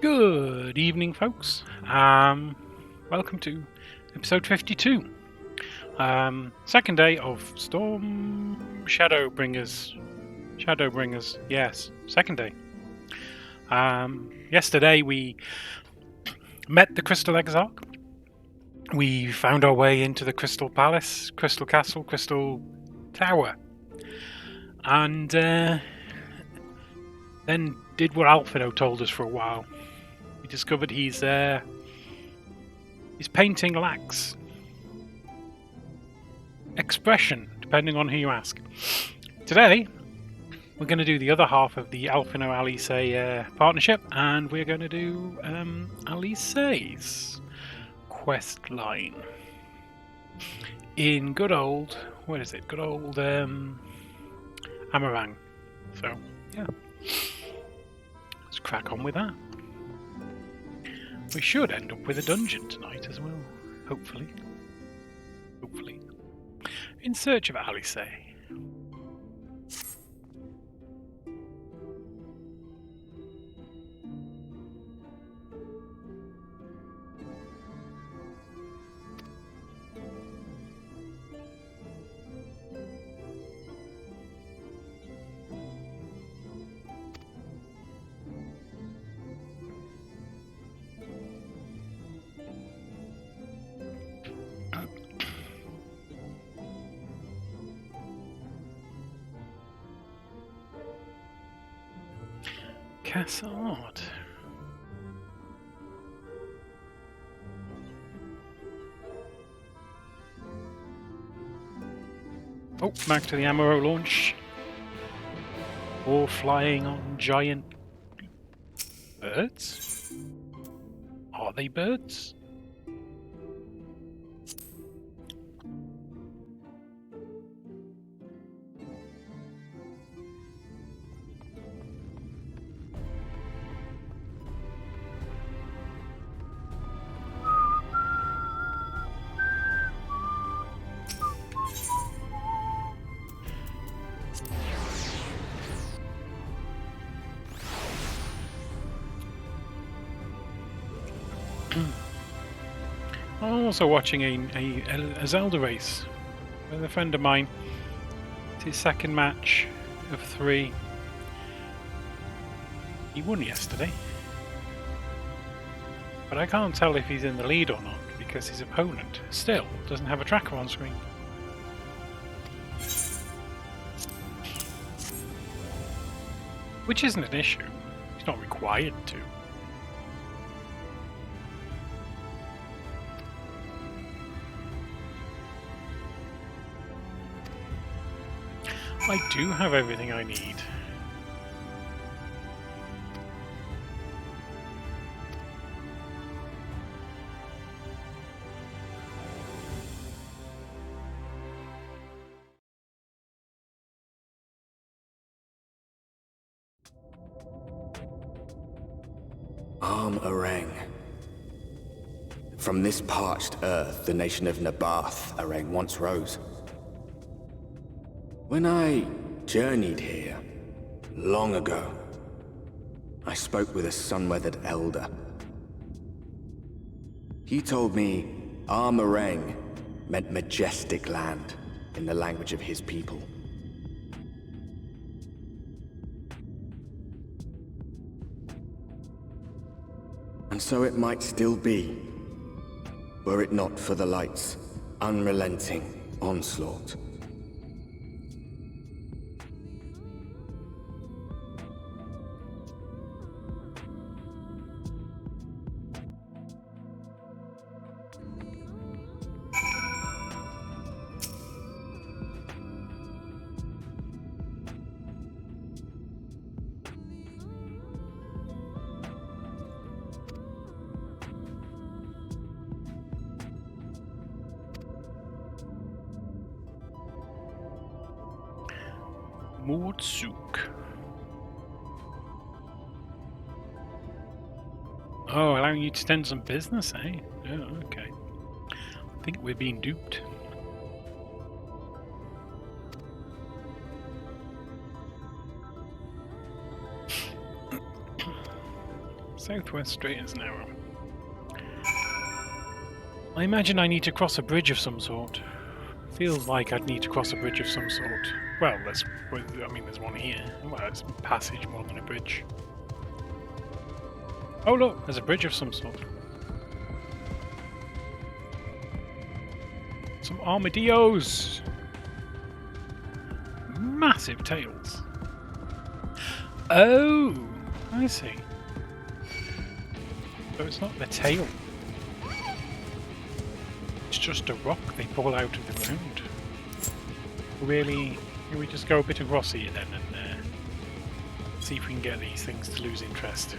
Good evening, folks. Welcome to episode 52. Second day of Storm Shadowbringers. Yes, second day. Yesterday we met the Crystal Exarch. We found our way into the Crystal Palace, Crystal Castle, Crystal Tower. And then did what Alfino told us for a while. We discovered he's painting lacks expression, depending on who you ask. Today, we're going to do the other half of the Alfino Alisaie partnership, and we're going to do Alisaie's quest line in good old, Good old Amarang. So, yeah. Let's crack on with that. We should end up with a dungeon tonight as well. Hopefully. In search of Alisaie. Cassard. Oh, back to the Amaro launch. Or flying on giant birds? Are they birds? I'm also watching a Zelda race with a friend of mine. It's his second match of 3. He won yesterday. But I can't tell if he's in the lead or not because his opponent still doesn't have a tracker on screen. Which isn't an issue. He's not required to. I do have everything I need. Arang. From this parched earth, the nation of Nabath, Arang, once rose. When I journeyed here, long ago, I spoke with a sun-weathered elder. He told me Arang meant majestic land in the language of his people. And so it might still be, were it not for the light's unrelenting onslaught. Mordsuk. Oh, allowing you to extend some business, eh? Oh, okay. I think we're being duped. Southwest straight is narrow. I imagine I need to cross a bridge of some sort. Feels like I'd need to cross a bridge of some sort. Well, I mean, there's one here. Well, it's a passage more than a bridge. Oh look, there's a bridge of some sort. Some armadillos! Massive tails. Oh, I see. So it's not the tail. It's just a rock they pull out of the ground. Really, can we just go a bit across here then and see if we can get these things to lose interest?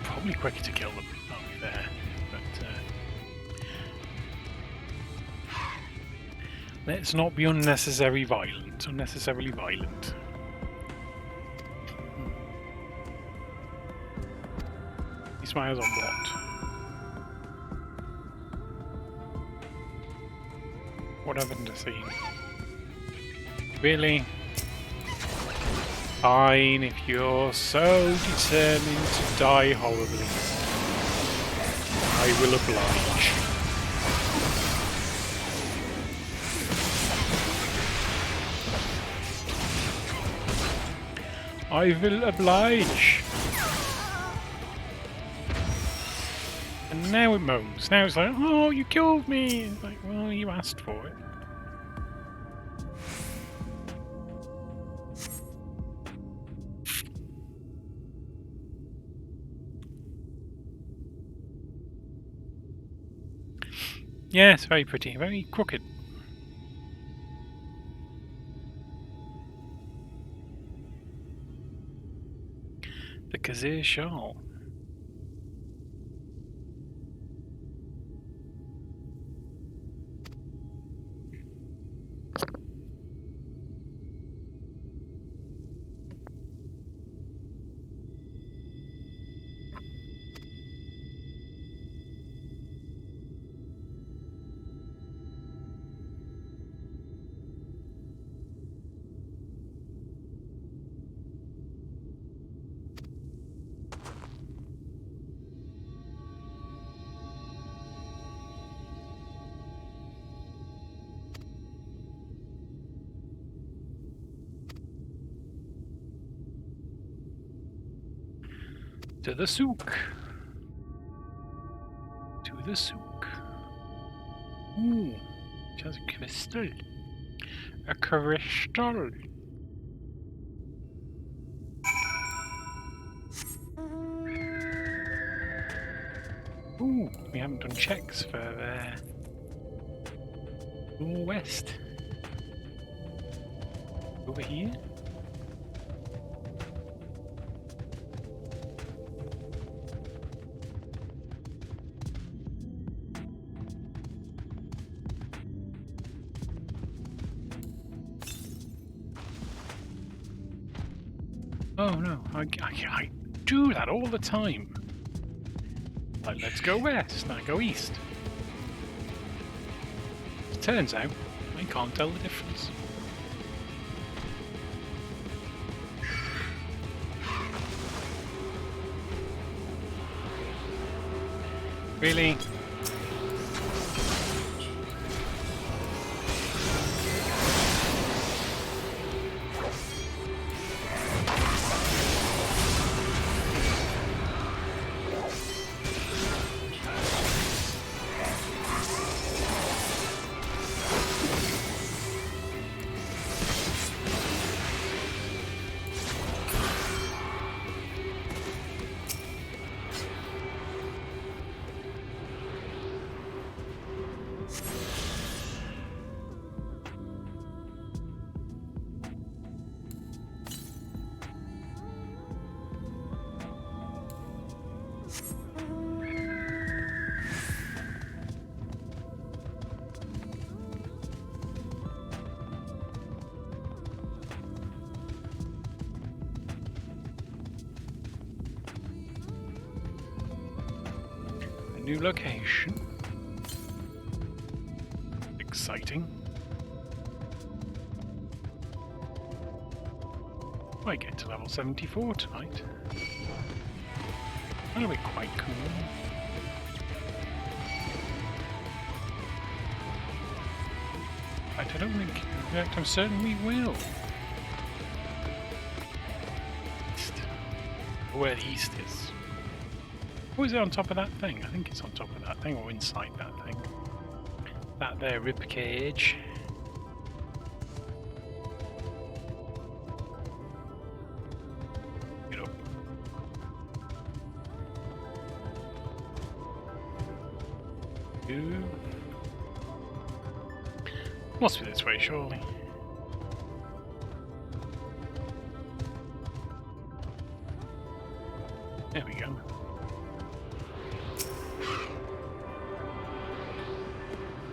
Probably quicker to kill them, I'll be fair. But let's not be unnecessarily violent. He smiles on what? What haven't I seen? Really? Fine, if you're so determined to die horribly, I will oblige. I will oblige. And now it moans. Now it's like, oh, you killed me. It's like, well, you asked for it. Yeah, it's very pretty, very crooked. The Kazir Shawl. To the souk. To the souk. Ooh, it has a crystal. A crystal. Ooh, we haven't done checks for west. Over here. Oh no, I do that all the time. Like, let's go west, and I go east. It turns out, I can't tell the difference. Really? New location. Exciting. Might get to level 74 tonight. That'll be quite cool. I don't think. In fact, I'm certain we will. East. Where the east is. Or is it on top of that thing? I think it's on top of that thing, or inside that thing. That there rib cage. Get up. Ooh. Must be this way, surely. There we go.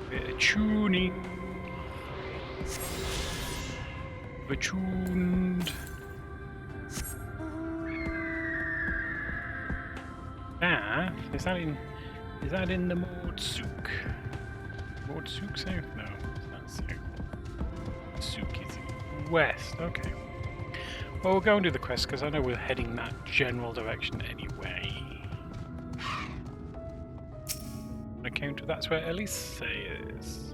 Bit of tuning. We're tuned. Ah, is that in the Mordsook? Mordsook south? No, it's not south. Sook is west, okay. Well, we'll go and do the quest because I know we're heading that general direction anyway. On account of that's where Alisaie is.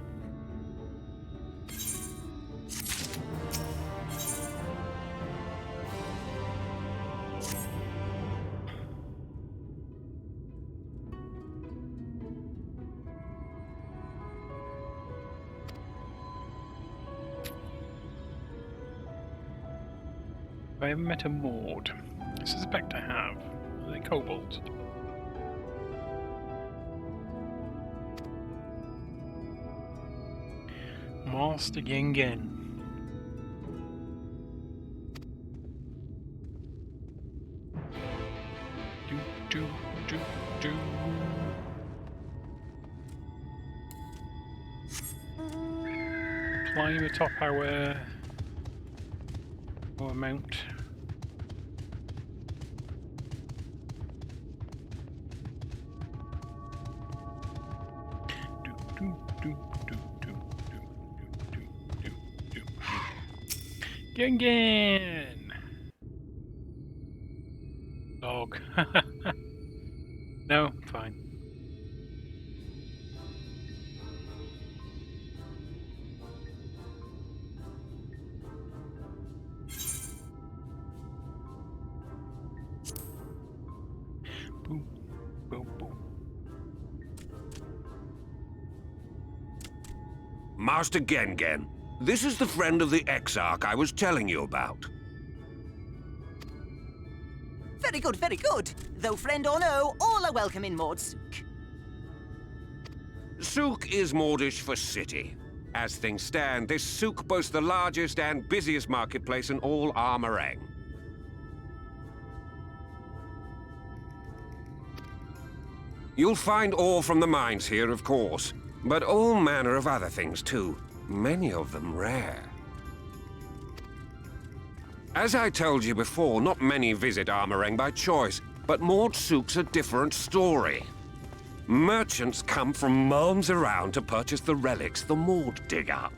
I haven't met a Maud. I suspect I have. Are they kobolds? Master Gengen. Do. Climb atop our mount. Gengen! Dog. No, fine. Boom, boom, boom. Master Gengen, this is the friend of the Exarch I was telling you about. Very good, very good. Though friend or no, all are welcome in Mordsook. Sook is Mordish for city. As things stand, this souk boasts the largest and busiest marketplace in all Armorang. You'll find ore from the mines here, of course, but all manner of other things too, many of them rare. As I told you before, not many visit Armorang by choice, but Mordsook's a different story. Merchants come from miles around to purchase the relics the Mord dig up.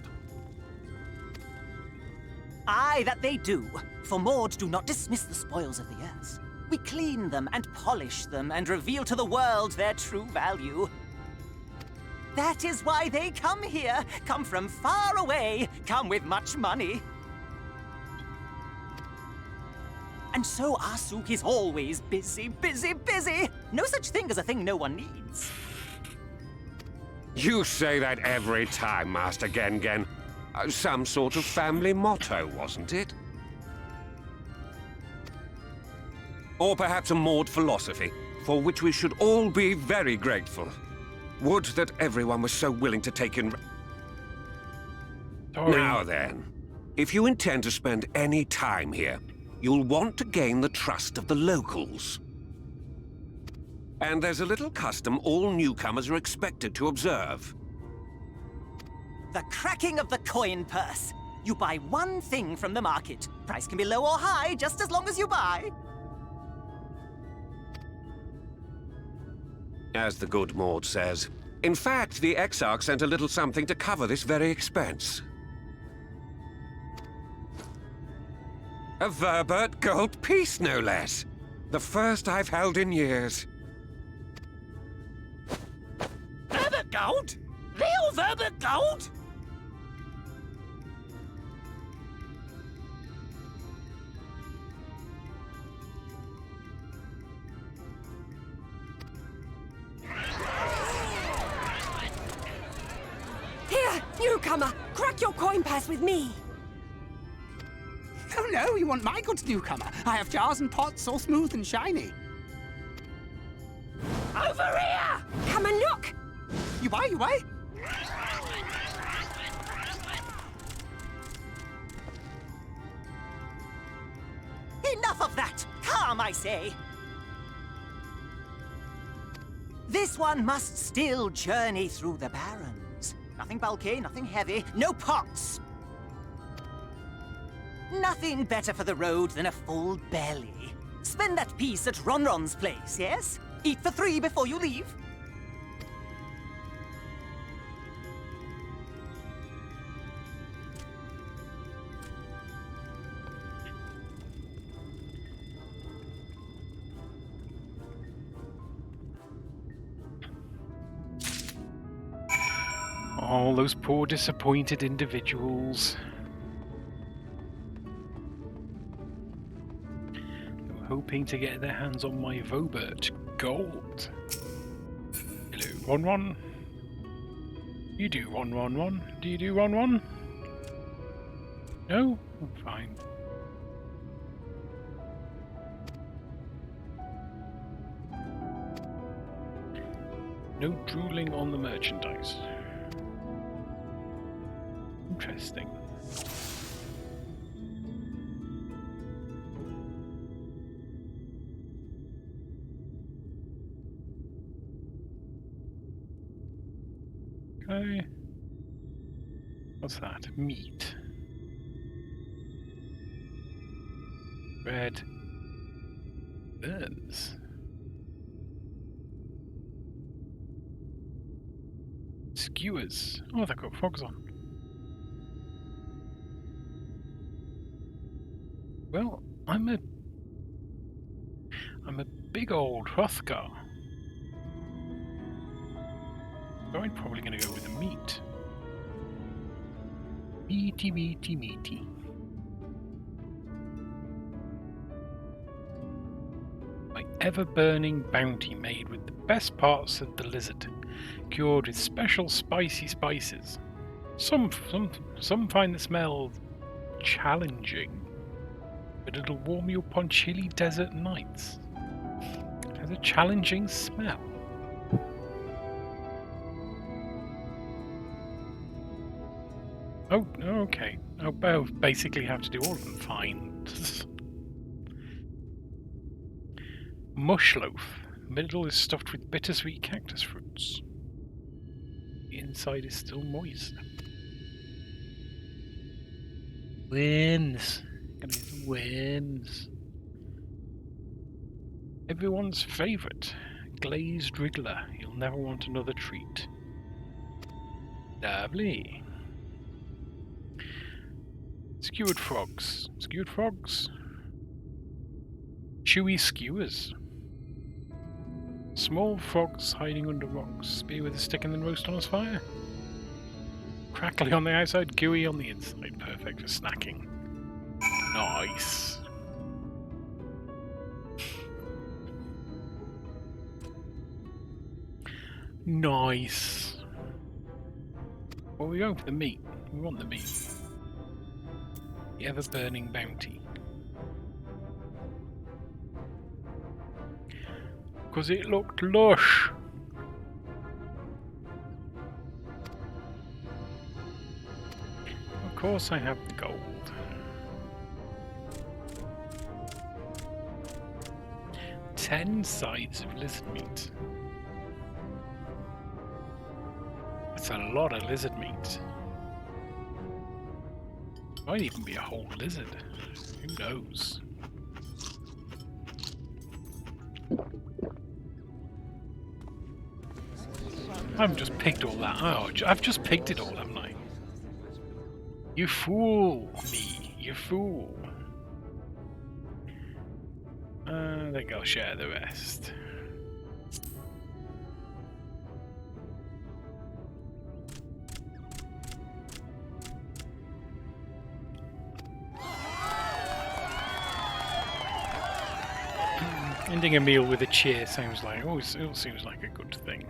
Aye, that they do. For Mord do not dismiss the spoils of the earth. We clean them and polish them and reveal to the world their true value. That is why they come here, come from far away, come with much money. And so our souk is always busy, busy, busy. No such thing as a thing no one needs. You say that every time, Master Gengen. Some sort of family motto, wasn't it? Or perhaps a Mord philosophy, for which we should all be very grateful. Would that everyone was so willing to take in... Now then, if you intend to spend any time here, you'll want to gain the trust of the locals. And there's a little custom all newcomers are expected to observe. The cracking of the coin purse. You buy one thing from the market. Price can be low or high, just as long as you buy. As the good Mord says. In fact, the Exarch sent a little something to cover this very expense. A Verbert gold piece, no less. The first I've held in years. Verbert gold? Real Verbert gold? Here, newcomer! Crack your coin purse with me! Oh no, you want my goods, newcomer? I have jars and pots all smooth and shiny. Over here! Come and look! You buy, you buy? Enough of that! Calm, I say! This one must still journey through the Barrens. Nothing bulky, nothing heavy, no pots! Nothing better for the road than a full belly. Spend that piece at Ronron's place, yes? Eat for 3 before you leave. All those poor disappointed individuals. They were hoping to get their hands on my Vobert gold. Hello, Ron. You do Ron. Do you do Ron? No? Oh, fine. No drooling on the merchandise. Interesting. Okay. What's that? Meat. Bread. Burns. Skewers. Oh, they've got frogs on. Well, I'm a big old Hrothgar. So I'm probably going to go with the meat. Meaty. My ever-burning bounty made with the best parts of the lizard, cured with special spicy spices. Some find the smell challenging, but it'll warm you up on chilly desert nights. It has a challenging smell. Oh, okay. I'll basically have to do all of them. Fine. Mush loaf. Middle is stuffed with bittersweet cactus fruits. The inside is still moist. Wins. Gonna get some wins. Everyone's favourite. Glazed wriggler. You'll never want another treat. Lovely. Skewered frogs. Skewered frogs. Chewy skewers. Small frogs hiding under rocks. Spear with a stick and then roast on a fire. Crackly on the outside, gooey on the inside. Perfect for snacking. Nice. Nice. Well, we go for the meat. We want the meat. The ever-burning bounty. Because it looked lush. Of course I have the gold. Ten sides of lizard meat. That's a lot of lizard meat. Might even be a whole lizard. Who knows? I've just picked all that. Oh, I've just picked it all, haven't I? You fool me, you fool. I think I'll share the rest. Ending a meal with a cheer sounds like, oh, it seems like a good thing.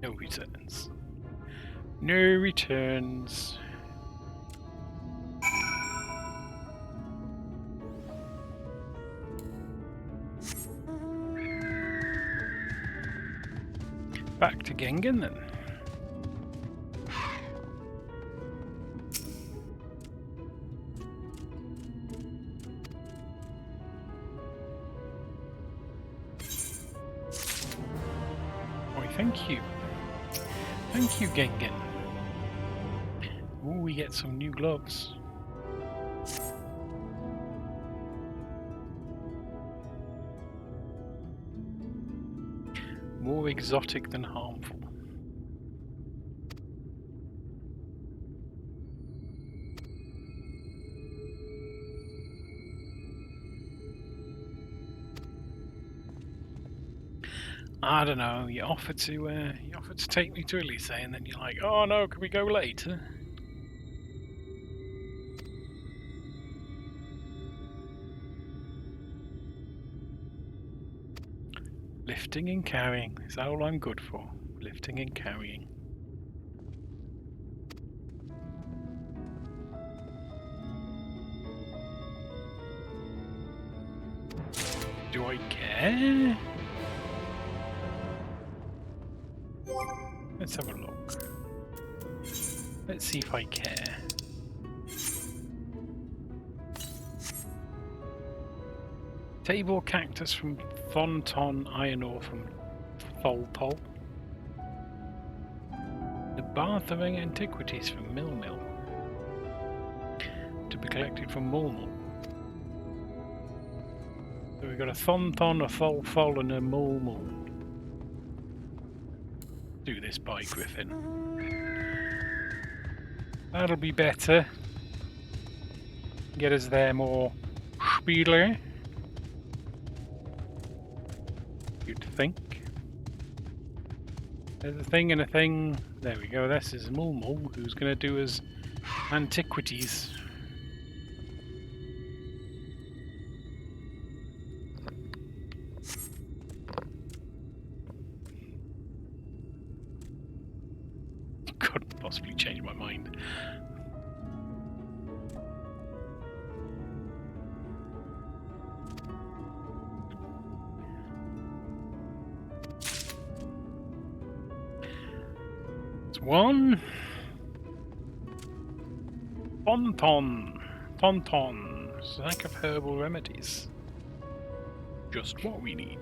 No returns. No returns. Back to Gengen then. Why, thank you. Thank you, Gengen. Ooh, we get some new gloves. More exotic than harmful. I don't know. You offer to take me to Alisaie, and then you're like, "Oh no, can we go later?" Lifting and carrying is all I'm good for. Lifting and carrying. Do I care? Let's have a look. Let's see if I care. Table cactus from Thonton, iron ore from Tholpol. The Barthering antiquities from Milmil. To be collected from Mulmul. So we've got a Thonton, a Tholpol, and a Mulmul. Do this by Griffin. That'll be better. Get us there more speedily. You'd think. There's a thing and a thing. There we go. This is Mulmul, who's going to do us antiquities. Couldn't possibly change my mind. One Tonton, sack of herbal remedies. Just what we need.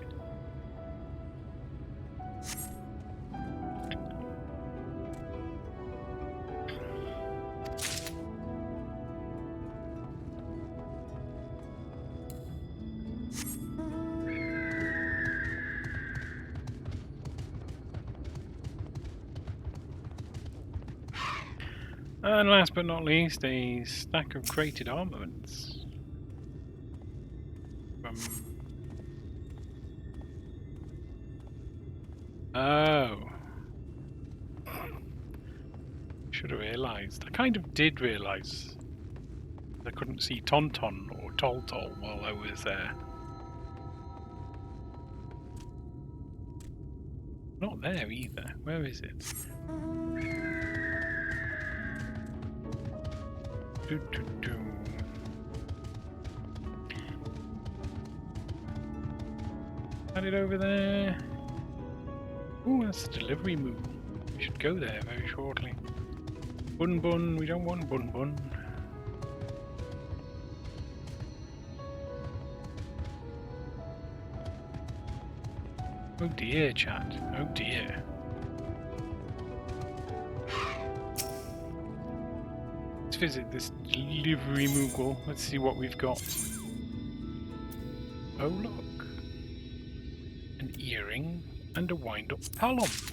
And last but not least, a stack of crated armaments. Oh. Should have realised. I kind of did realise I couldn't see Tonton or Toltol while I was there. Not there either. Where is it? Had it over there. Ooh, that's the delivery move. We should go there very shortly. Bun bun, we don't want bun bun. Oh dear, chat. Oh dear. Let's visit this delivery Moogle. Let's see what we've got. Oh look. An earring and a wind-up palom.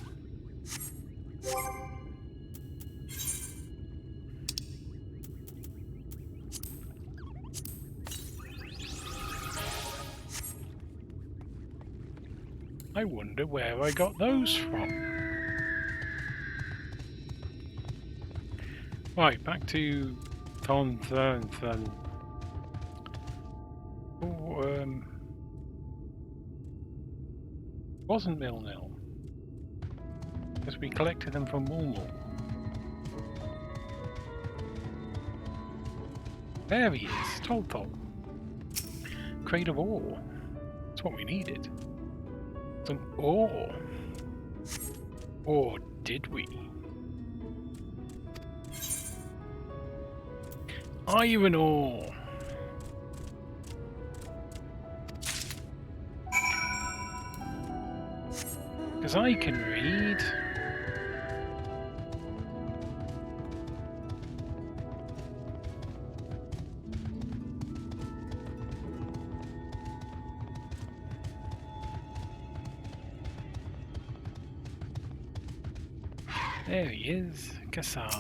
I wonder where I got those from. Right, back to Thorn. Oh, wasn't Nil, because we collected them from Mulmul. There he is, Tolthol. Crate of ore. That's what we needed. Some ore. Or did we? Are you an ore? Because I can read. There he is, Kassar.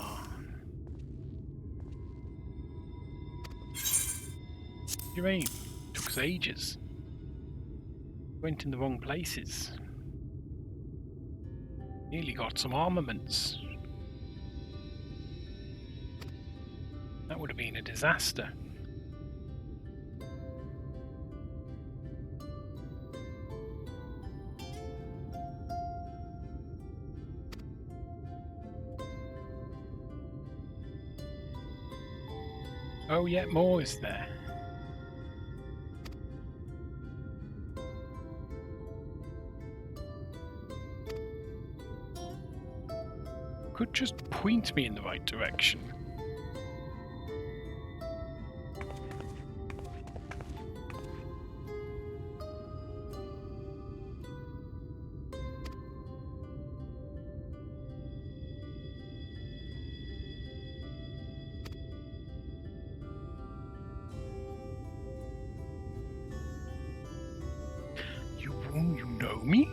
Your aim took us ages. Went in the wrong places. Nearly got some armaments. That would have been a disaster. Oh, yet more is there. Could just point me in the right direction. You know me?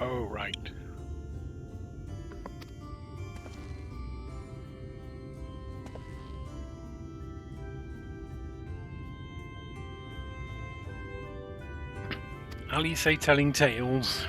Oh, right. Alisaie telling tales.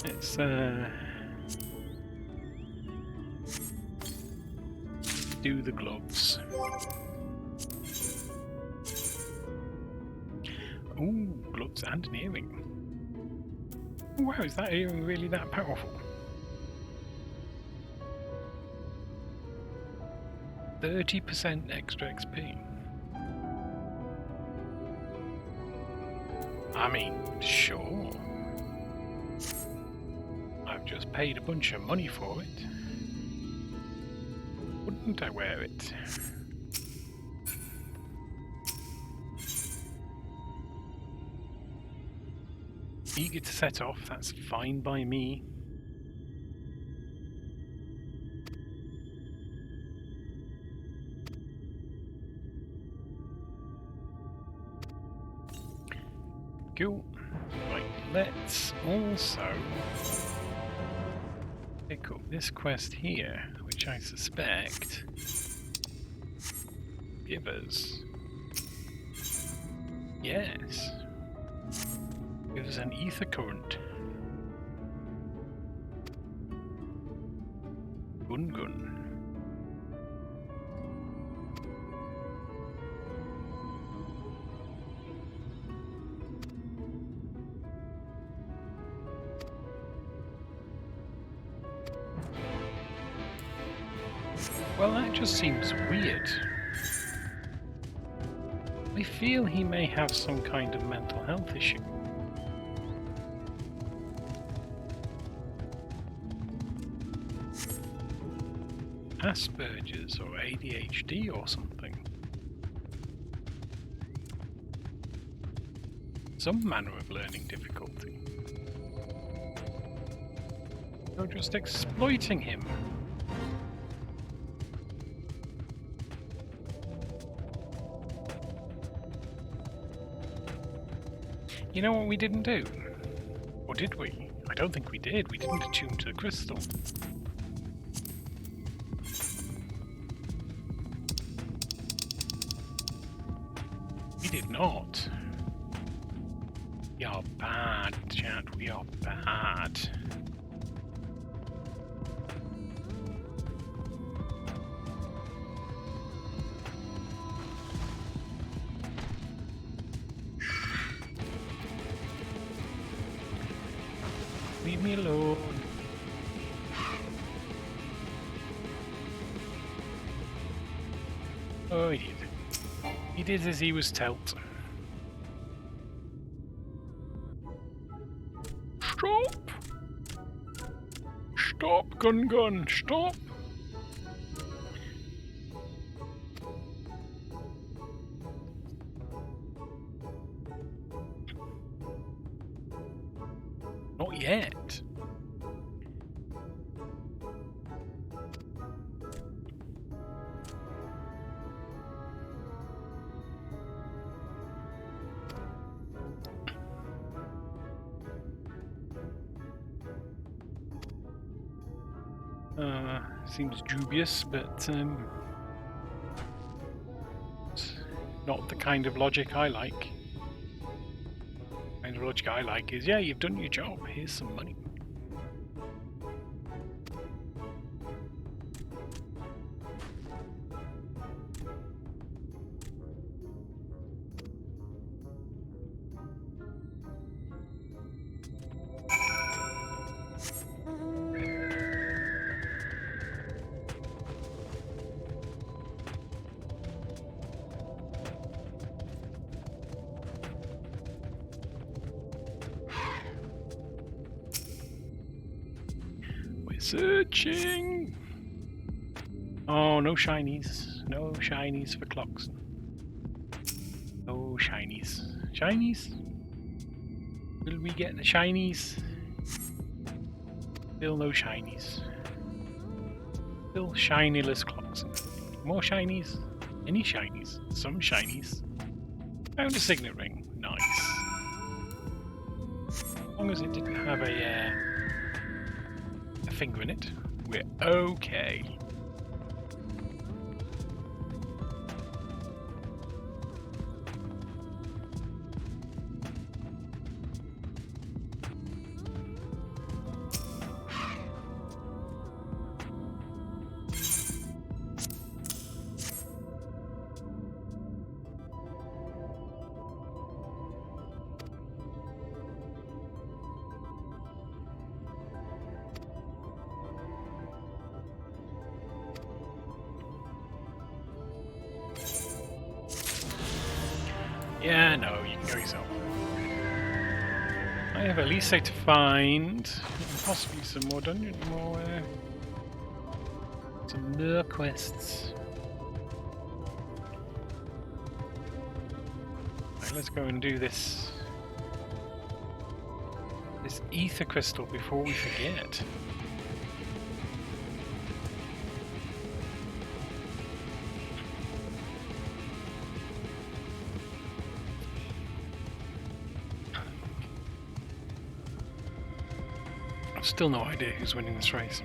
Let's do the gloves. Ooh, gloves and an earring. Oh, wow, is that earring really that powerful? 30% extra XP. I mean, sure. I've just paid a bunch of money for it. Wouldn't I wear it? Eager to set off, that's fine by me. Cool. Right, let's also pick up this quest here, which I suspect give us... Yes. Give us an ether current. Gun. Well, that just seems weird. I feel he may have some kind of mental health issue. Asperger's or ADHD or something. Some manner of learning difficulty. You're just exploiting him. You know what we didn't do? Or did we? I don't think we did. We didn't attune to the crystal. We did not. We are bad, chat. We are bad. Leave me alone. Oh, he did. He did as he was told. Stop! Stop, Gun, stop! Not yet. Seems dubious, but not the kind of logic I like. The kind of logic I like is, yeah, you've done your job, here's some money. Searching! Oh, no shinies. No shinies for clocks. No shinies. Shinies? Will we get the shinies? Still no shinies. Still shinyless clocks. More shinies? Any shinies? Some shinies. Found a signet ring. Nice. As long as it didn't have a finger in it, we're okay. Yeah, no, you can go yourself. I have Alisaie to find, and possibly some more dungeon, some more quests. Right, let's go and do this ether crystal before we forget. Still no idea who's winning this race.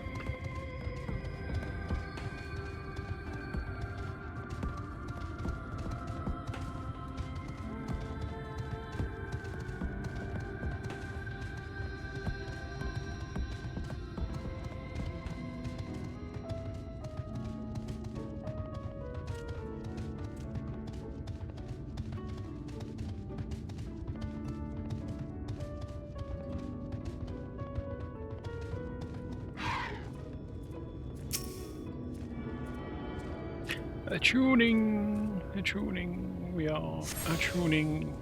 Attuning, attuning, we are attuning.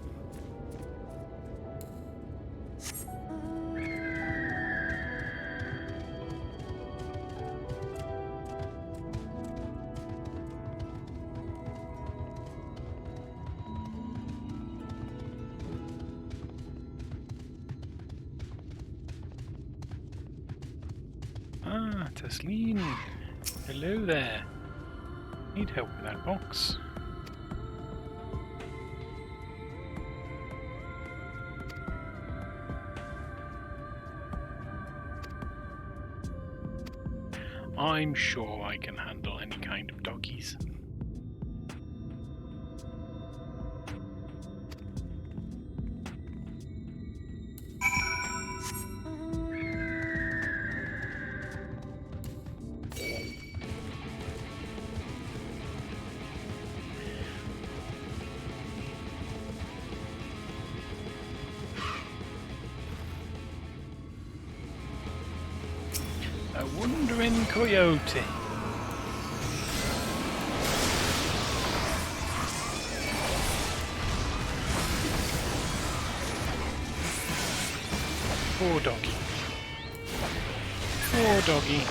Ah, Tasleen. Hello there. Need help with that box. I'm sure I can handle any kind of doggies. A wandering coyote. Poor doggy. Poor doggy.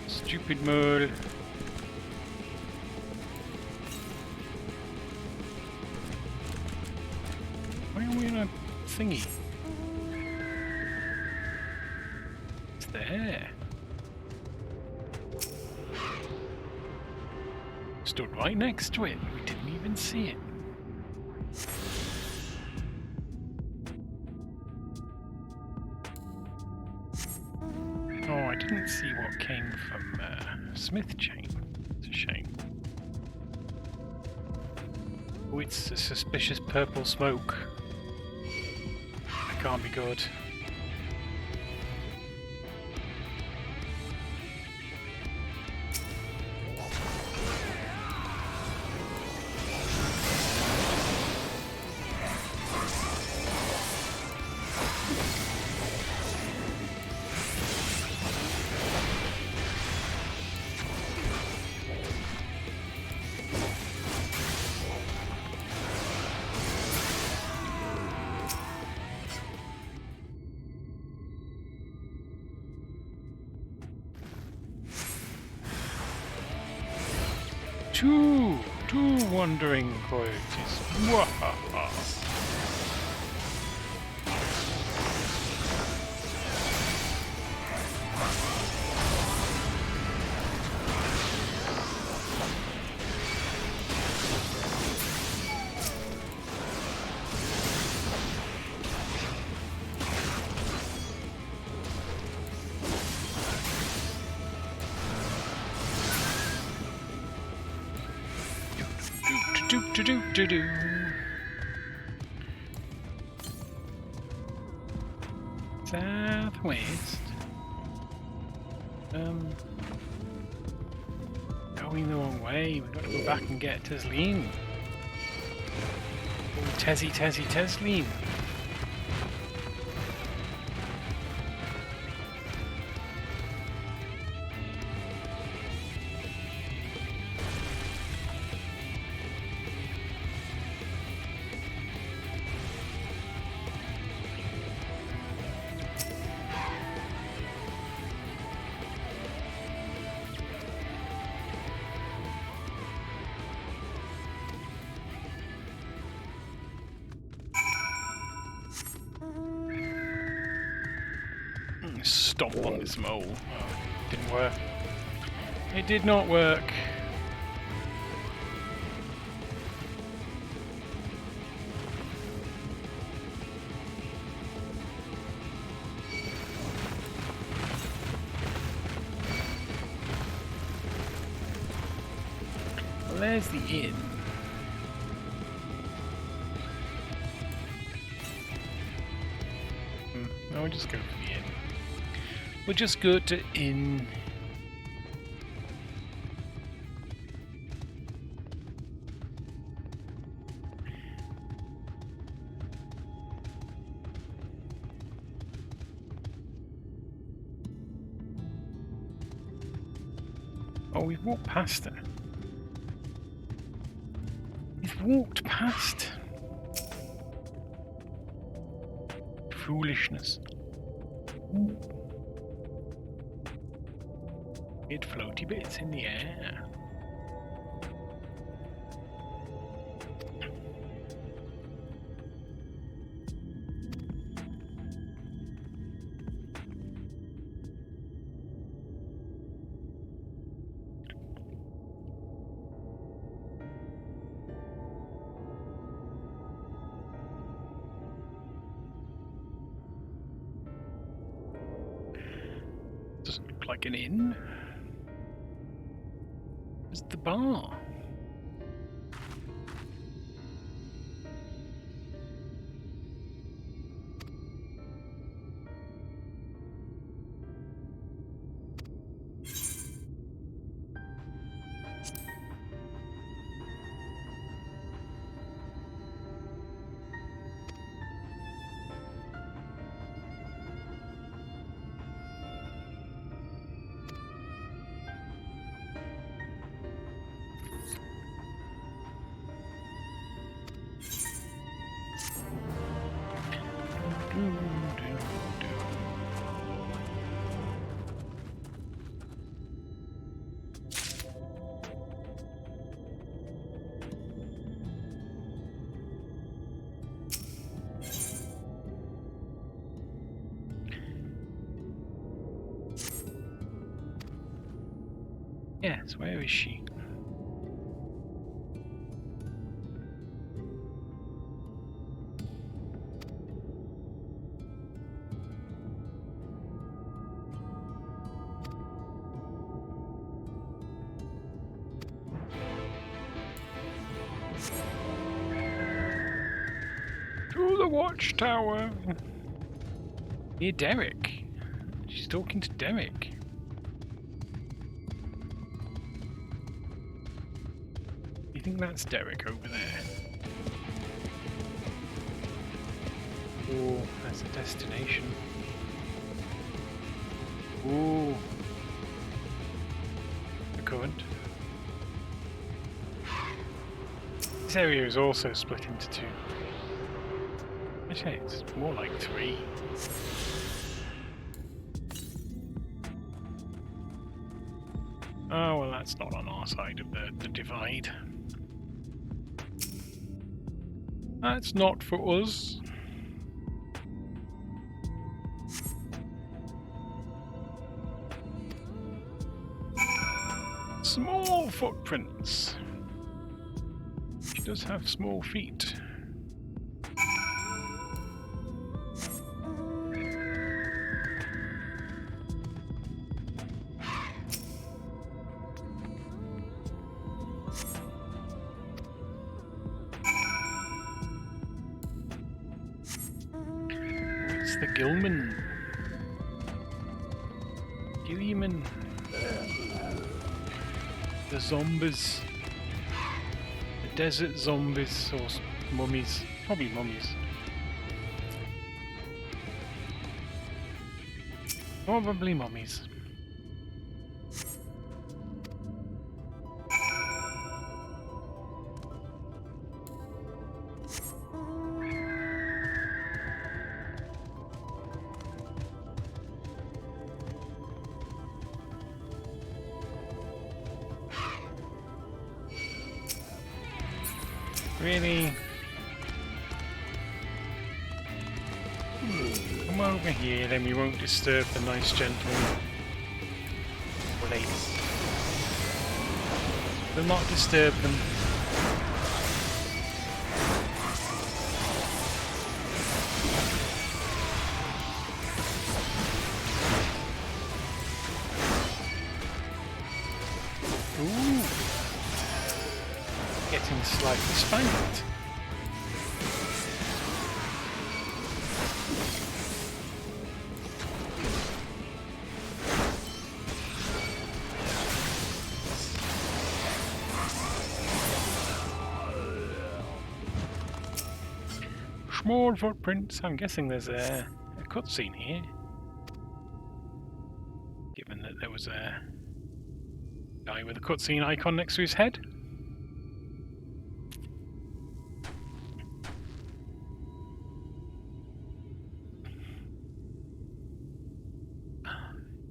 Stupid mole. Why are we in a thingy? It's there. Stood right next to it. We didn't even see it. Oh, I didn't see what came from Smith chain. It's a shame. Oh, it's a suspicious purple smoke. That can't be good. Two wandering coyotes. Mwahaha. Do. Southwest. Going the wrong way. We've got to go back and get Tasleen. Oh, Tasleen. Stomp on this mole. Oh, didn't work. It did not work. Well, there's the inn. we'll just go for the inn. We'll just go to inn. Oh, we've walked past her. We've walked past. Foolishness. Mid floaty bits in the air. Doesn't look like an inn. It's the bar. Yes, where is she? To the watchtower! Near Derek. She's talking to Derek. I think that's Derek over there. Oh, that's a destination. Oh, the current. This area is also split into two. Actually, it's more like three. Oh, well, that's not on our side of the divide. That's not for us. Small footprints. She does have small feet. The Gilman. Gilliman. The zombies. The desert zombies or mummies. Probably mummies. Probably mummies. Really? Come over here, then we won't disturb the nice gentleman. Or lady. We'll not disturb them. Ooh. Getting slightly spanked. Small footprints. I'm guessing there's a cutscene here. Given that there was a guy with a cutscene icon next to his head.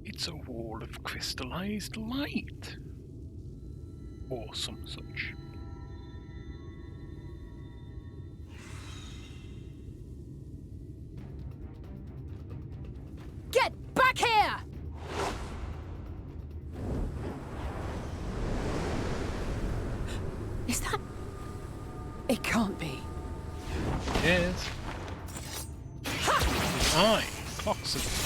It's a wall of crystallized light. Or some such. Get back here! Is that... It can't be. It is. Aye, clocks of...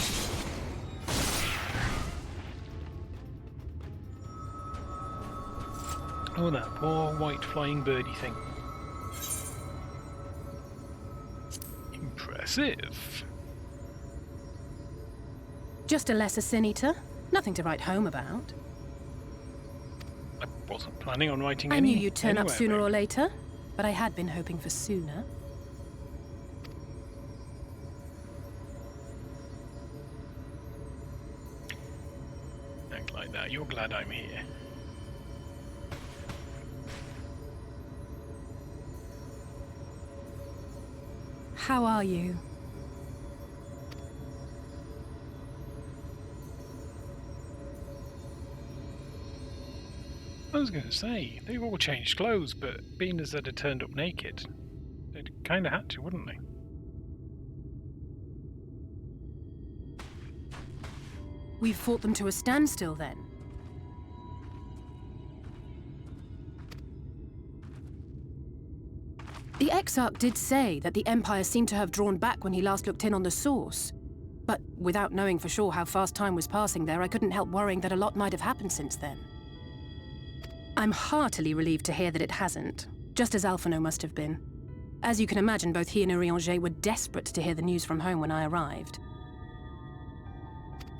Oh, that poor white flying birdie thing. Impressive. Just a lesser sin eater. Nothing to write home about. I wasn't planning on writing I any. knew you'd turn up anywhere, sooner though. or later, but I had been hoping for sooner. Act like that. You're glad I'm here. How are you? I was going to say, they've all changed clothes, but being as they'd have turned up naked, they'd kind of had to, wouldn't they? We've fought them to a standstill then. The Exarch did say that the Empire seemed to have drawn back when he last looked in on the source. But without knowing for sure how fast time was passing there, I couldn't help worrying that a lot might have happened since then. I'm heartily relieved to hear that it hasn't, just as Alphino must have been. As you can imagine, both he and Urianger were desperate to hear the news from home when I arrived.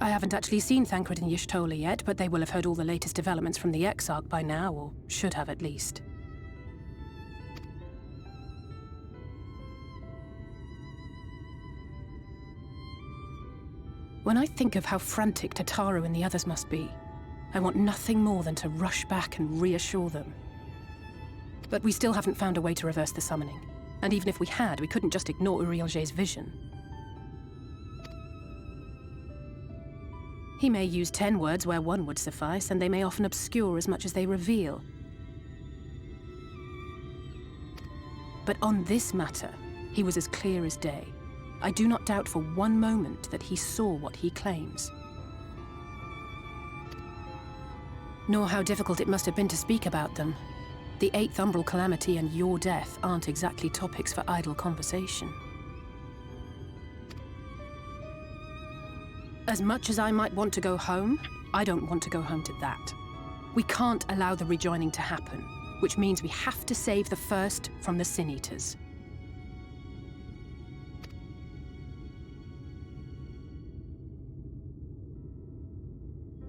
I haven't actually seen Thancred and Y'shtola yet, but they will have heard all the latest developments from the Exarch by now, or should have at least. When I think of how frantic Tataru and the others must be, I want nothing more than to rush back and reassure them. But we still haven't found a way to reverse the summoning. And even if we had, we couldn't just ignore Urianger's vision. He may use 10 words where 1 would suffice, and they may often obscure as much as they reveal. But on this matter, he was as clear as day. I do not doubt for one moment that he saw what he claims. Nor how difficult it must have been to speak about them. The 8th Umbral Calamity and your death aren't exactly topics for idle conversation. As much as I might want to go home, I don't want to go home to that. We can't allow the rejoining to happen, which means we have to save the first from the Sin Eaters.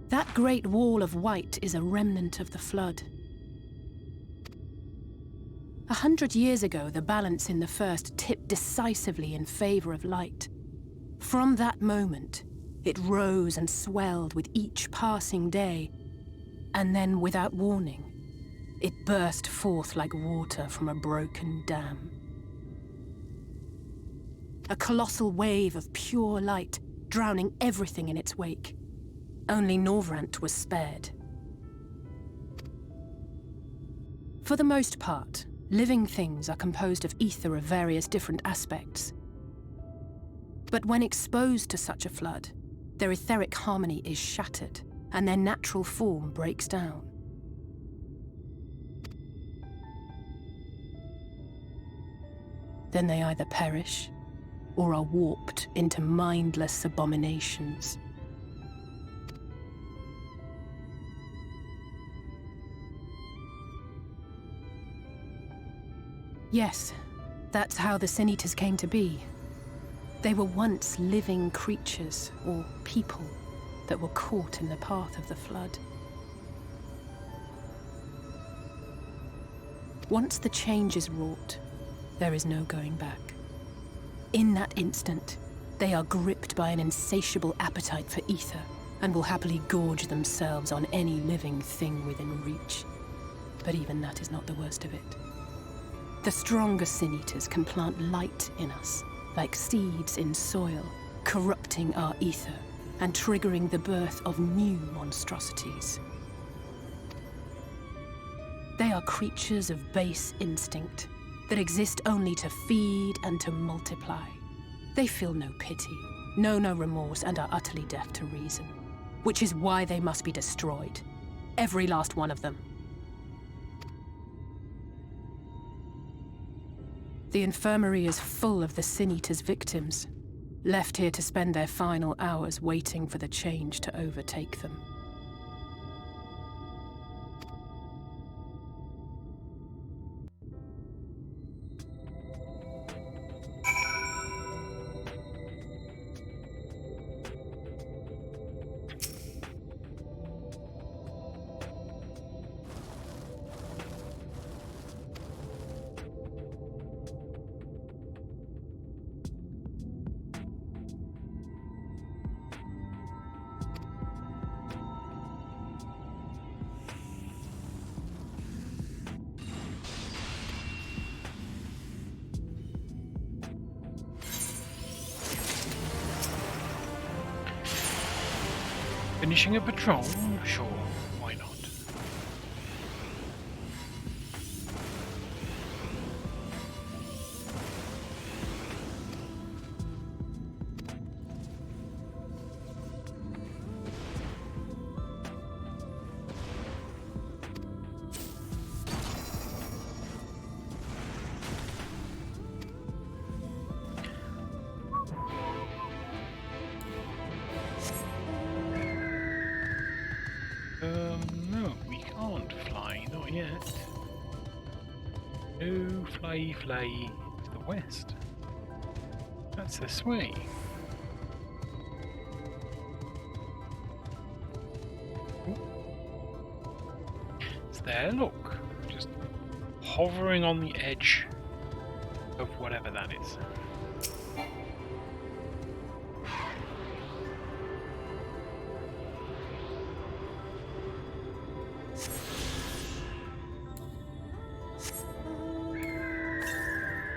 That great wall of white is a remnant of the Flood. 100 years ago, the balance in the First tipped decisively in favor of light. From that moment, it rose and swelled with each passing day, and then, without warning, it burst forth like water from a broken dam. A colossal wave of pure light, drowning everything in its wake. Only Norvrant was spared. For the most part, living things are composed of ether of various different aspects. But when exposed to such a flood, their etheric harmony is shattered, and their natural form breaks down. Then they either perish, or are warped into mindless abominations. Yes, that's how the Sin Eaters came to be. They were once living creatures, or people, that were caught in the path of the Flood. Once the change is wrought, there is no going back. In that instant, they are gripped by an insatiable appetite for ether and will happily gorge themselves on any living thing within reach. But even that is not the worst of it. The stronger sin-eaters can plant light in us, like seeds in soil, corrupting our ether and triggering the birth of new monstrosities. They are creatures of base instinct that exist only to feed and to multiply. They feel no pity, know no remorse, and are utterly deaf to reason, which is why they must be destroyed. Every last one of them. The infirmary is full of the Sin-Eater's victims, left here to spend their final hours waiting for the change to overtake them. Finishing a patrol? Sure, why not? No, we can't fly, not yet. No, fly to the west. That's this way. Ooh. It's there, look. Just hovering on the edge of whatever that is.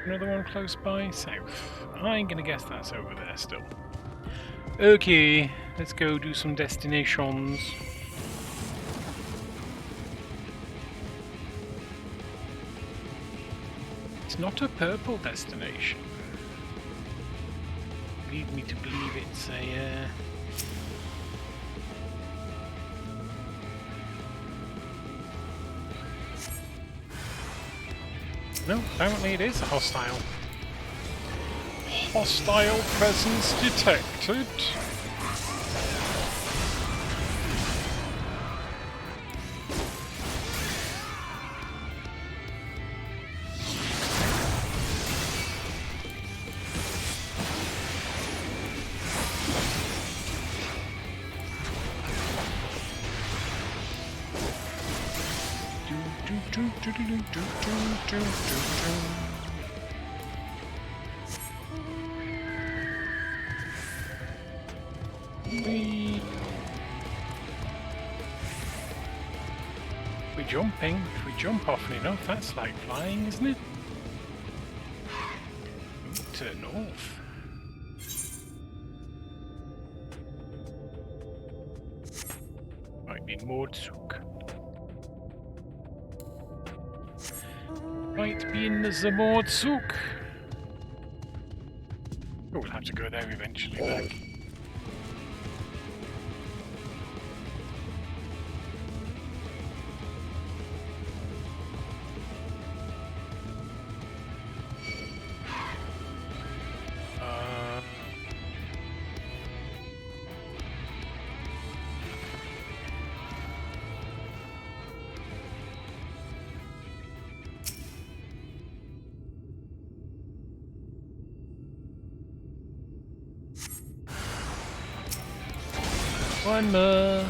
Another one close by, south. I'm gonna guess that's over there still. Okay, let's go do some destinations. It's not a purple destination. Lead me to believe it's a... No, apparently it is a hostile. Hostile presence detected. We're jumping. If we jump often enough, that's like flying, isn't it? To north. Might be Mordzuk. Might be in the Mordzuk. Oh, we'll have to go there eventually back. One more.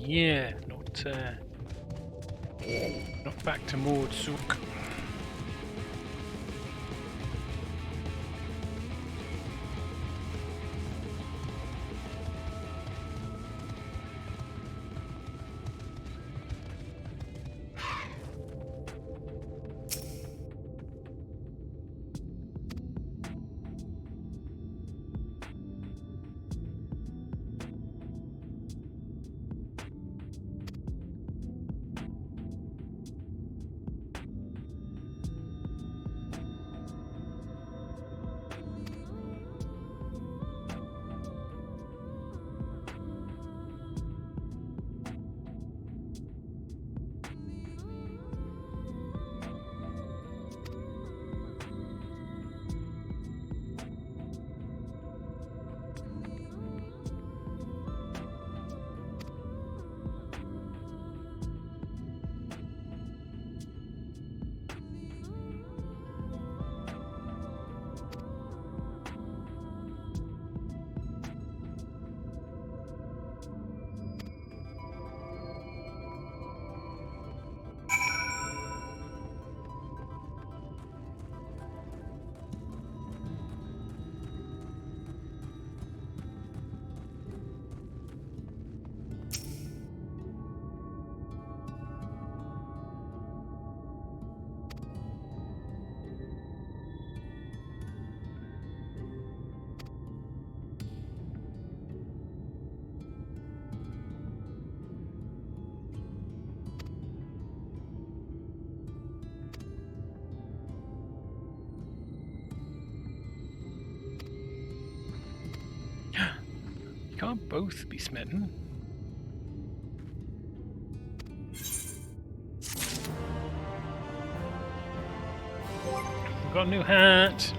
here, not back to Mordsuk. Can't both be smitten. We've got a new hat.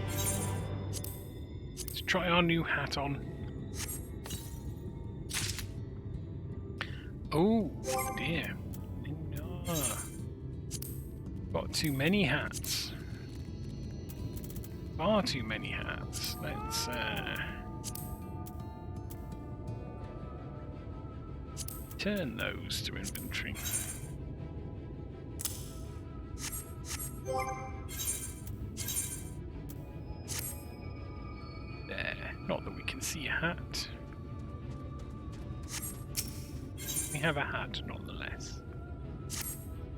Let's try our new hat on. Oh dear. Got too many hats. Far too many hats. Let's turn those to inventory. There. Not that we can see a hat. We have a hat nonetheless.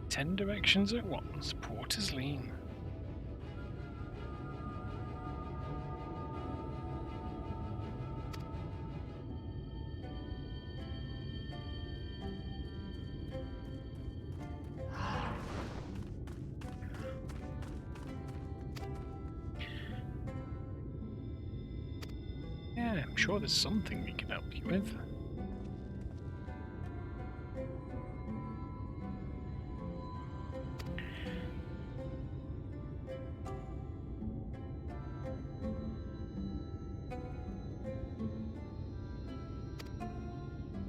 10 directions at once. Porter's Lean. Yeah, I'm sure there's something we can help you with.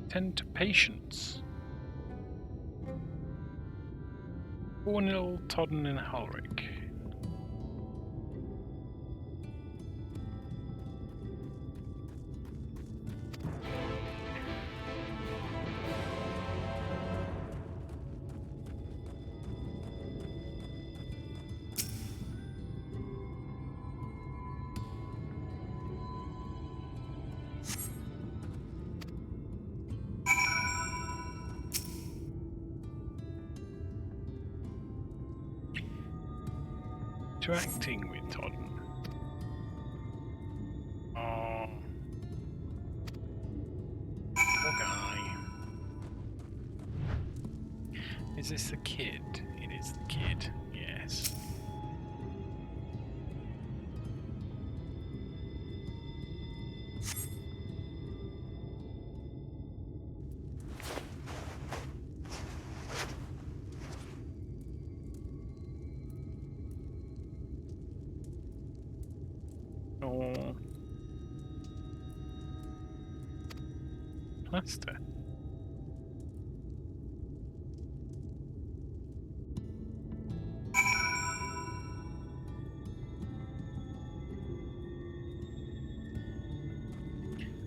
Tend to patience. Ornil, Todden, and Halric. Interacting with Todden. Oh. Poor guy. Is this the kid? It is the kid, yes. Plaster.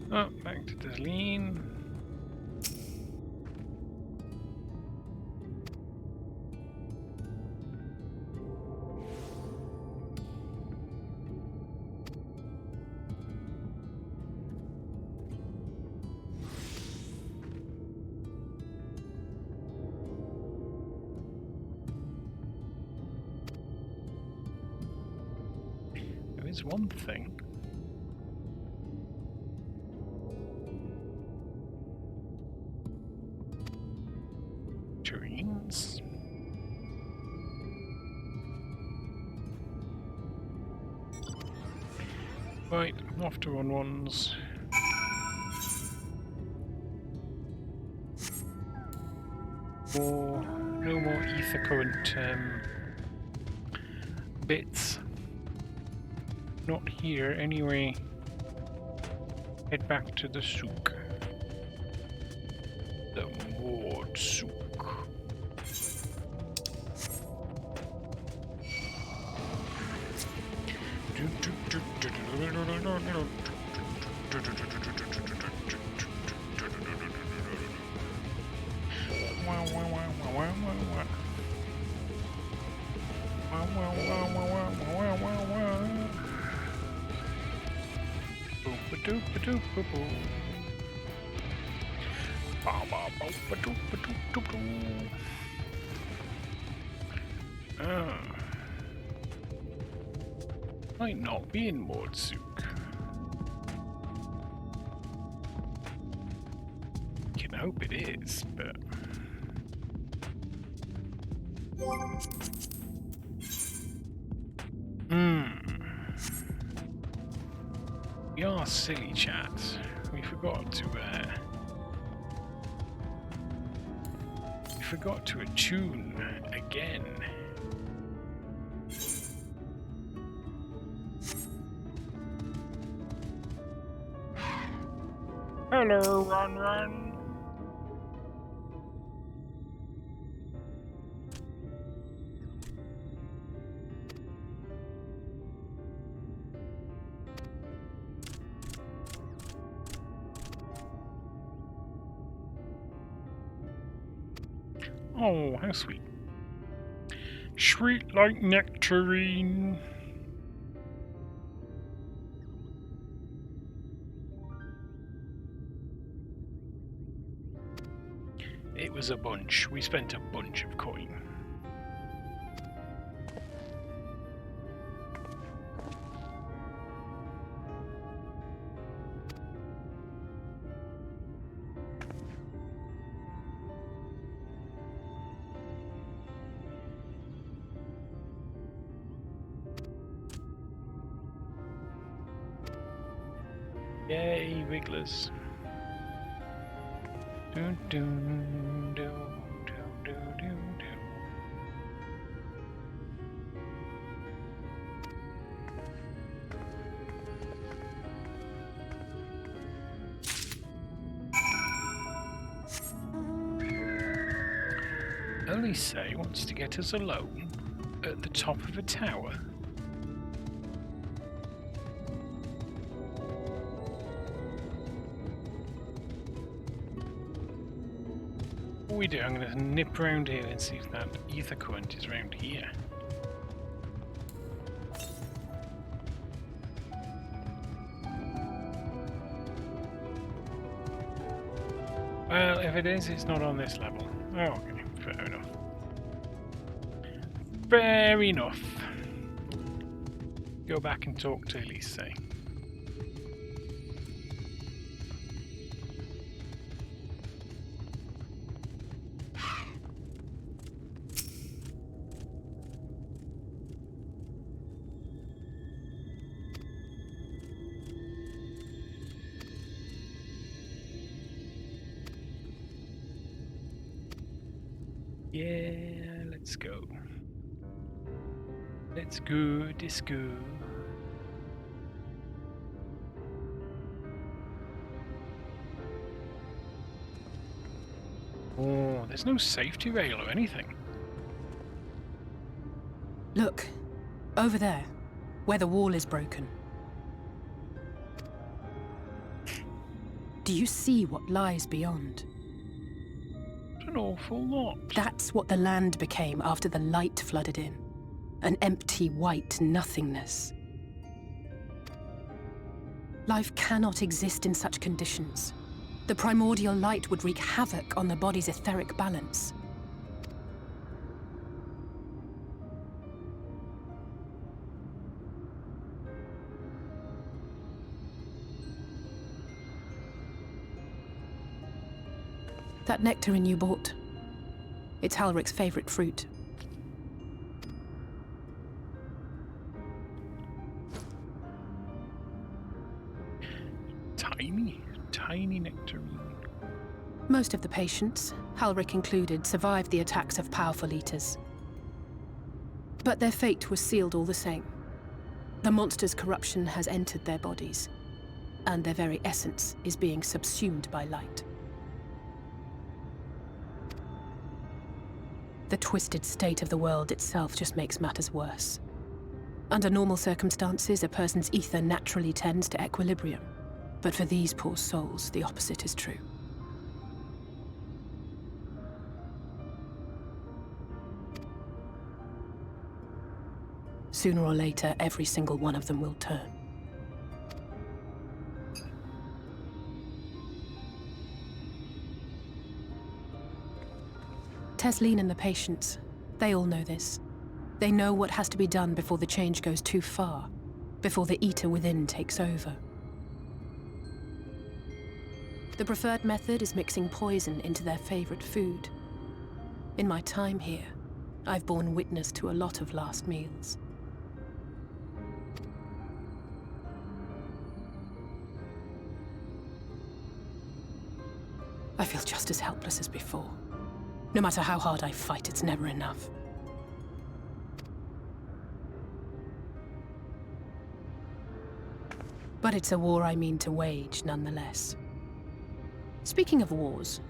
Oh, back to Deslene. is one thing. Terrains. Right, off to run ones. No more ether current bits. Not here, anyway. Head back to the souk. The Ward souk. Might not be in Mordsook. Can hope it is, but we are silly, chat. We forgot to attune again. Hello, Run. Oh, how sweet. Sweet like nectarine. It was a bunch. We spent a bunch of coin. Yay, Wigglers. Dun, dun, dun, dun, dun, dun, dun. Alisaie wants to get us alone at the top of a tower. What we do, I'm going to nip around here and see if that ether current is around here. Well, if it is, it's not on this level. Oh, okay, fair enough. Fair enough. Go back and talk to Alisaie. Yeah, let's go. Let's go, disco. Oh, there's no safety rail or anything. Look, over there, where the wall is broken. Do you see what lies beyond? An awful lot. That's what the land became after the light flooded in. An empty white nothingness. Life cannot exist in such conditions. The primordial light would wreak havoc on the body's etheric balance. That nectarine you bought. It's Halric's favorite fruit. Tiny nectarine. Most of the patients, Halric included, survived the attacks of powerful eaters. But their fate was sealed all the same. The monster's corruption has entered their bodies, and their very essence is being subsumed by light. The twisted state of the world itself just makes matters worse. Under normal circumstances, a person's ether naturally tends to equilibrium. But for these poor souls, the opposite is true. Sooner or later, every single one of them will turn. Tesleen and the patients, they all know this. They know what has to be done before the change goes too far, before the eater within takes over. The preferred method is mixing poison into their favorite food. In my time here, I've borne witness to a lot of last meals. I feel just as helpless as before. No matter how hard I fight, it's never enough. But it's a war I mean to wage, nonetheless. Speaking of wars,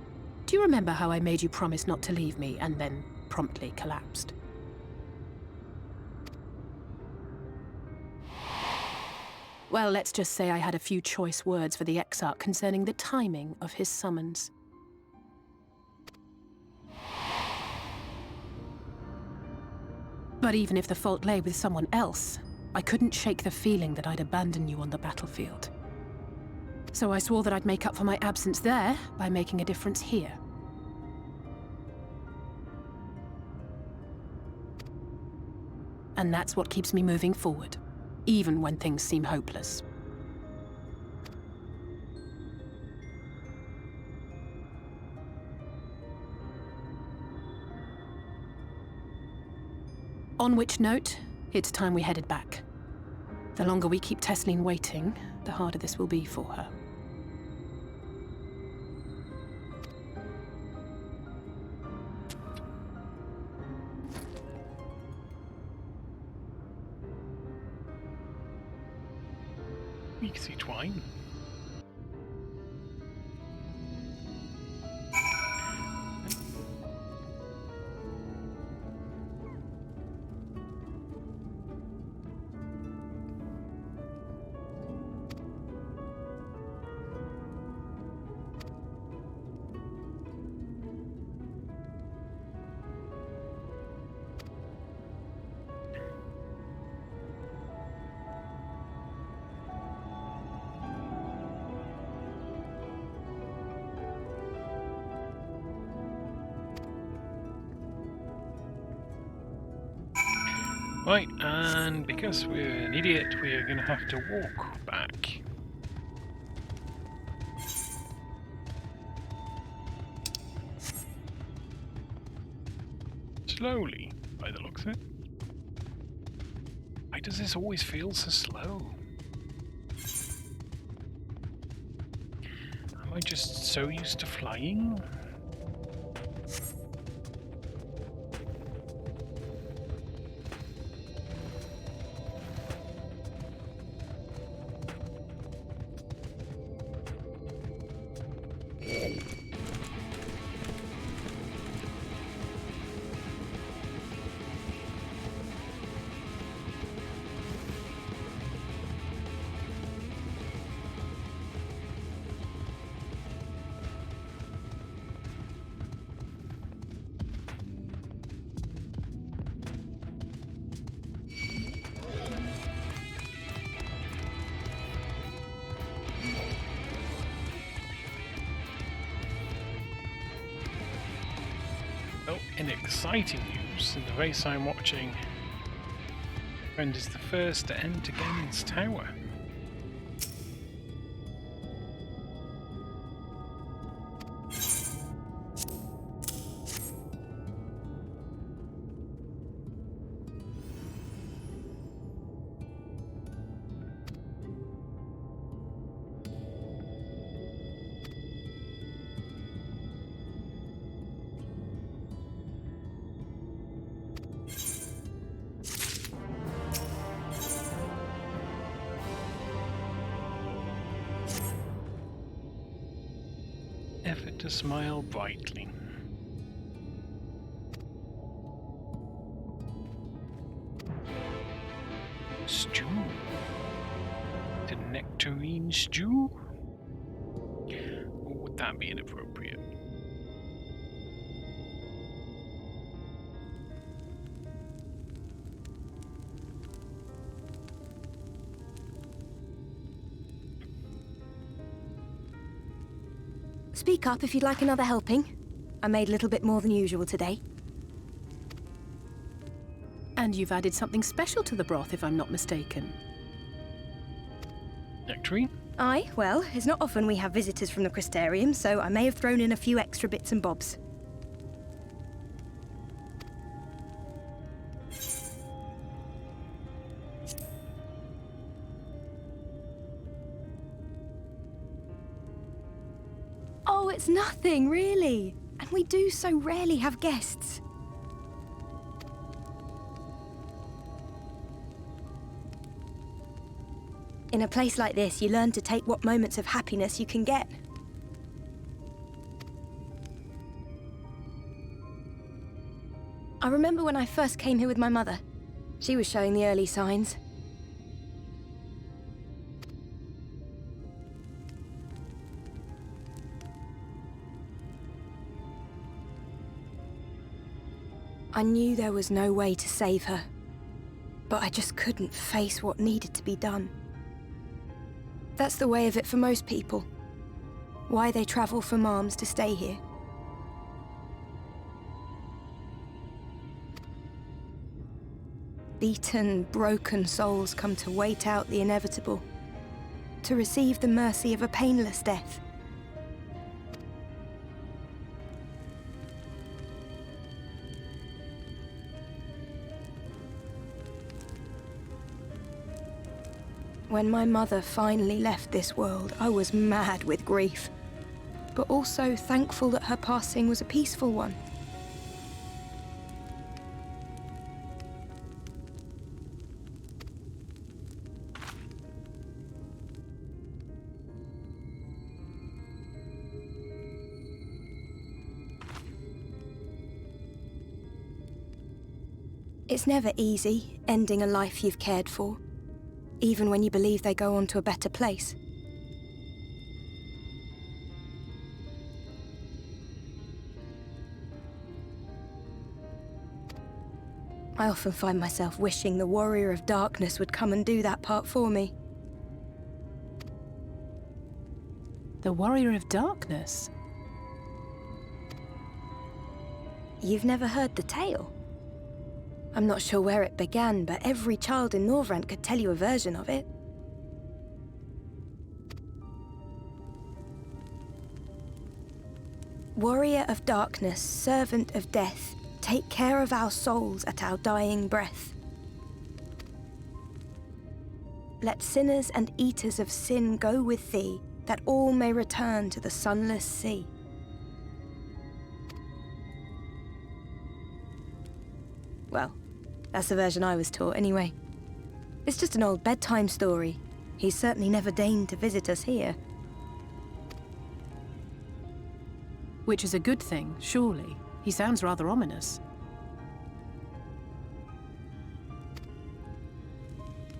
do you remember how I made you promise not to leave me and then promptly collapsed? Well, let's just say I had a few choice words for the Exarch concerning the timing of his summons. But even if the fault lay with someone else, I couldn't shake the feeling that I'd abandon you on the battlefield. So I swore that I'd make up for my absence there by making a difference here. And that's what keeps me moving forward, even when things seem hopeless. On which note, it's time we headed back. The longer we keep Tesleen waiting, the harder this will be for her. You can see twine. Right, and because we're an idiot, we're going to have to walk back. Slowly, by the looks of it. Why does this always feel so slow? Am I just so used to flying? Well, in exciting news, in the race I'm watching, friend is the first to enter Gain's tower. effort to smile brightly. Stew. The nectarine stew? Or would that be inappropriate? Speak up if you'd like another helping. I made a little bit more than usual today. And you've added something special to the broth, if I'm not mistaken. Nectarine? Aye, well, it's not often we have visitors from the Crystarium, so I may have thrown in a few extra bits and bobs. Oh, it's nothing, really. And we do so rarely have guests. In a place like this, you learn to take what moments of happiness you can get. I remember when I first came here with my mother. She was showing the early signs. I knew there was no way to save her, but I just couldn't face what needed to be done. That's the way of it for most people. Why they travel from arms to stay here. Beaten, broken souls come to wait out the inevitable, to receive the mercy of a painless death. When my mother finally left this world, I was mad with grief, but also thankful that her passing was a peaceful one. It's never easy, ending a life you've cared for. Even when you believe they go on to a better place. I often find myself wishing the Warrior of Darkness would come and do that part for me. The Warrior of Darkness? You've never heard the tale? I'm not sure where it began, but every child in Norvrant could tell you a version of it. Warrior of Darkness, servant of death, take care of our souls at our dying breath. Let sinners and eaters of sin go with thee, that all may return to the sunless sea. Well, that's the version I was taught anyway. It's just an old bedtime story. He's certainly never deigned to visit us here. Which is a good thing, surely. He sounds rather ominous.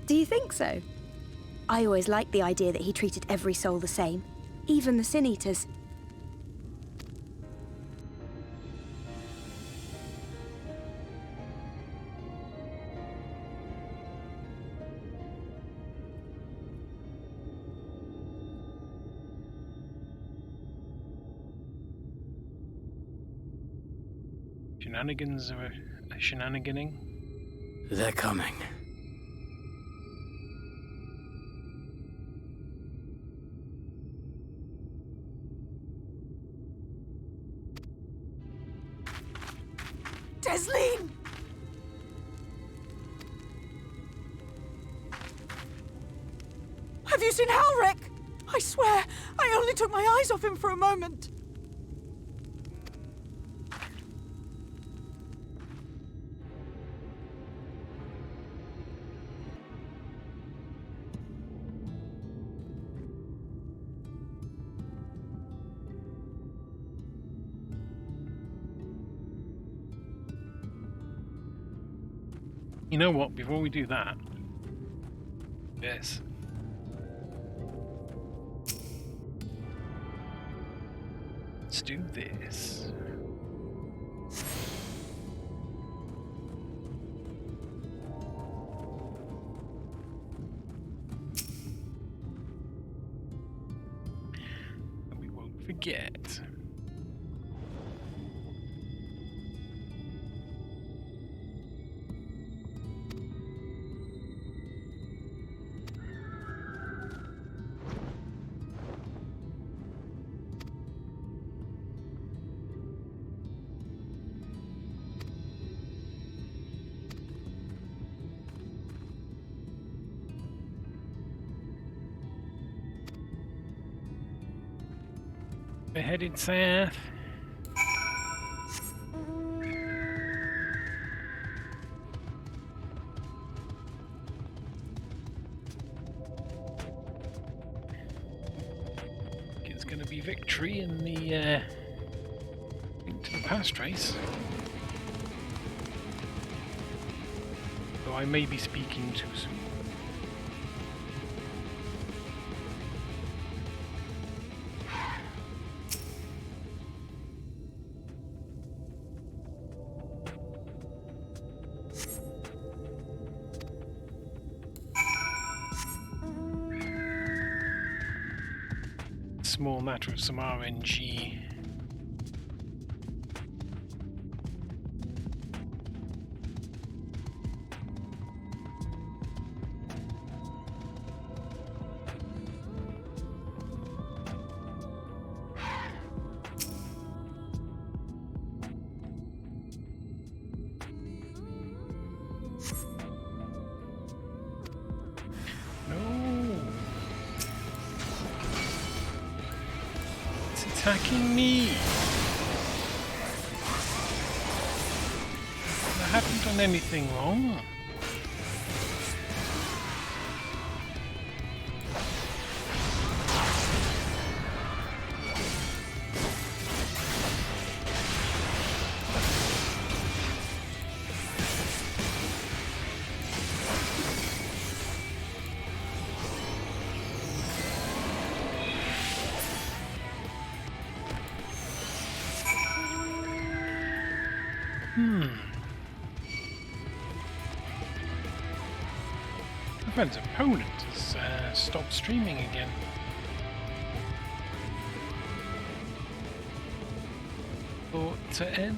Do you think so? I always liked the idea that he treated every soul the same, even the Sin Eaters. Shenanigans are a shenaniganing. They're coming. Desleen! Have you seen Halric? I swear, I only took my eyes off him for a moment. You know what? Before we do that, this. Let's do this. And we won't forget. We're headed south. It's going to be victory in the into the past race. Though I may be speaking too soon. Small matter of some RNG. Attacking me! I haven't done anything wrong. My friend's opponent has stopped streaming again. Thought to end.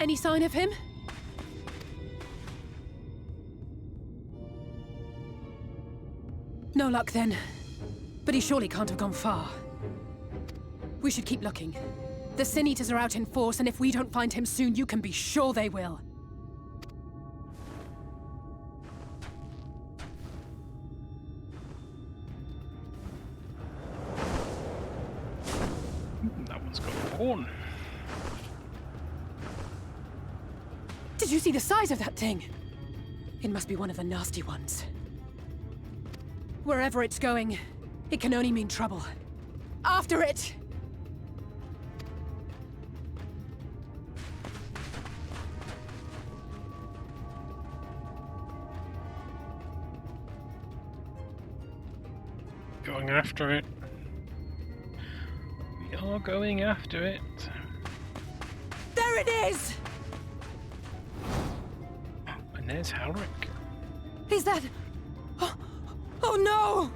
Any sign of him? No luck then. But he surely can't have gone far. We should keep looking. The Sin Eaters are out in force, and if we don't find him soon, you can be sure they will. That one's got a horn. Did you see the size of that thing? It must be one of the nasty ones. Wherever it's going, it can only mean trouble. After it! Going after it. We are going after it. There it is! And there's Halric. Is that... Oh no!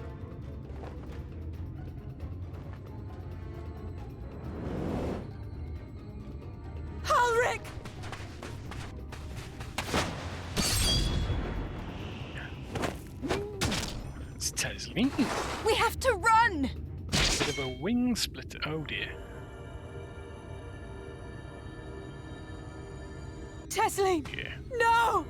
Halric! mean? We have to run! Bit of a wing splitter. Oh dear. Tesseline! Yeah. No!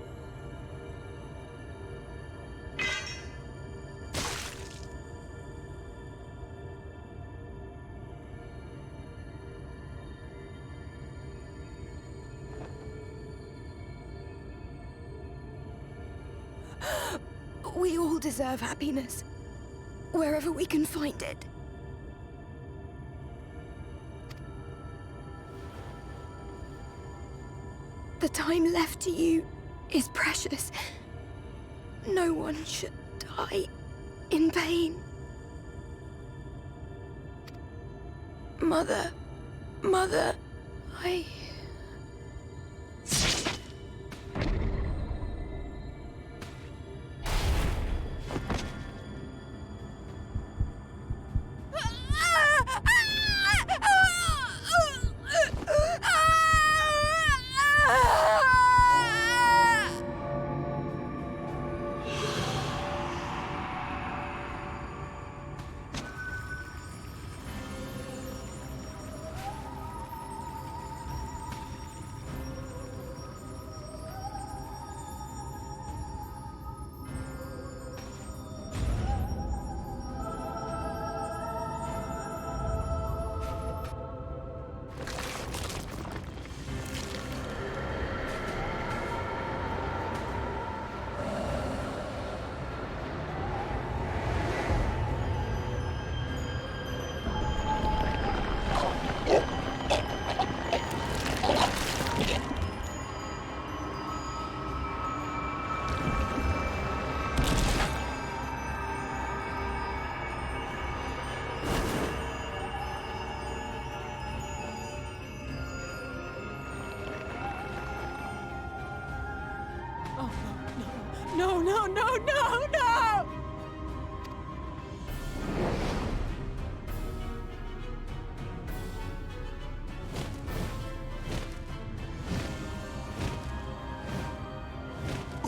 We all deserve happiness, wherever we can find it. The time left to you is precious. No one should die in pain. Mother, I... Oh, no, no, no, no, no!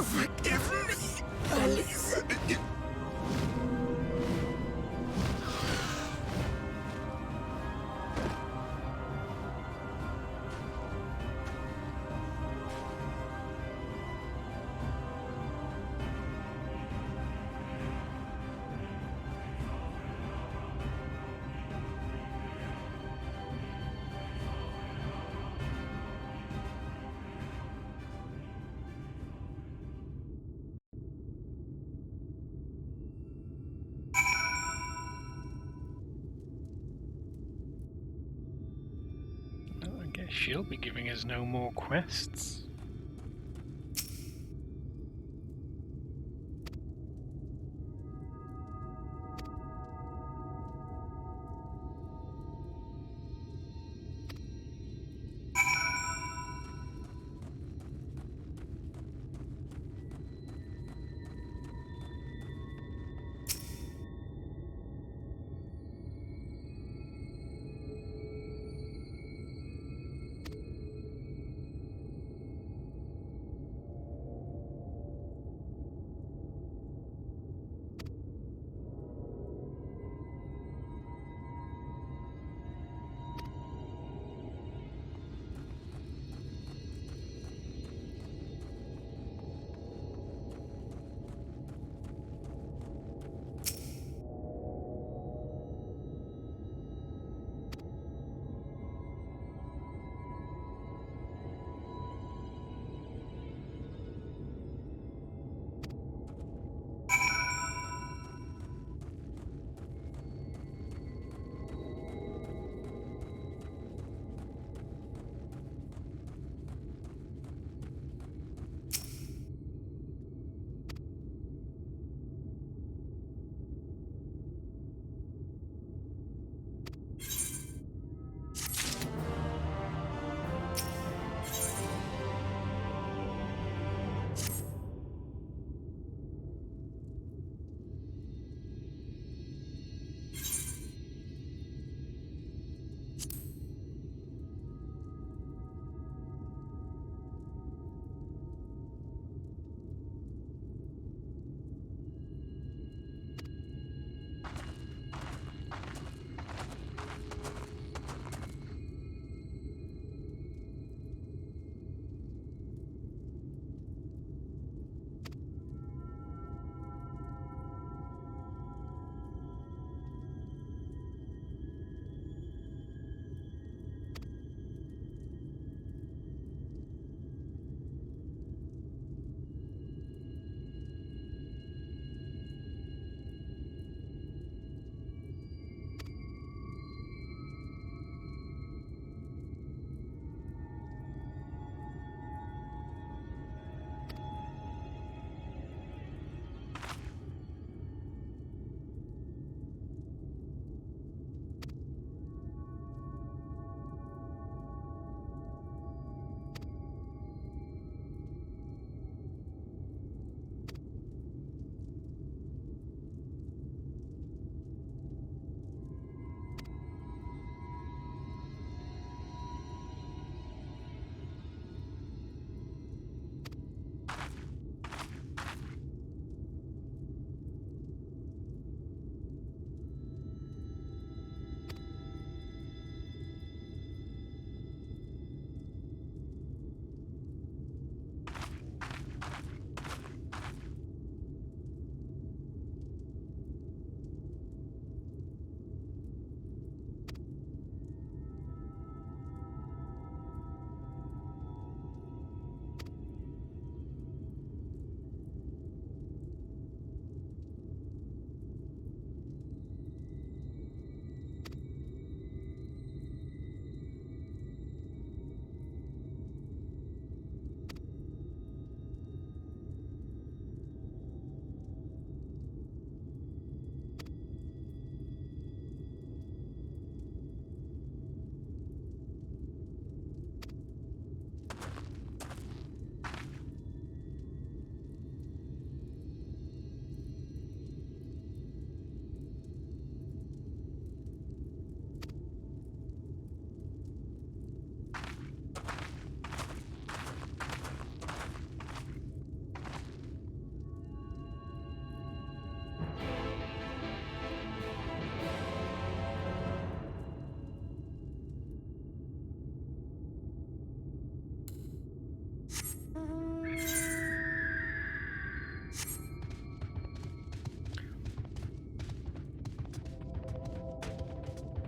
Forgive me, Alisaie. Well, I guess she'll be giving us no more quests.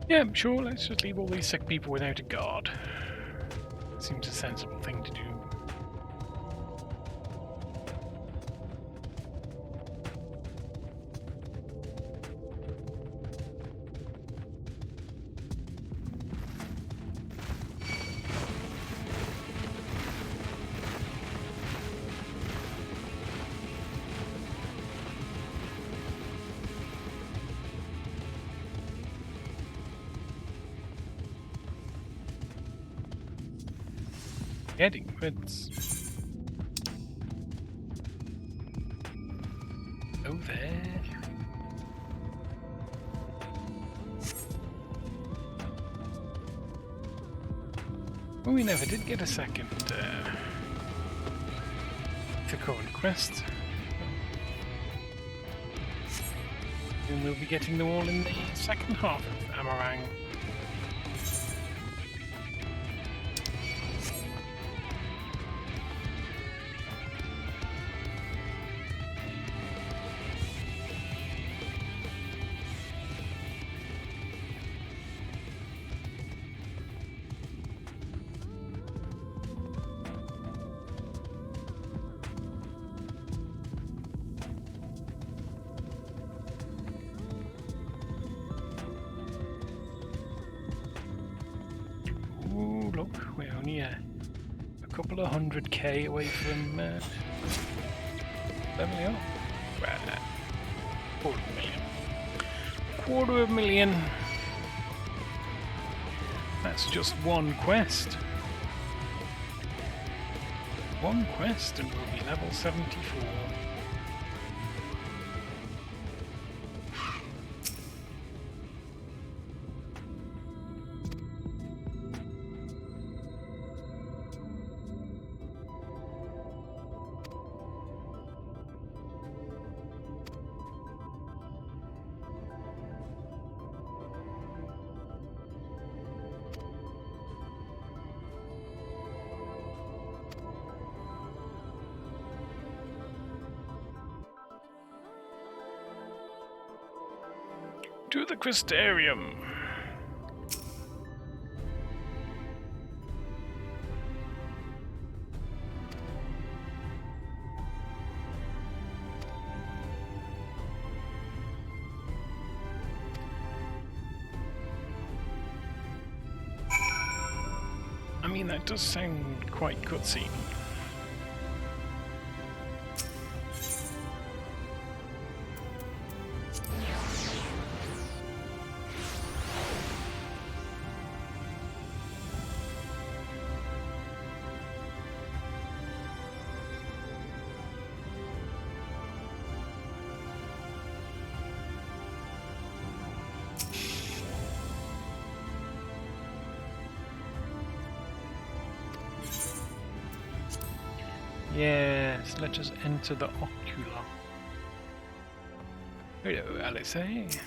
Yeah, sure, let's just leave all these sick people without a guard. Seems a sensible thing to do. Heading woods. Oh, there. Well, we never did get a second to current quest. And we'll be getting them all in the second half of Amarang. Look, we're only a couple of 100k away from leveling up. Well, $250,000. That's just one quest. One quest and we'll be level 74. To the Crystarium. I mean, that does sound quite cutscene. Yes, let us enter the Ocula. Hello, Alisaie.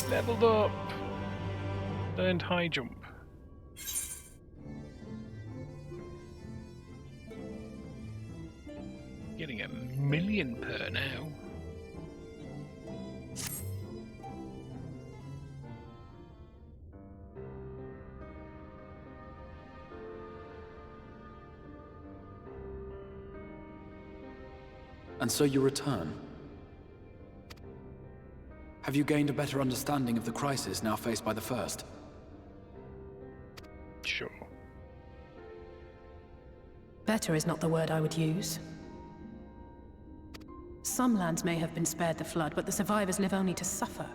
Leveled up. Learned high jump. Getting $1 million per now. And so you return. Have you gained a better understanding of the crisis now faced by the First? Sure. Better is not the word I would use. Some lands may have been spared the flood, but the survivors live only to suffer.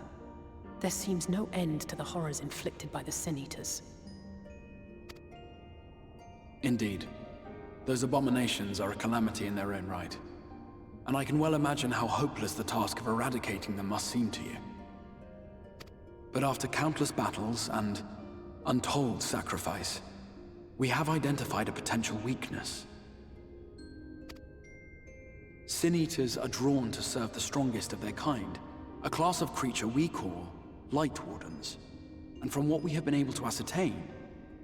There seems no end to the horrors inflicted by the Sin Eaters. Indeed. Those abominations are a calamity in their own right. And I can well imagine how hopeless the task of eradicating them must seem to you. But after countless battles and untold sacrifice, we have identified a potential weakness. Sin Eaters are drawn to serve the strongest of their kind, a class of creature we call Lightwardens. And from what we have been able to ascertain,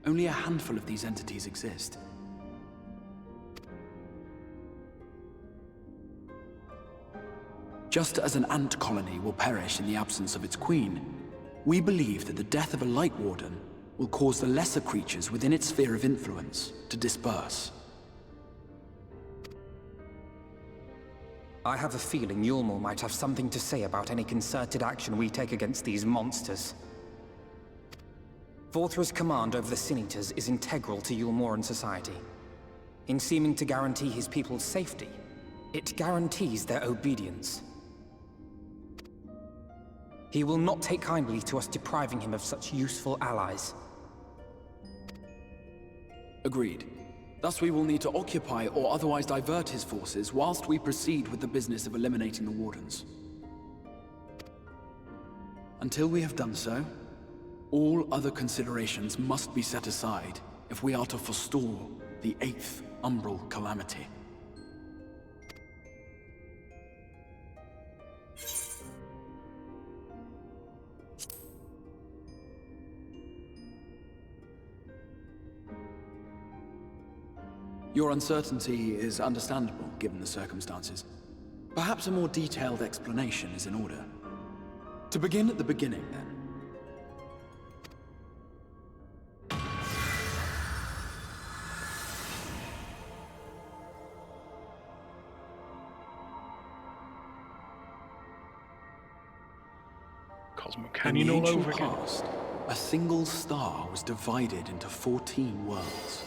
only a handful of these entities exist. Just as an ant colony will perish in the absence of its queen, we believe that the death of a Lightwarden will cause the lesser creatures within its sphere of influence to disperse. I have a feeling Yulmul might have something to say about any concerted action we take against these monsters. Vorthra's command over the Sin Eaters is integral to Yulmoran society. In seeming to guarantee his people's safety, it guarantees their obedience. He will not take kindly to us depriving him of such useful allies. Agreed. Thus we will need to occupy or otherwise divert his forces whilst we proceed with the business of eliminating the Wardens. Until we have done so, all other considerations must be set aside if we are to forestall the 8th Umbral Calamity. Your uncertainty is understandable, given the circumstances. Perhaps a more detailed explanation is in order. To begin at the beginning, then. Cosmo In Canyon the all ancient over again. past, a single star was divided into 14 worlds.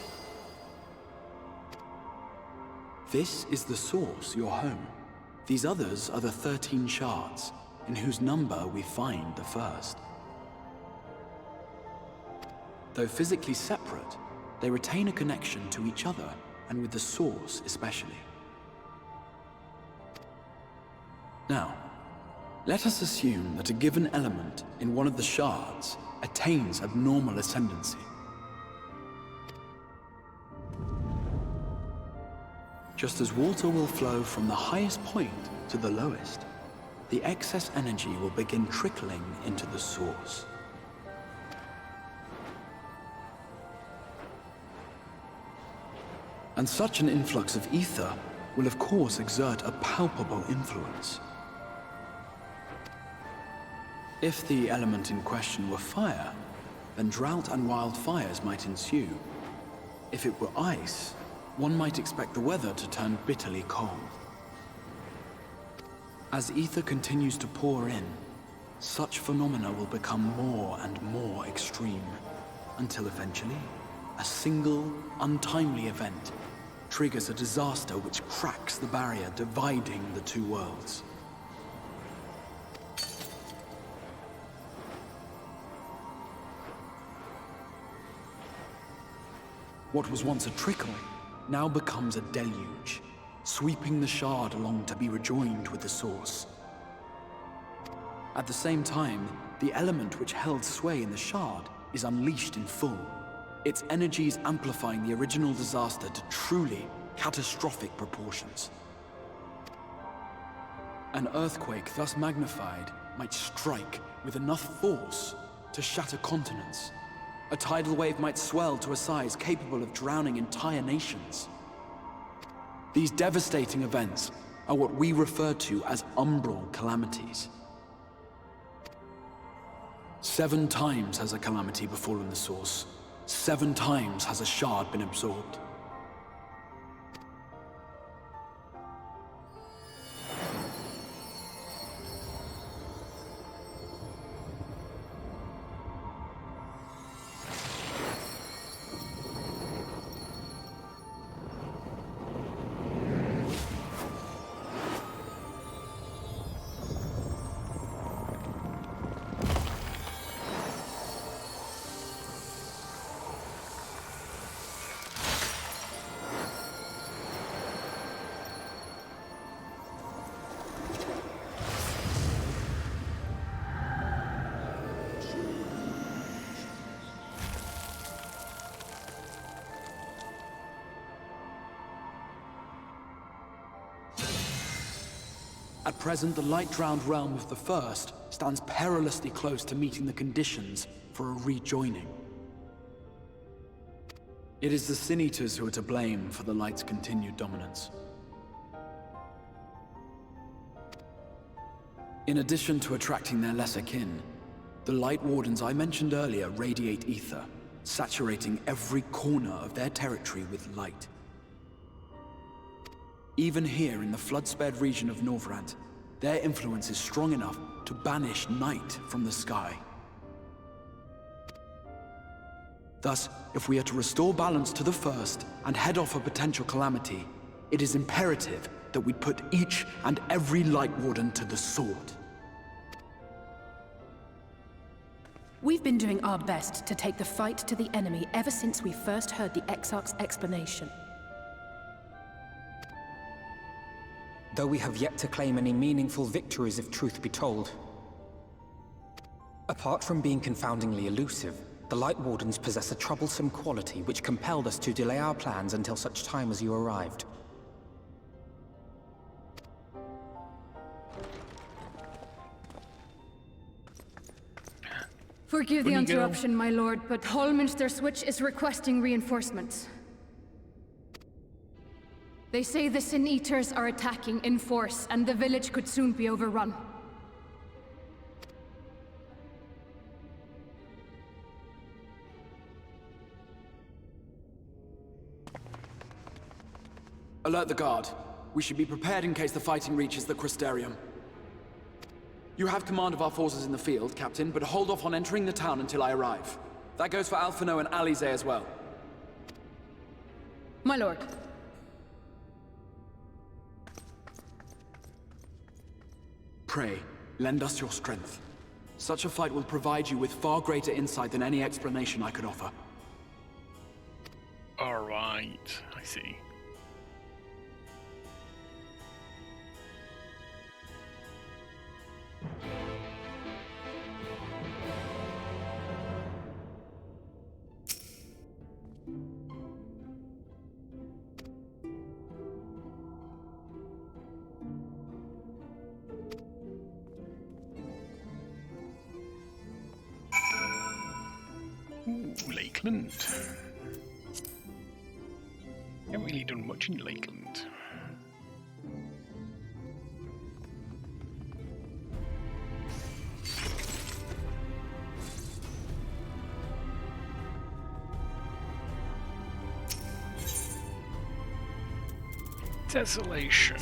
This is the source, your home. These others are the 13 shards, in whose number we find the first. Though physically separate, they retain a connection to each other, and with the source especially. Now, let us assume that a given element in one of the shards attains abnormal ascendancy. Just as water will flow from the highest point to the lowest, the excess energy will begin trickling into the source. And such an influx of ether will of course exert a palpable influence. If the element in question were fire, then drought and wildfires might ensue. If it were ice, one might expect the weather to turn bitterly cold. As ether continues to pour in, such phenomena will become more and more extreme, until eventually, a single, untimely event triggers a disaster which cracks the barrier dividing the two worlds. What was once a trickle now becomes a deluge, sweeping the shard along to be rejoined with the source. At the same time, the element which held sway in the shard is unleashed in full, its energies amplifying the original disaster to truly catastrophic proportions. An earthquake thus magnified might strike with enough force to shatter continents. A tidal wave might swell to a size capable of drowning entire nations. These devastating events are what we refer to as umbral calamities. 7 times has a calamity befallen the source. 7 times has a shard been absorbed. At present, the light-drowned realm of the First stands perilously close to meeting the conditions for a rejoining. It is the Sin Eaters who are to blame for the Light's continued dominance. In addition to attracting their lesser kin, the Lightwardens I mentioned earlier radiate ether, saturating every corner of their territory with light. Even here in the flood-spared region of Norvrant, their influence is strong enough to banish night from the sky. Thus, if we are to restore balance to the First and head off a potential calamity, it is imperative that we put each and every Lightwarden to the sword. We've been doing our best to take the fight to the enemy ever since we first heard the Exarch's explanation. Though we have yet to claim any meaningful victories if truth be told. Apart from being confoundingly elusive, the Lightwardens possess a troublesome quality which compelled us to delay our plans until such time as you arrived. Forgive the interruption, my lord, but Hallminster Switch is requesting reinforcements. They say the Sin Eaters are attacking in force, and the village could soon be overrun. Alert the guard. We should be prepared in case the fighting reaches the Crystarium. You have command of our forces in the field, Captain, but hold off on entering the town until I arrive. That goes for Alphino and Alisaie as well. My lord. Pray, lend us your strength. Such a fight will provide you with far greater insight than any explanation I could offer. Alright, I see. Ooh, Lakeland. Haven't really done much in Lakeland. Desolation.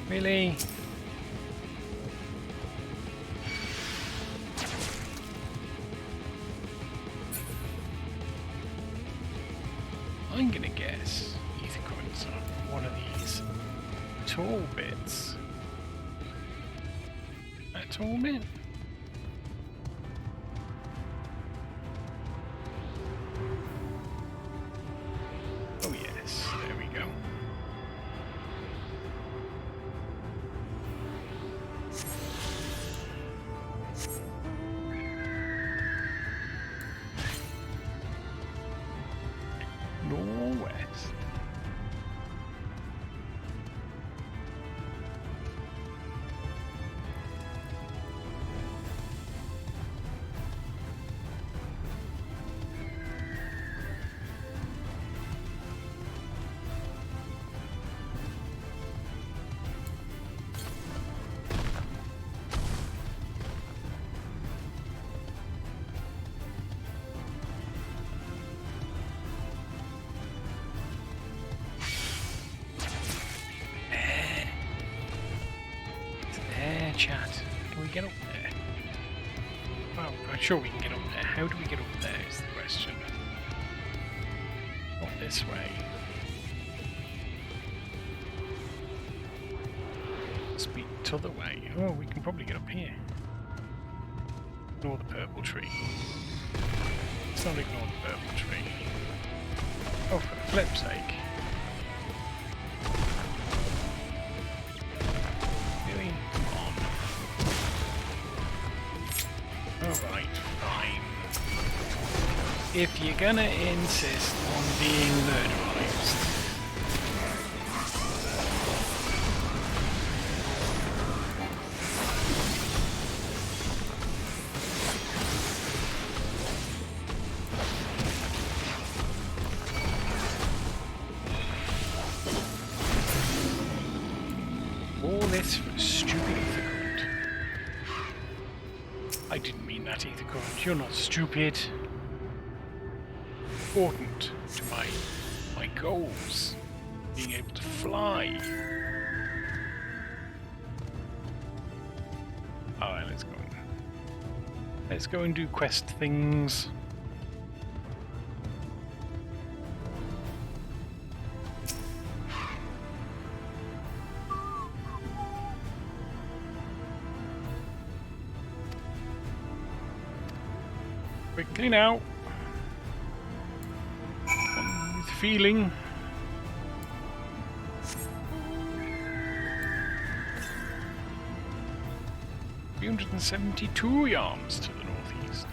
Really? I'm gonna guess ether coins on one of these tall bits. A tall bit? Oh yes, there we go. Northwest. Chat. Can we get up there? Well, I'm sure we can get up there. How do we get up there is the question. Not this way. Must be t'other way. Oh, we can probably get up here. Ignore the purple tree. Let's not ignore the purple tree. Oh, for the flip's sake. Fine. If you're gonna insist on being murderized. All this for stupid ether current. I didn't mean that, ether current. You're not stupid. Important to my goals. Being able to fly. Alright, let's go. Let's go and do quest things. Quickly now. With feeling. $372 yards to the northeast.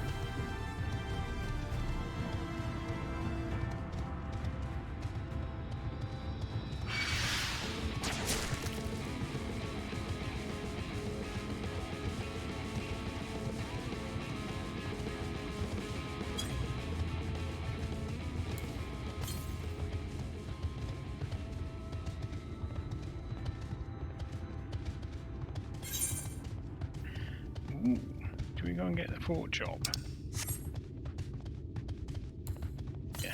Ooh, do we go and get the fort job? Yeah.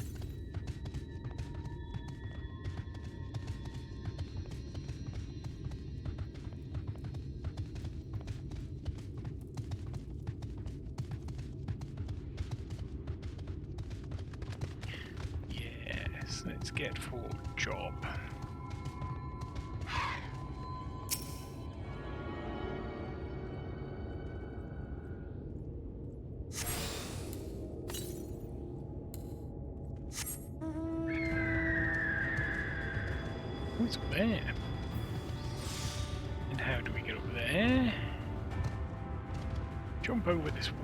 Yes, let's get fort job. What's up there? And how do we get up there? Jump over this wall.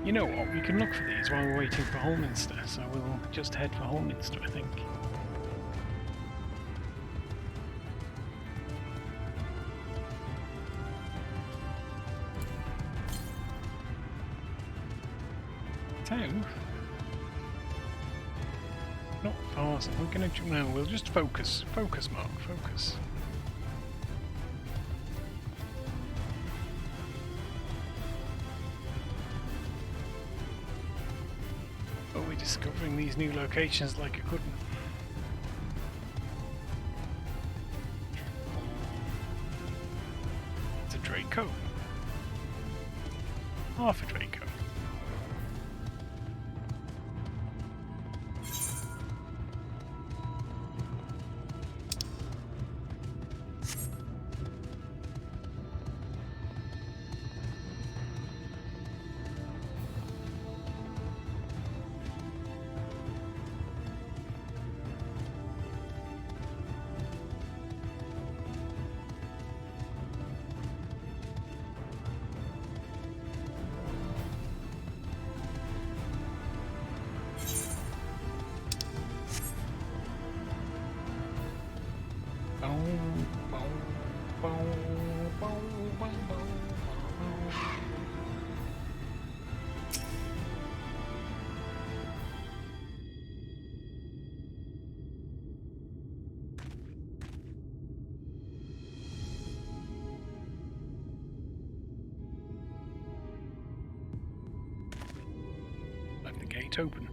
You know what, we can look for these while we're waiting for Holminster, so we'll just head for Holminster, I think. Not fast. We're gonna. No, we'll just focus. Focus, Mark. Focus. Oh, we're discovering these new locations like I couldn't. It's a Draco. Half a Draco. Let the gate open.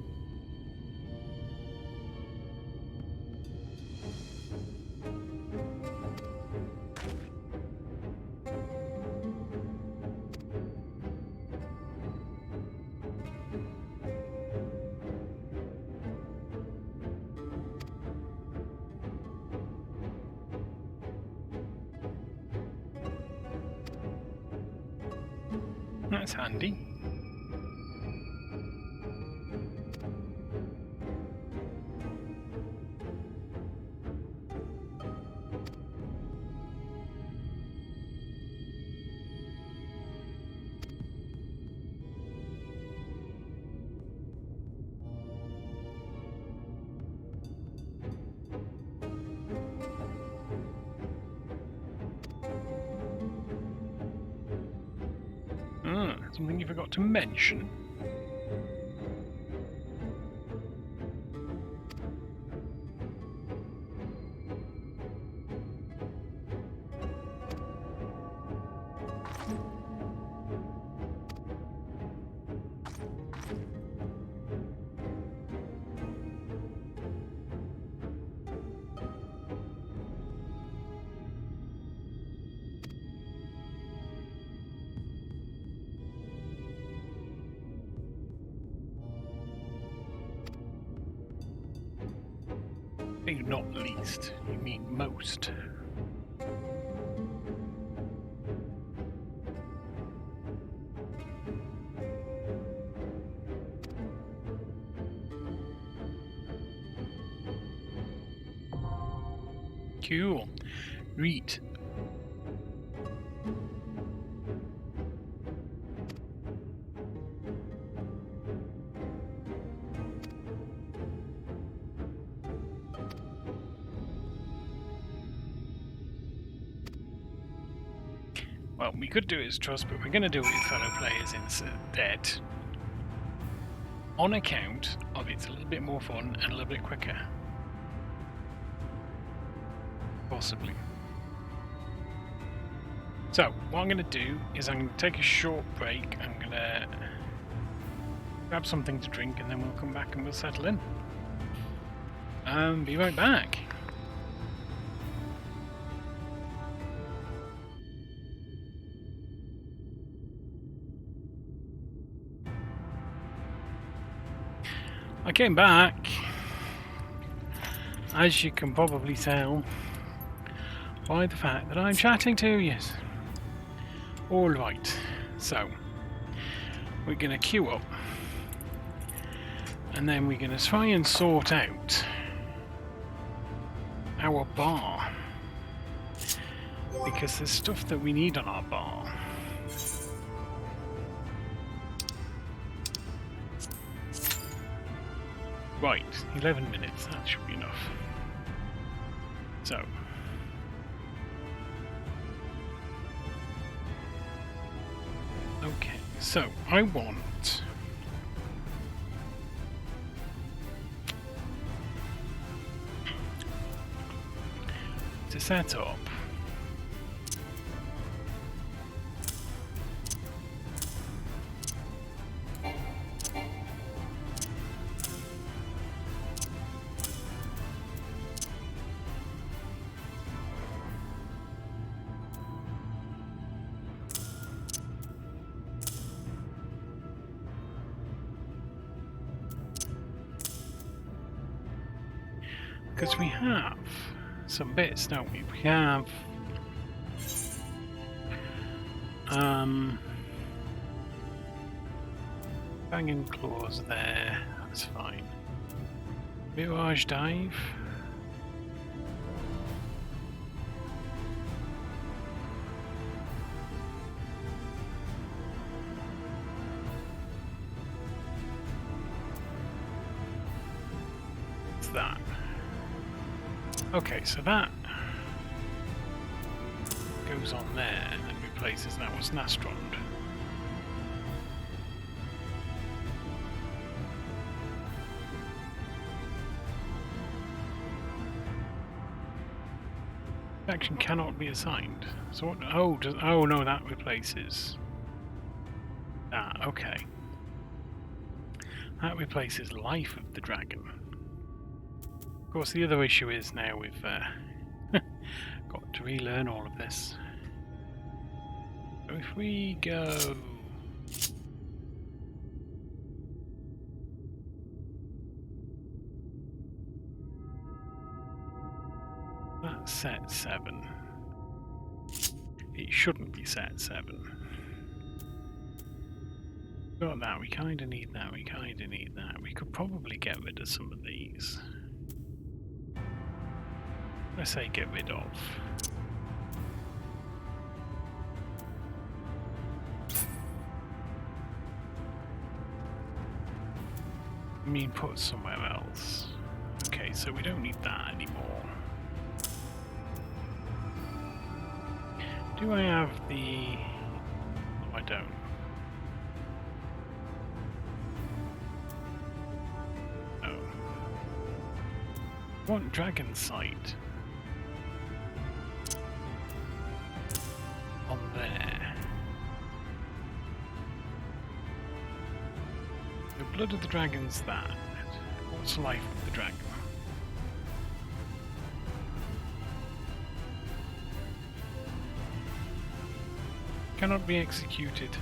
That's handy. Something you forgot to mention? Not least, you mean most. Cool. Read. Well, we could do it as trust, but we're going to do it with fellow players instead. On account of it's a little bit more fun and a little bit quicker. Possibly. So, what I'm going to do is I'm going to take a short break. I'm going to grab something to drink and then we'll come back and we'll settle in. Be right back. I came back, as you can probably tell, by the fact that I'm chatting to you. Alright, so we're going to queue up and then we're going to try and sort out our bar, because there's stuff that we need on our bar. Right, 11 minutes, that should be enough. So. Okay, so I want to set up because we have some bits, don't we? We have banging claws there, that's fine. Mirage dive. What's that? Okay, so that goes on there and then replaces that with Nastrond. Action cannot be assigned. So what? Oh, oh no, that replaces that. Okay, that replaces Life of the Dragon. Of course, the other issue is now we've got to relearn all of this. So if we go that's set 7. It shouldn't be set 7. Got that, we kinda need that, we kinda need that. We could probably get rid of some of these. I say get rid of. I mean, put somewhere else. Okay, so we don't need that anymore. Do I have the... No, I don't. Want dragon sight on there. The blood of the dragon's that. What's life of the dragon? Cannot be executed.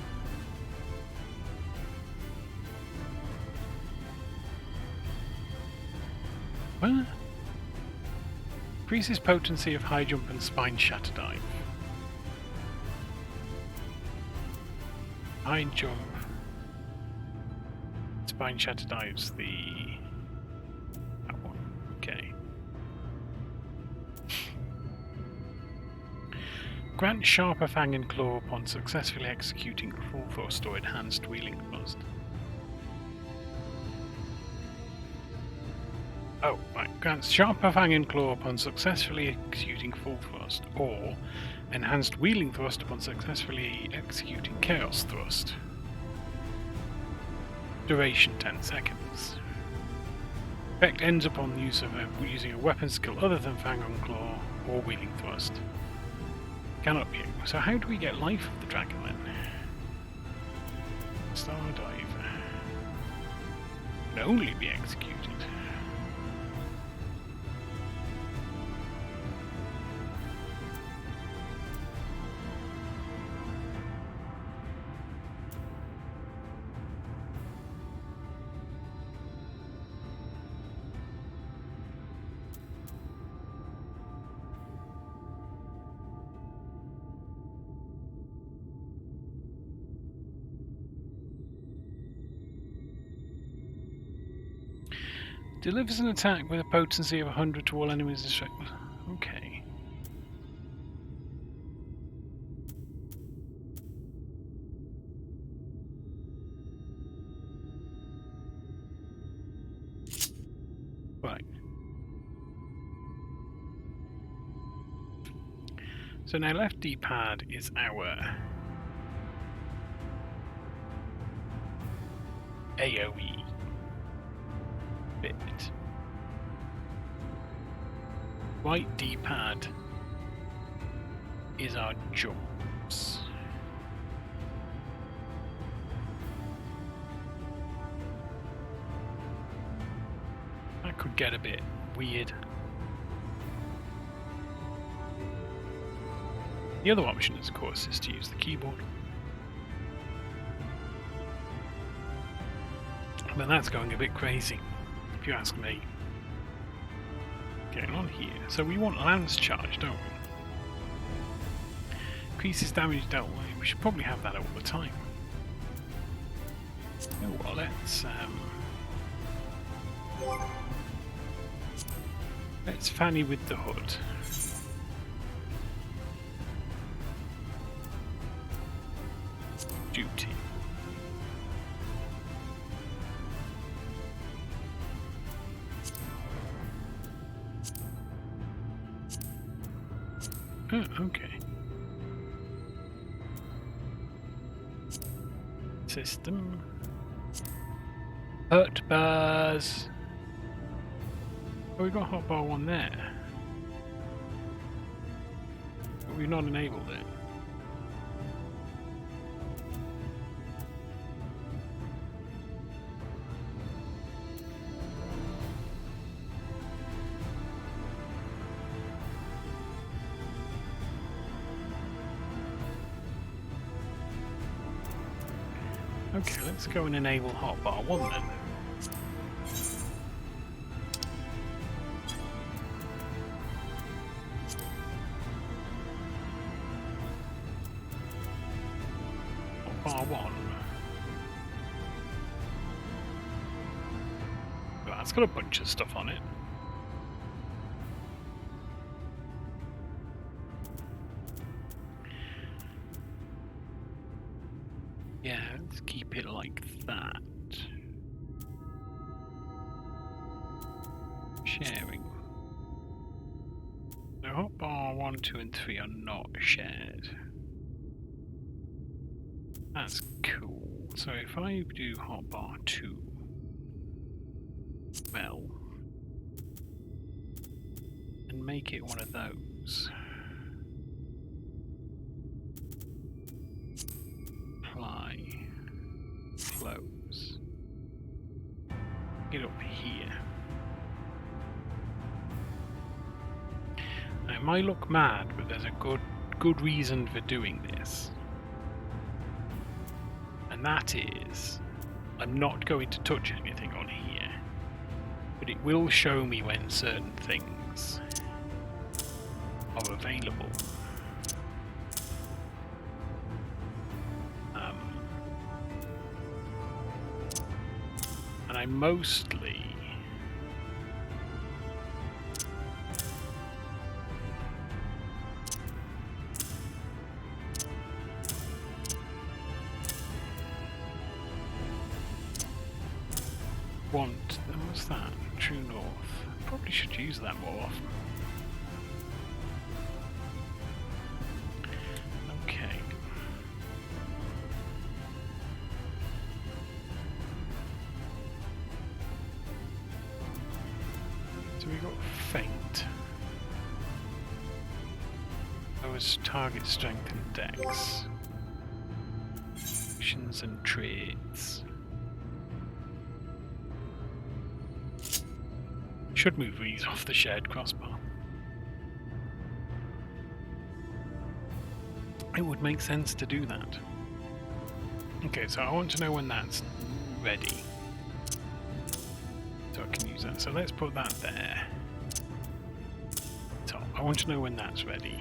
What? Increases potency of high jump and spine shatter dive. High jump. Spine shatter dives that one. Okay. Grant sharper fang and claw upon successfully executing full thrust or enhanced wheeling thrust. Oh, right. Grants sharper fang and claw upon successfully executing full thrust, or enhanced wheeling thrust upon successfully executing chaos thrust. Duration 10 seconds. Effect ends upon use of using a weapon skill other than fang and claw or wheeling thrust. Cannot be. So how do we get life of the dragon then? Star dive. Can only be executed. Delivers an attack with a potency of 100 to all enemies. Okay. Right. So now left D-pad is our AoE bit. Right D-pad is our jumps. That could get a bit weird. The other option, of course, is to use the keyboard. But that's going a bit crazy, if you ask me. Getting on here. So we want lance charge, don't we? Increases damage dealt with. We should probably have that all the time. Oh well, let's fanny with the hood. Duty. Oh, okay. System. Hurt bars. Oh, we got hotbar 1 there. But we've not enabled it. Okay, let's go and enable hotbar 1 then. Hotbar 1. Well, that's got a bunch of stuff on it. Yeah, let's keep it like that. Sharing. So hotbar 1, 2 and 3 are not shared. That's cool. So if I do hotbar 2, well, make it one of those. Apply. Close. Get up here. Now, it might look mad, but there's a good reason for doing this. And that is, I'm not going to touch anything on here, but it will show me when certain things are available. And I mostly want, what's that? True North. Probably should use that more often. Okay. So we got Feint. Lowers target strength and dex. Actions and traits. Should move these off the shared crossbar. It would make sense to do that. Okay, so I want to know when that's ready. So I can use that. So let's put that there. So I want to know when that's ready.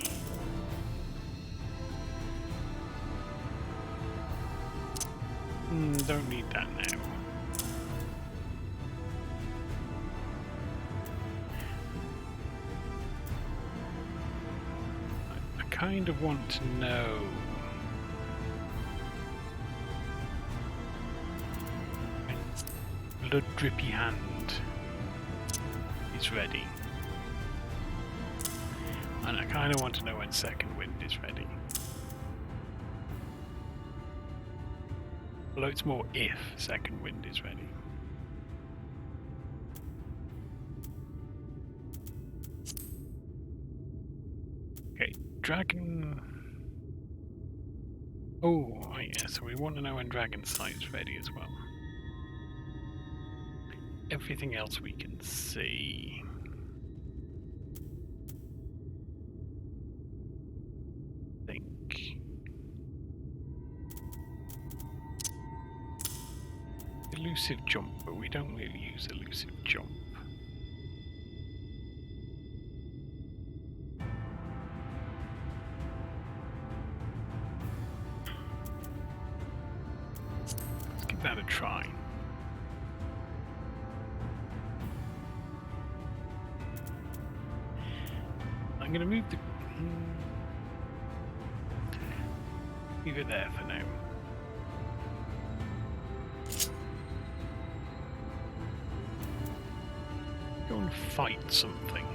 Don't need that now. I kind of want to know when Blood Drippy Hand is ready. And I kind of want to know when Second Wind is ready. Although it's more if Second Wind is ready. Okay, Dragon... Oh, yeah, so we want to know when Dragon Sight is ready as well. Everything else we can see. Elusive jump, but we don't really use elusive jump. Let's give that a try. I'm going to move the... leave it there for now. Go and fight something.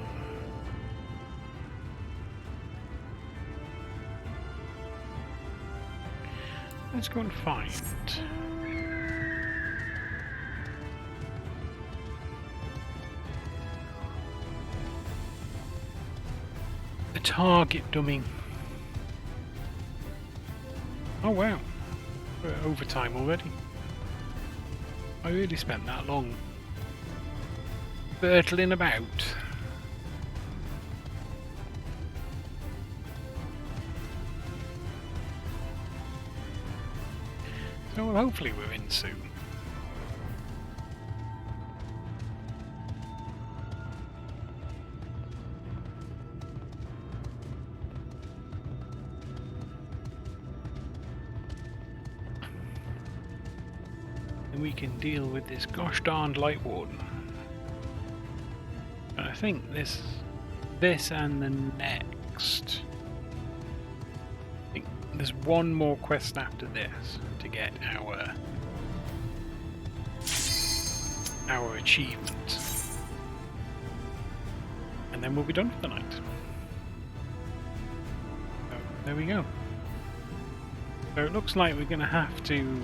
Let's go and find a target dummy. Oh wow, we're at overtime already. I really spent that long birtling about. So well, hopefully we're in soon. And we can deal with this gosh darned Lightwarden. I think this and the next. I think there's one more quest after this to get our achievement, and then we'll be done for the night. So there we go. So it looks like we're going to have to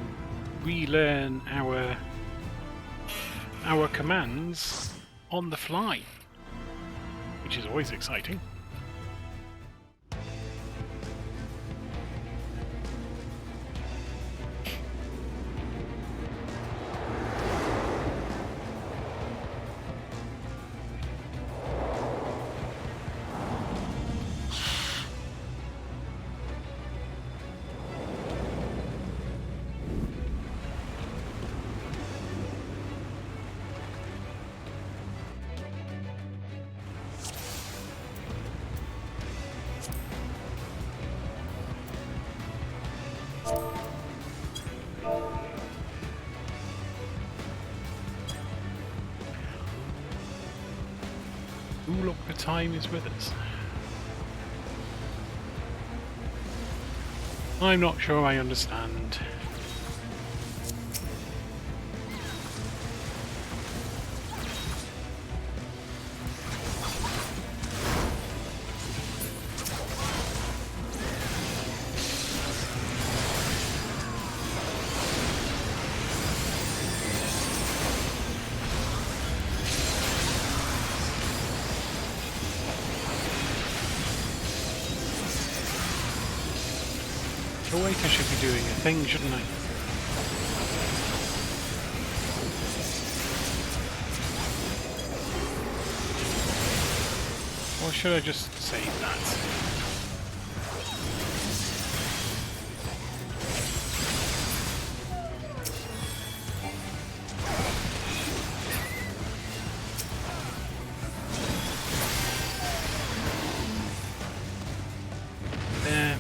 relearn our commands on the fly. which is always exciting. Ooh, look, the time is with us. I'm not sure I understand. Oh wait, I should be doing a thing, shouldn't I? Or should I just save that? There.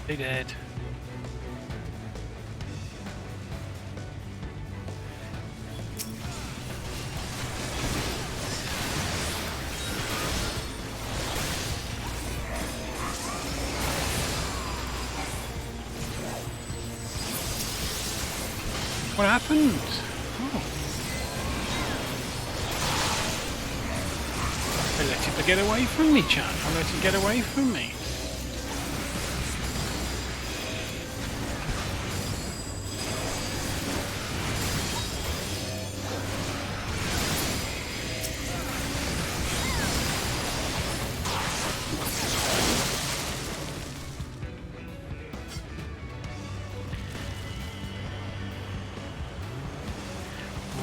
They did. What happened? Oh. I let it get away from me, Chan. I let it get away from me.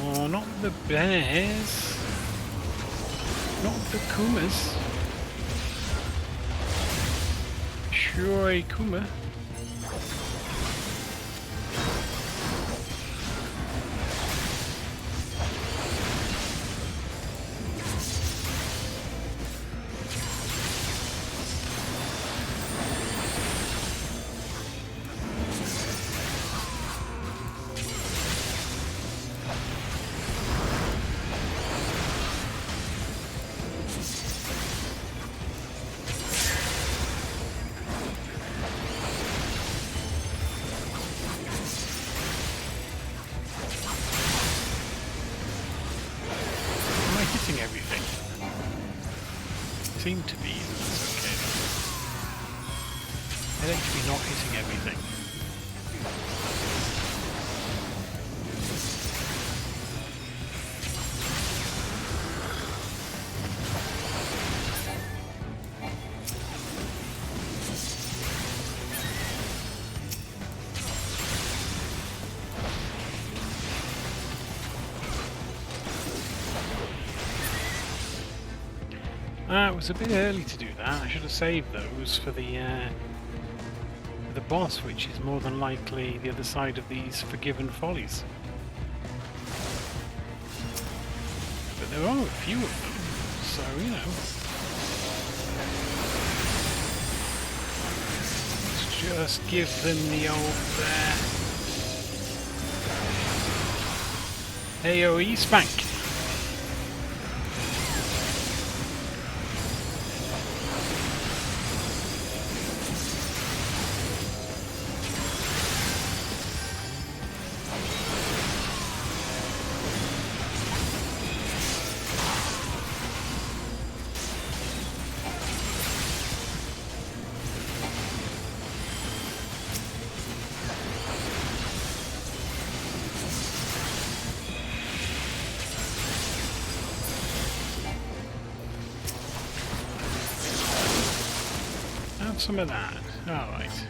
Oh, not the bears. Not the Kumas. Sure, Kuma. Everything seem to be, that's okay. I like to be not hitting everything. It was a bit early to do that. I should have saved those for the boss, which is more than likely the other side of these Forgiven Follies. But there are a few of them, so you know. Let's just give them the old AoE spank. some of that. Alright.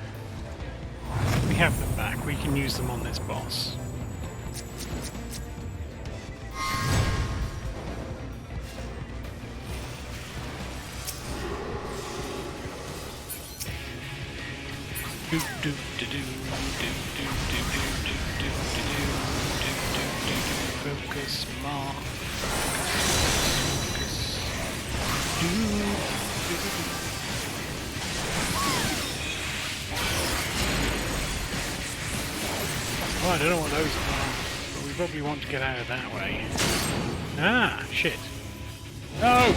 We have them back. We can use them on this boss. Focus, mark. Oh, I don't know what those are, but we probably want to get out of that way. Ah, shit. No!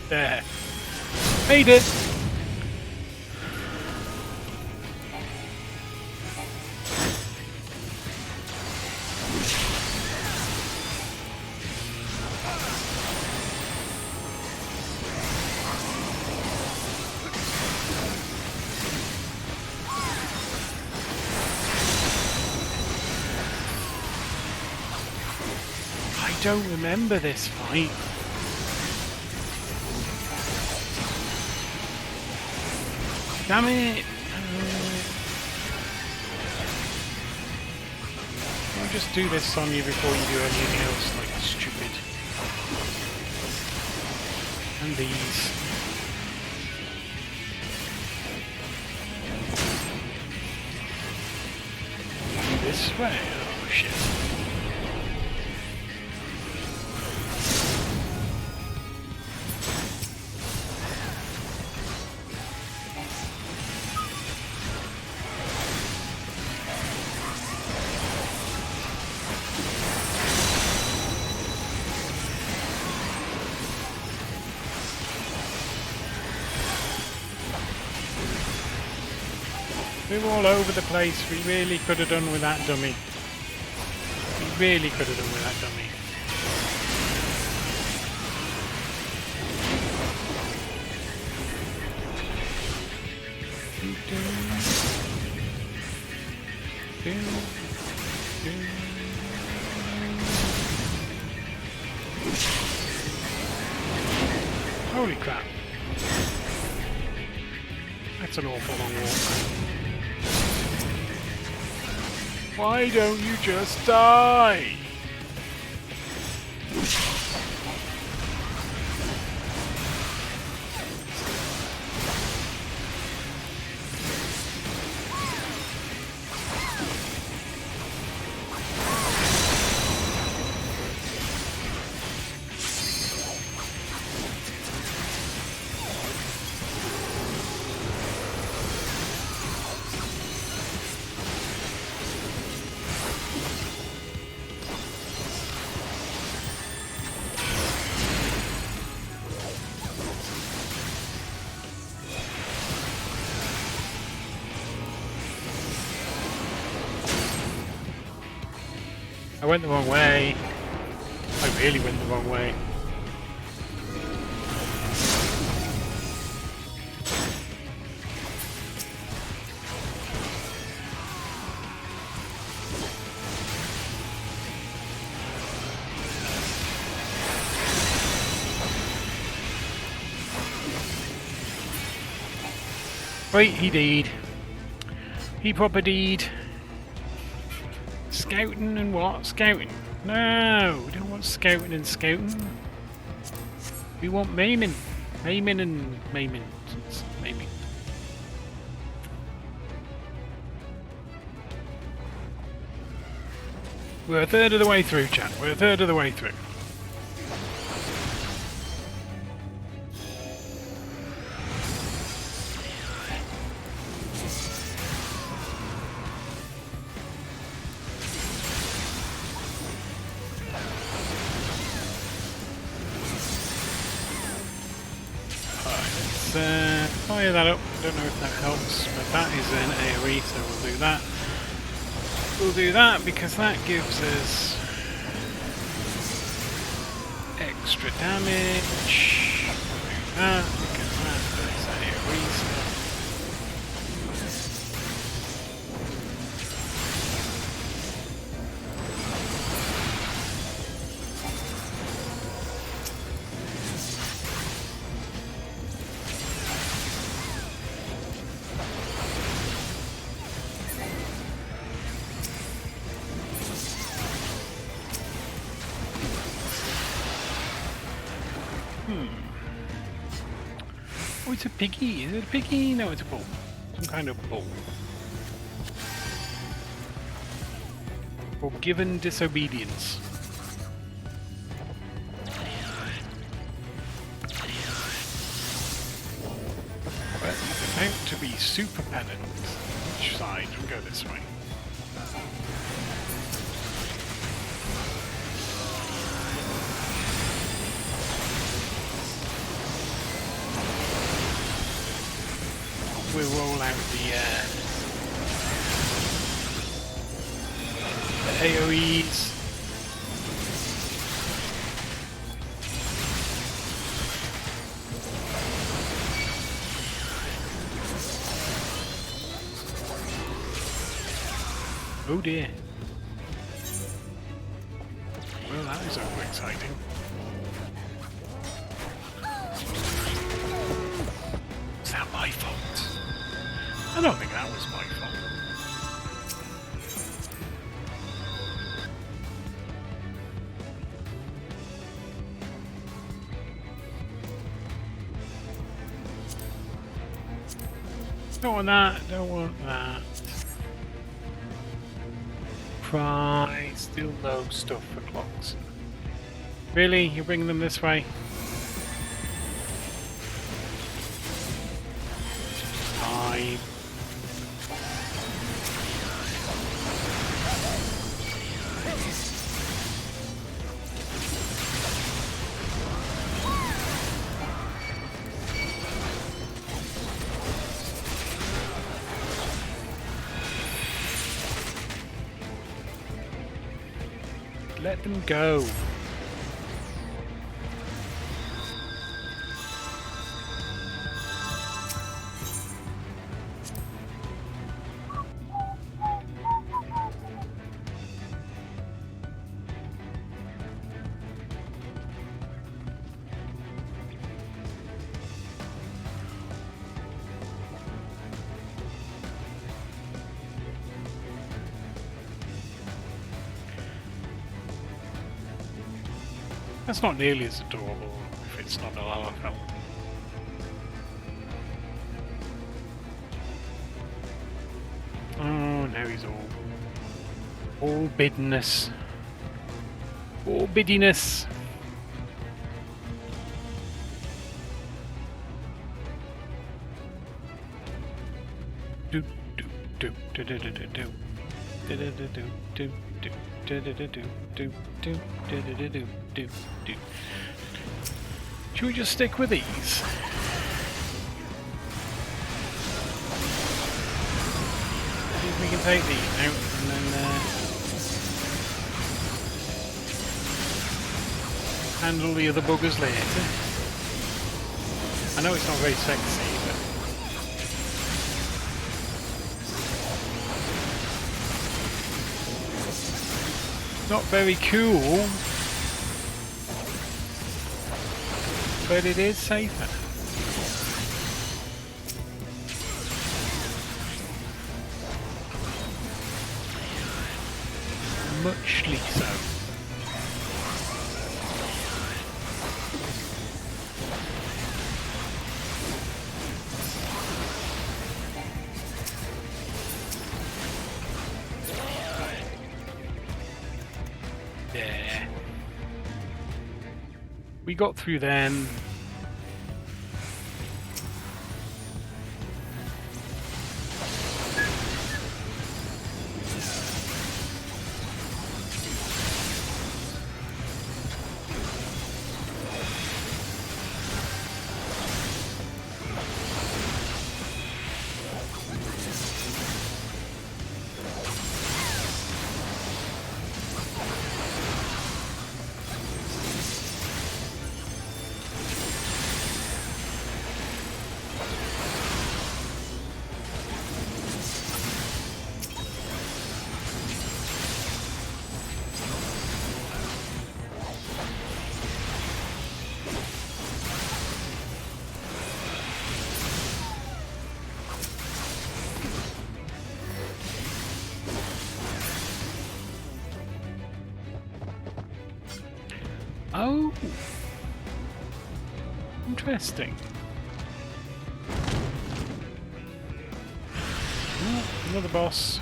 There. Made it! I don't remember this fight. Damn it! I'll just do this on you before you do anything else like stupid. And these. This way? Oh shit. We were all over the place. We really could have done with that dummy. We really could have done with that dummy. Holy crap. That's an awful long walk. Why don't you just die? I went the wrong way. I really went the wrong way. Right, he did. He proper did. Scouting and what? Scouting? No, we don't want scouting and scouting. We want maiming. Maiming and maiming. Maiming. We're a third of the way through, chat. We're a third of the way through. Fire that up. I don't know if that helps, but that is an AoE, so we'll do that. We'll do that because that gives us extra damage. We'll do that because that does AoE stuff. Oh, it's a piggy. Is it a piggy? No, it's a bull. Some kind of bull. Forgiven disobedience. But it's about to be super pennant. Which side? We'll go this way. We'll roll out the AoEs. Oh dear. Well, that is overexciting. Is that my fault? I don't think that was my fault. Don't want that, don't want that. Price, still no stuff for clocks. Really? You're bringing them this way? Time. Let them go. That's not nearly as adorable if it's not a Lalafell. Oh, now he's all biddiness. All biddiness. Do do do do do do do do do do do do do. Should we just stick with these? See if we can take these out and then handle the other buggers later. I know it's not very sexy, but not very cool, but it is safer. Muchly so. We got through then. Oh. Interesting. Ooh, another boss.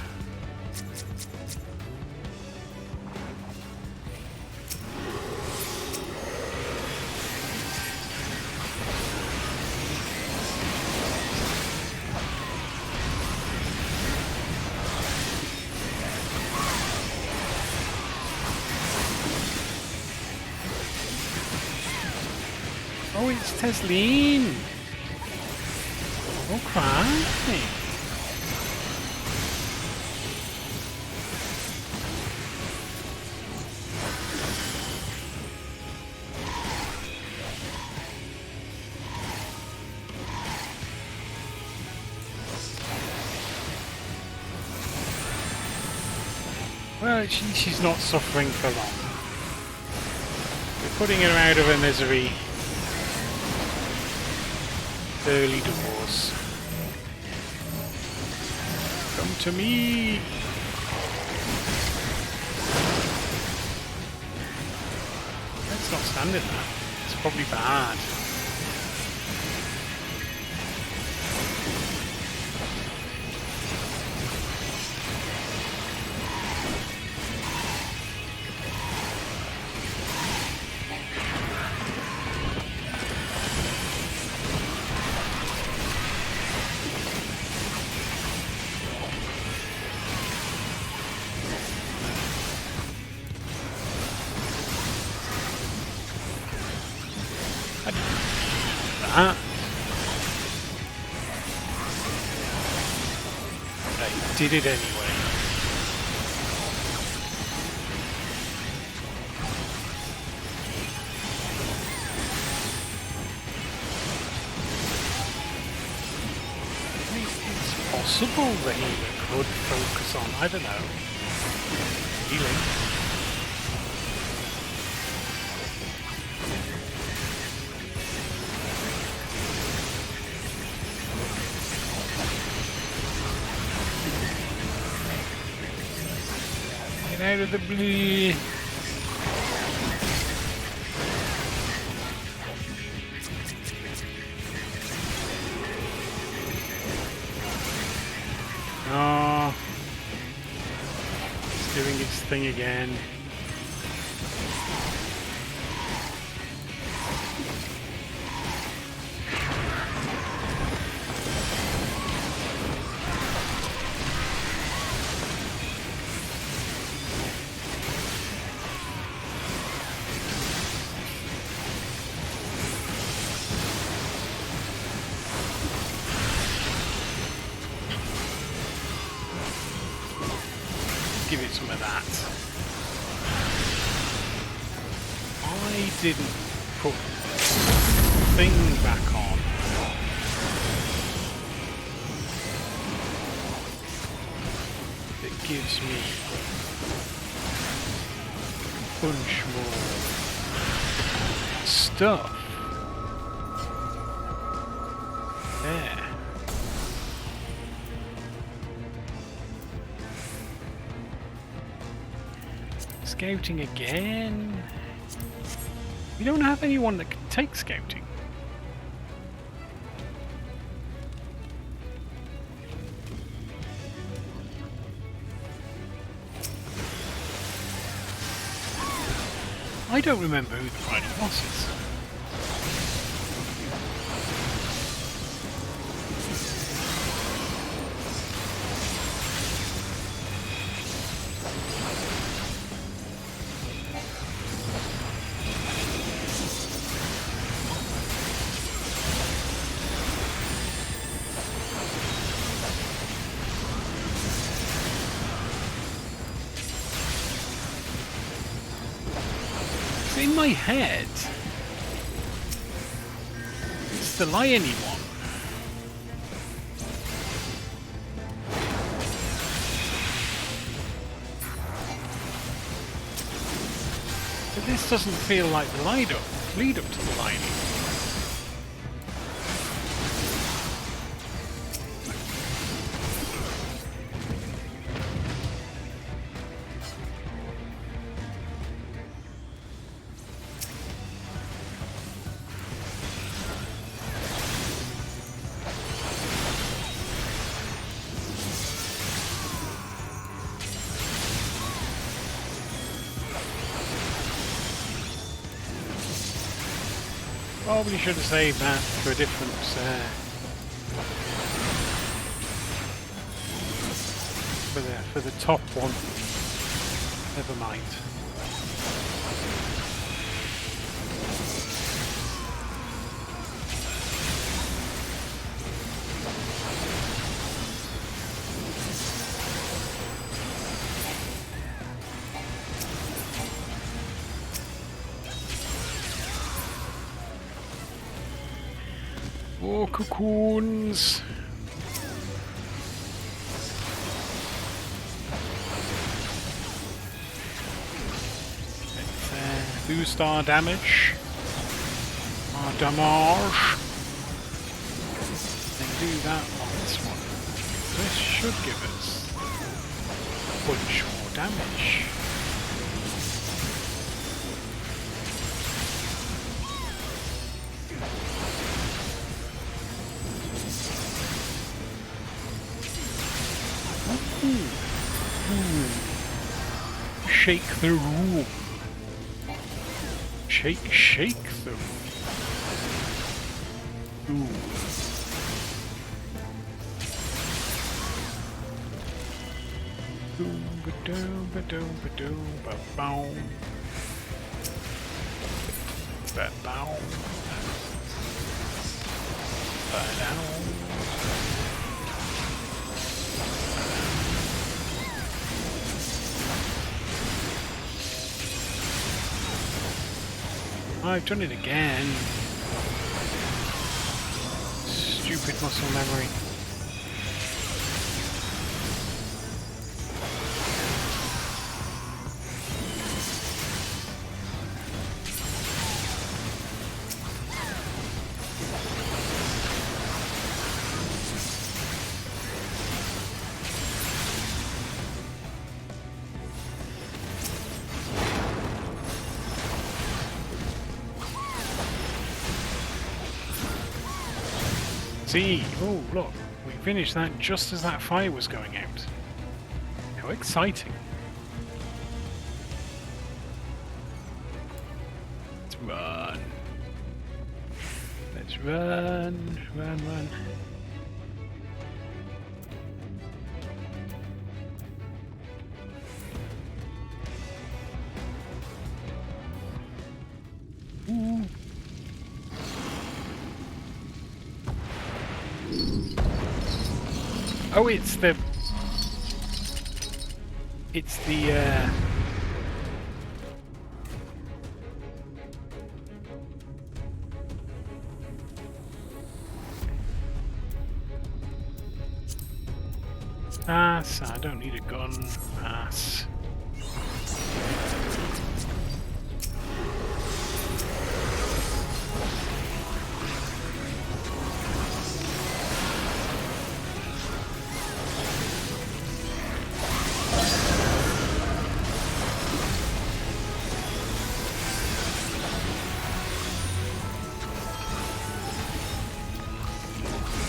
Oh, it's Tesleen! Oh, cry! Well, she's not suffering for long. We're putting her out of her misery. Early doors. Come to me! Let's not stand in that. It's probably bad. I did it anyway. It's possible the healer could focus on, I don't know, healing. Out of the blue. Oh, it's doing its thing again. Give it some of that. I didn't put the thing back on. That gives me a bunch more stuff. There. Scouting again. We don't have anyone that can take scouting. I don't remember who the final boss is. In my head, it's the lion-y one. But this doesn't feel like the lead up to the lion-y. Probably should have saved that for a different for the top one. Never mind. Oh, cocoons! Let's boost our damage. Our damage. And do that on this one. This should give us a bunch more damage. Shake the room. Shake the room. Ooh. Boom, ba-doom, ba-doom, ba-doom, ba-boom. Ba-boom. Ba-down. I've done it again. Stupid muscle memory. See, oh look, we finished that just as that fire was going out. How exciting. Let's run. Let's run, run. Ooh. Oh, it's the pass. I don't need a gun. Pass.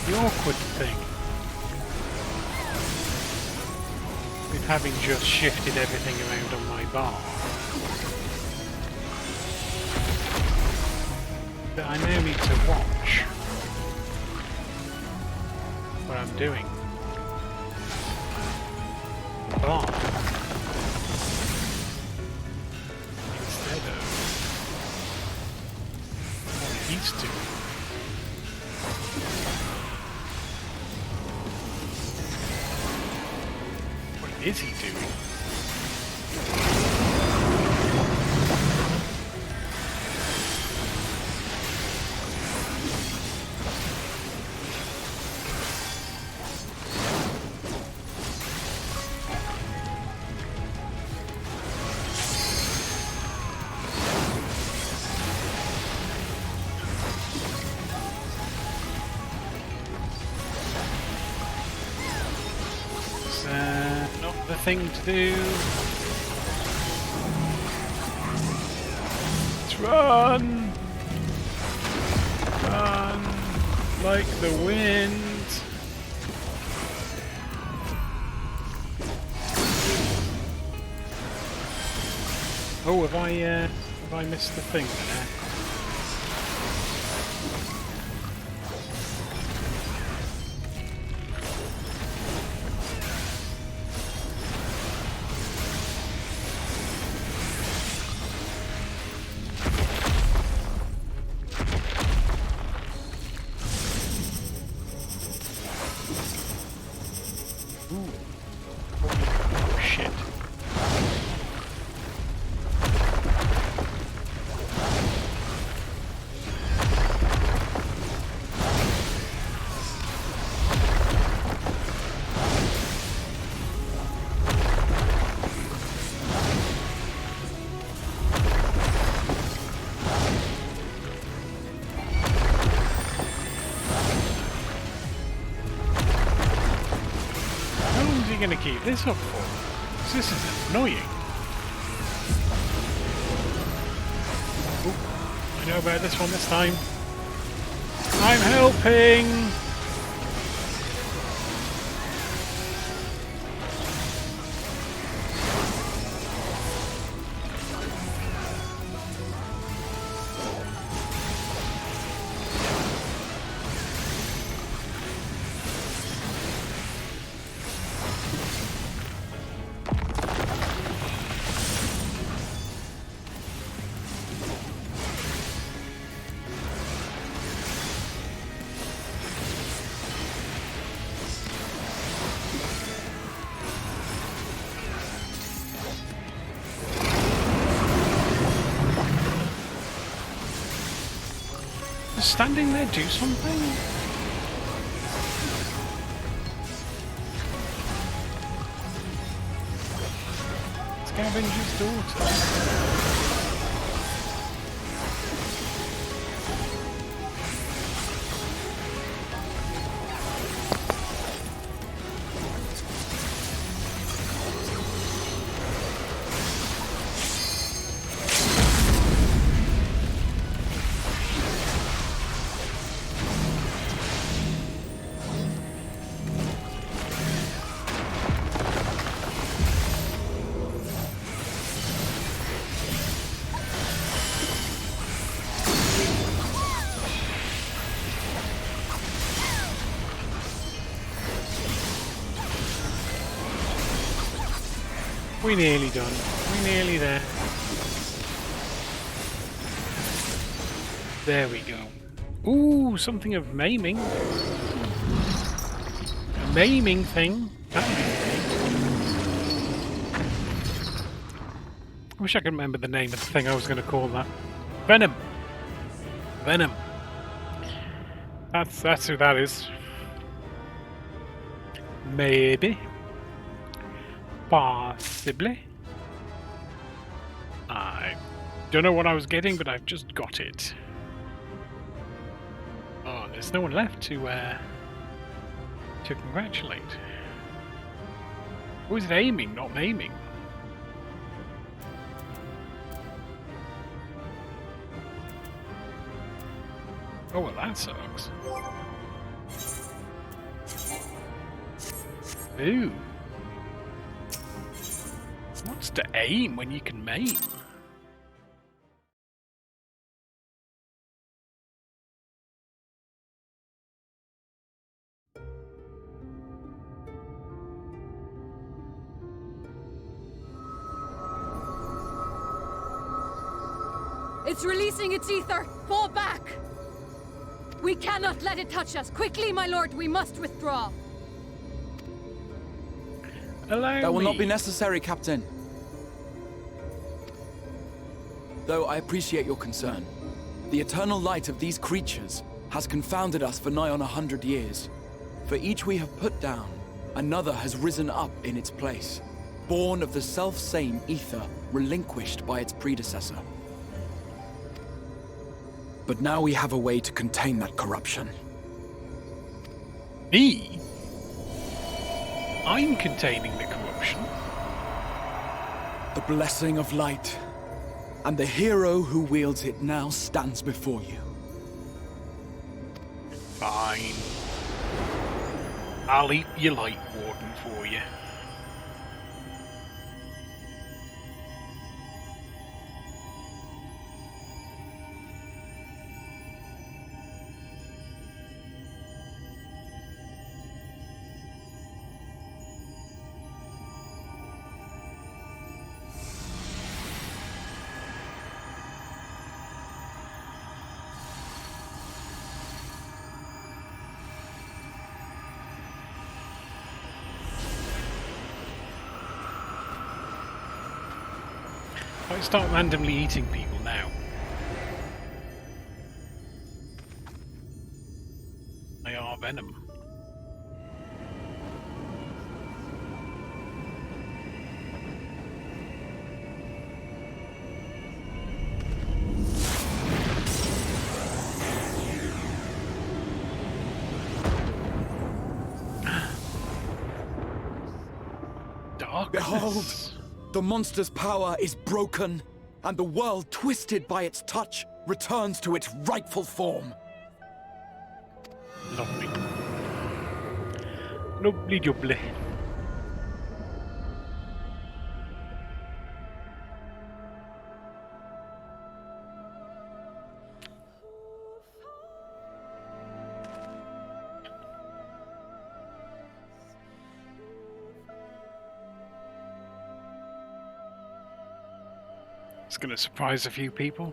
The awkward thing with having just shifted everything around on my bar that I now need to watch what I'm doing. Bar instead of what it used to. What is he doing? Not the thing to do. Let's run! Run like the wind. Oh, have I missed the thing there? going to keep this up for? 'Cause this is annoying. Ooh, I know about this one this time. I'm helping! Standing there do something? Scavenger's daughter. We're nearly done. We're nearly there. There we go. Ooh, something of maiming. A maiming thing. That'd be great. I wish I could remember the name of the thing I was going to call that. Venom. Venom. That's who that is. Maybe. Possibly. I don't know what I was getting, but I've just got it. Oh, there's no one left to congratulate. Or is it aiming, not maiming? Oh well, that sucks. Ooh. What's to aim when you can maim? It's releasing its ether! Fall back! We cannot let it touch us! Quickly, my lord, we must withdraw! That will not be necessary, Captain. Though I appreciate your concern. The eternal light of these creatures has confounded us for nigh on 100 years. For each we have put down, another has risen up in its place, born of the self-same ether relinquished by its predecessor. But now we have a way to contain that corruption. Me? I'm containing the corruption. The blessing of light. And the hero who wields it now stands before you. Fine. I'll eat your Lightwarden for you. I start randomly eating people now. They are venom. Darkness. Behold! The monster's power is broken, and the world, twisted by its touch, returns to its rightful form. Lovely. Lovely jubbly. It's going to surprise a few people.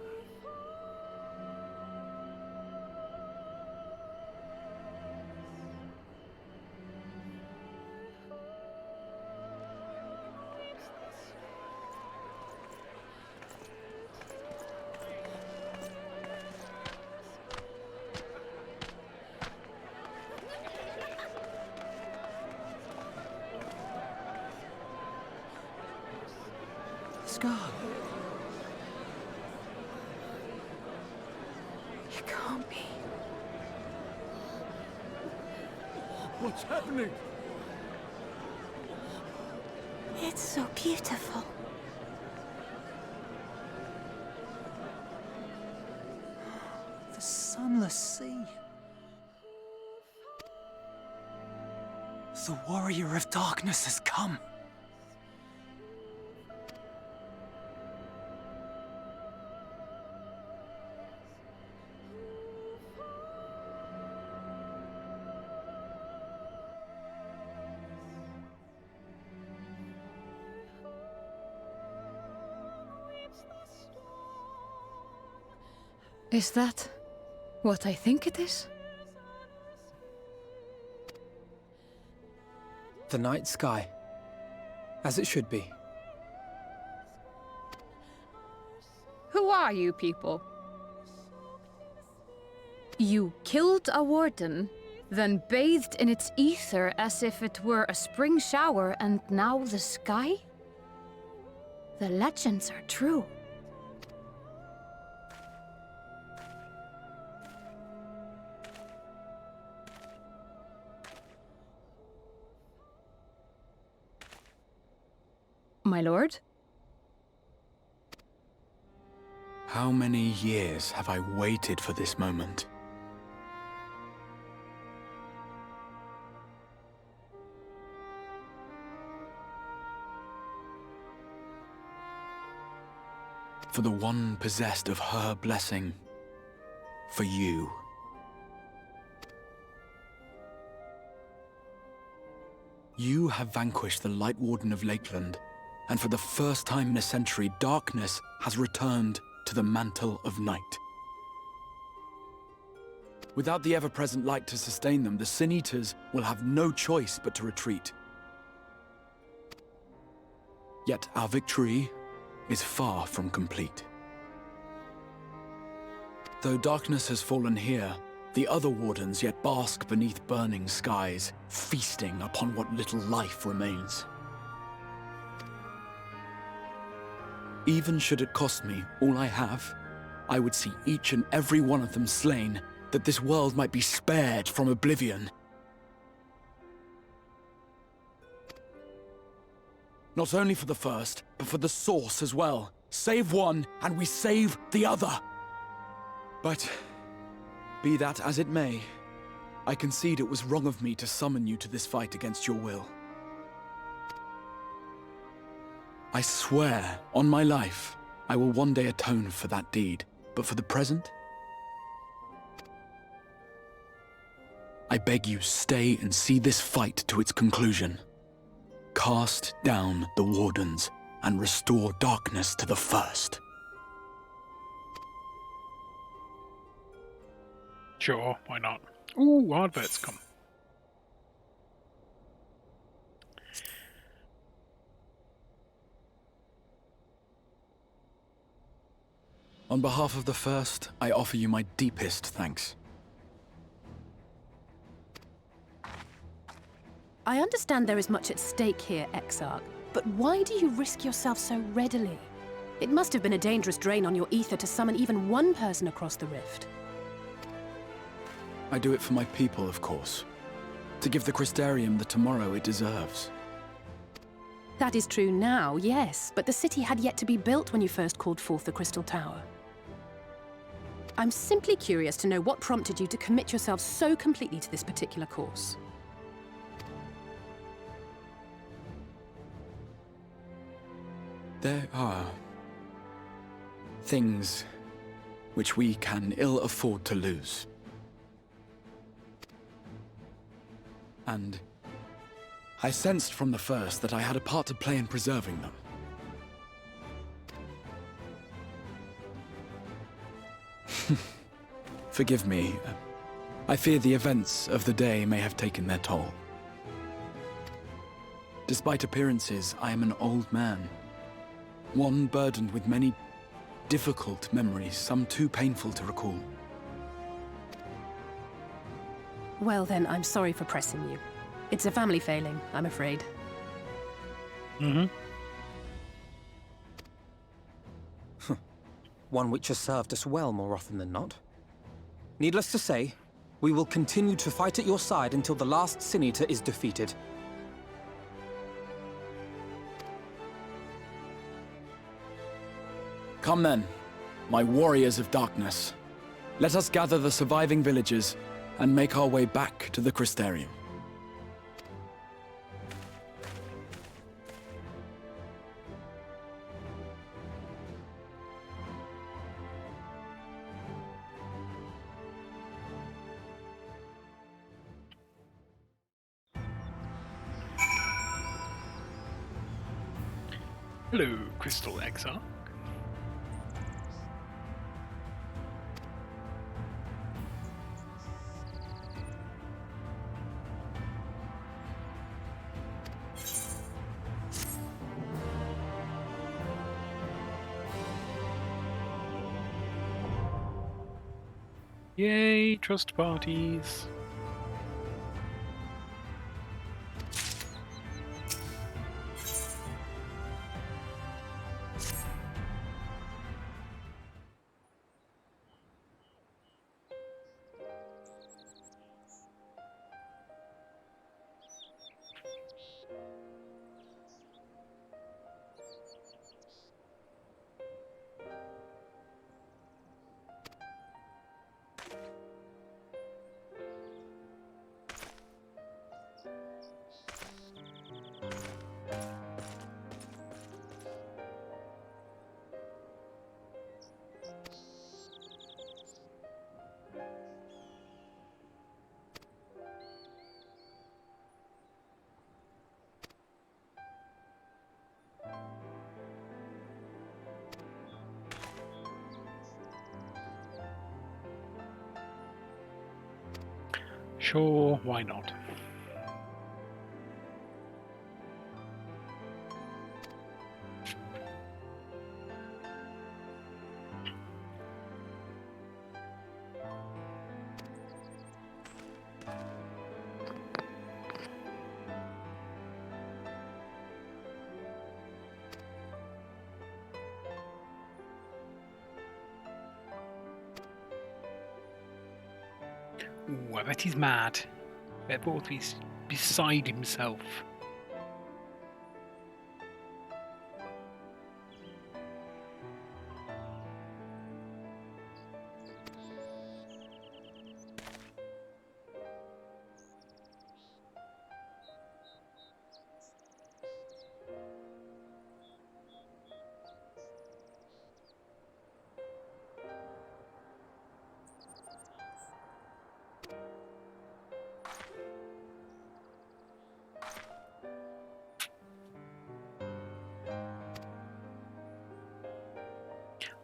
Scar. It can't be. What's happening? It's so beautiful. The sunless sea. The warrior of darkness has come. Is that what I think it is? The night sky, as it should be. Who are you people? You killed a warden, then bathed in its ether as if it were a spring shower, and now the sky? The legends are true. My lord? How many years have I waited for this moment? For the one possessed of her blessing. For you. You have vanquished the Lightwarden of Lakeland, and for the first time in a century, darkness has returned to the mantle of night. Without the ever-present light to sustain them, the Sin Eaters will have no choice but to retreat. Yet our victory is far from complete. Though darkness has fallen here, the other wardens yet bask beneath burning skies, feasting upon what little life remains. Even should it cost me all I have, I would see each and every one of them slain, that this world might be spared from oblivion. Not only for the first, but for the source as well. Save one, and we save the other. But, be that as it may, I concede it was wrong of me to summon you to this fight against your will. I swear, on my life, I will one day atone for that deed, but for the present, I beg you stay and see this fight to its conclusion. Cast down the Wardens and restore darkness to the first. Sure, why not? Ooh, adverts come. On behalf of the first, I offer you my deepest thanks. I understand there is much at stake here, Exarch, but why do you risk yourself so readily? It must have been a dangerous drain on your ether to summon even one person across the rift. I do it for my people, of course. To give the Crystarium the tomorrow it deserves. That is true now, yes, but the city had yet to be built when you first called forth the Crystal Tower. I'm simply curious to know what prompted you to commit yourself so completely to this particular course. There are things which we can ill afford to lose. And I sensed from the first that I had a part to play in preserving them. Forgive me. I fear the events of the day may have taken their toll. Despite appearances, I am an old man. One burdened with many difficult memories, some too painful to recall. Well then, I'm sorry for pressing you. It's a family failing, I'm afraid. One which has served us well more often than not. Needless to say, we will continue to fight at your side until the last Senator is defeated. Come then, my warriors of darkness. Let us gather the surviving villagers and make our way back to the Crystarium. Hello, Crystal Exarch. Yay, trust parties. Sure, why not? Ooh, I bet he's mad. I bet both he's beside himself.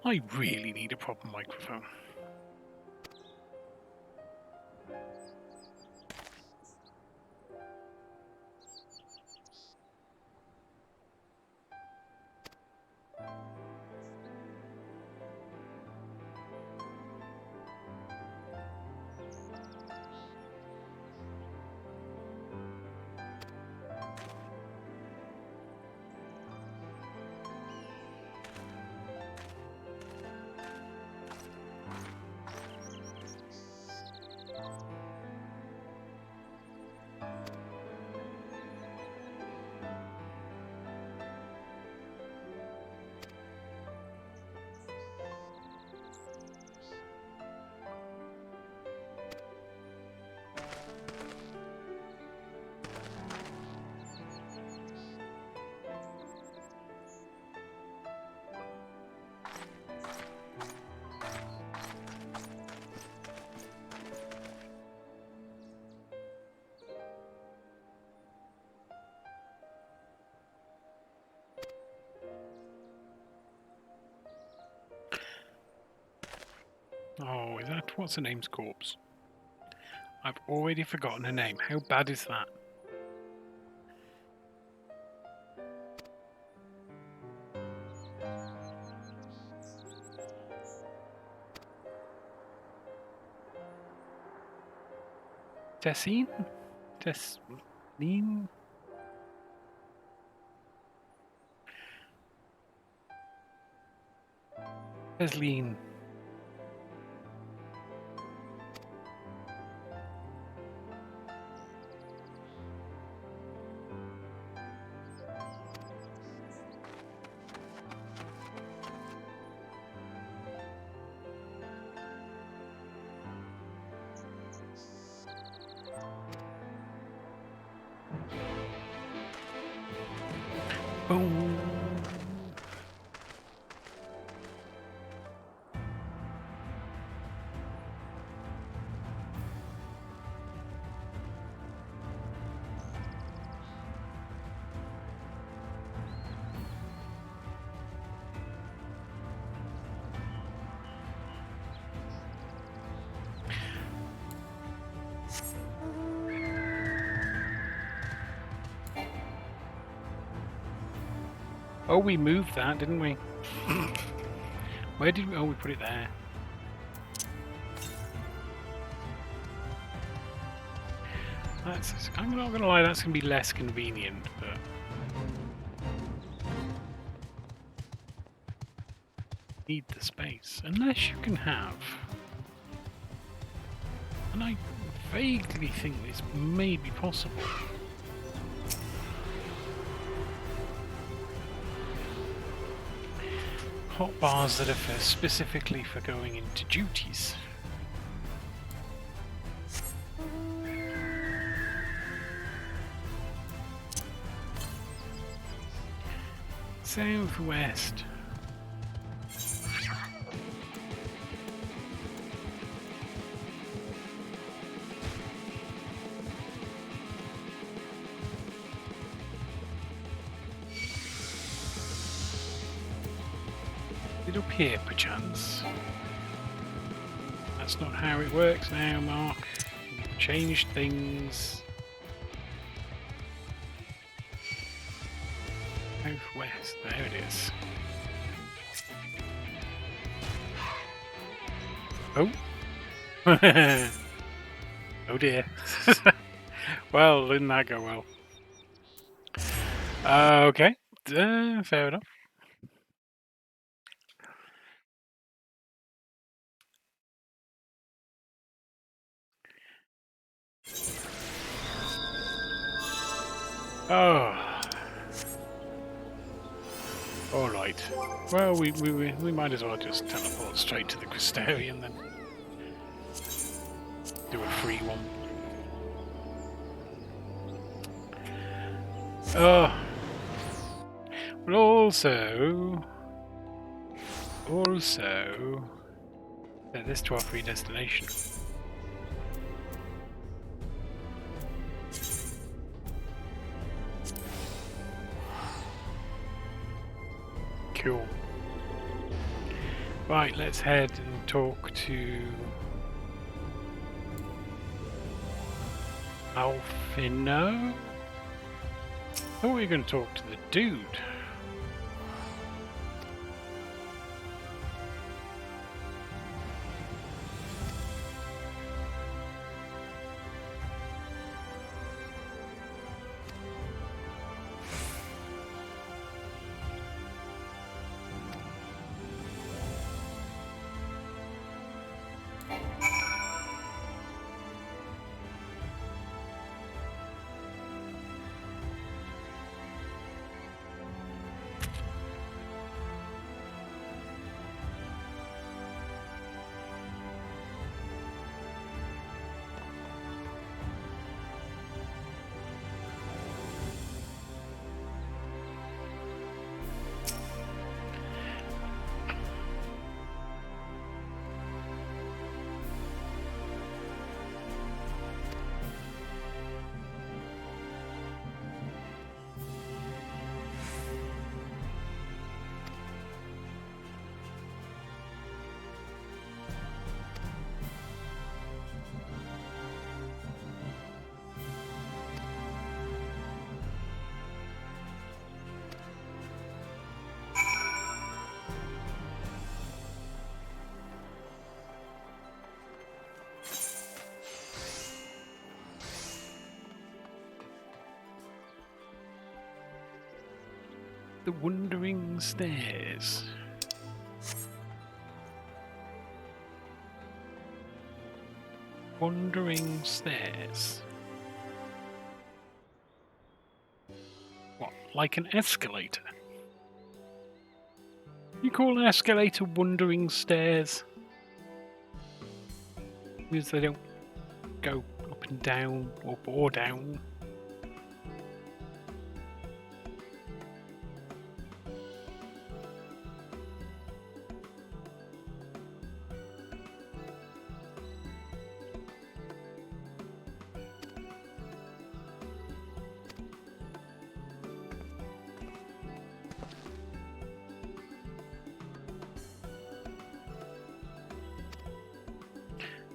I really need a proper microphone. Oh, is that what's her name's corpse? I've already forgotten her name. How bad is that? Tessine? Tessine? Tesleen. Boom. Oh, we moved that, didn't we? Where did we... Oh, we put it there. I'm not going to lie, that's going to be less convenient, but... Need the space. Unless you can have... And I vaguely think this may be possible. Hot bars that are specifically for going into duties. Southwest. Up here, perchance. That's not how it works now, Mark. You've changed things. Southwest, there it is. Oh. Oh dear. Well, didn't that go well? Okay, fair enough. Oh. Alright. Well, we might as well just teleport straight to the Crystarian then. Do a free one. Oh. But also... set this to our free destination. Cool. Right, let's head and talk to Alfino. Oh, we're going to talk to the dude. the Wandering Stairs. Wandering Stairs. What, like an escalator? You call an escalator Wandering Stairs? Because they don't go up and down, up or down.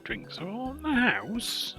Drinks are all in the house.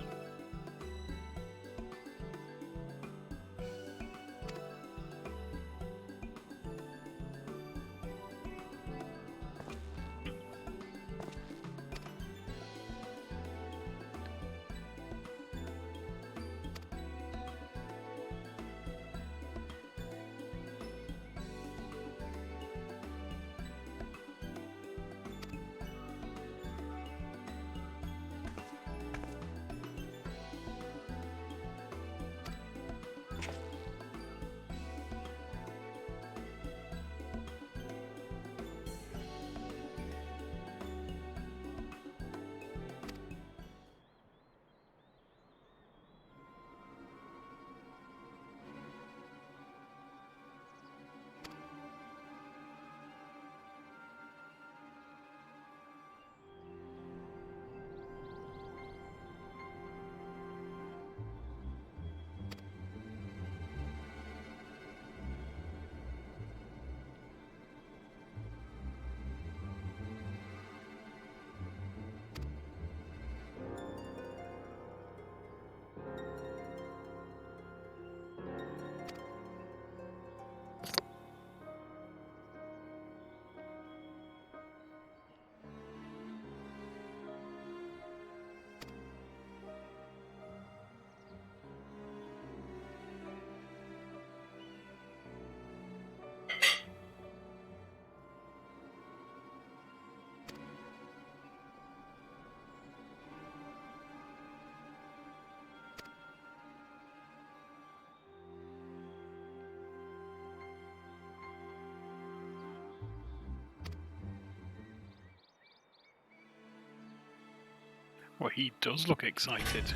Well, he does look excited.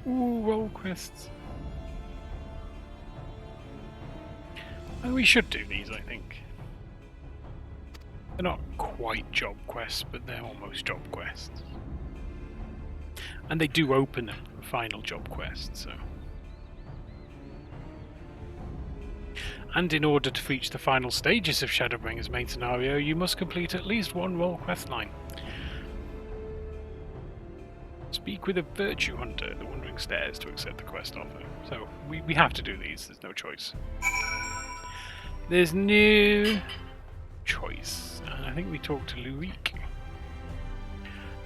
Ooh, roll quests. Oh, we should do these, I think. They're not quite job quests, but they're almost job quests. And they do open the final job quest, so... And in order to reach the final stages of Shadowbringers main scenario, you must complete at least one role quest line. Speak with a virtue hunter at the Wandering Stairs to accept the quest offer. So, we have to do these, there's no choice. There's no choice. And I think we talked to Luik.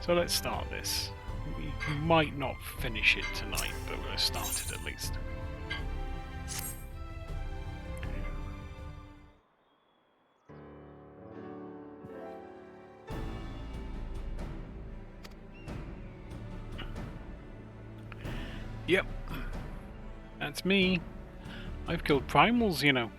So let's start this. We might not finish it tonight, but we're going to start it at least. Yep, that's me. I've killed primals, you know.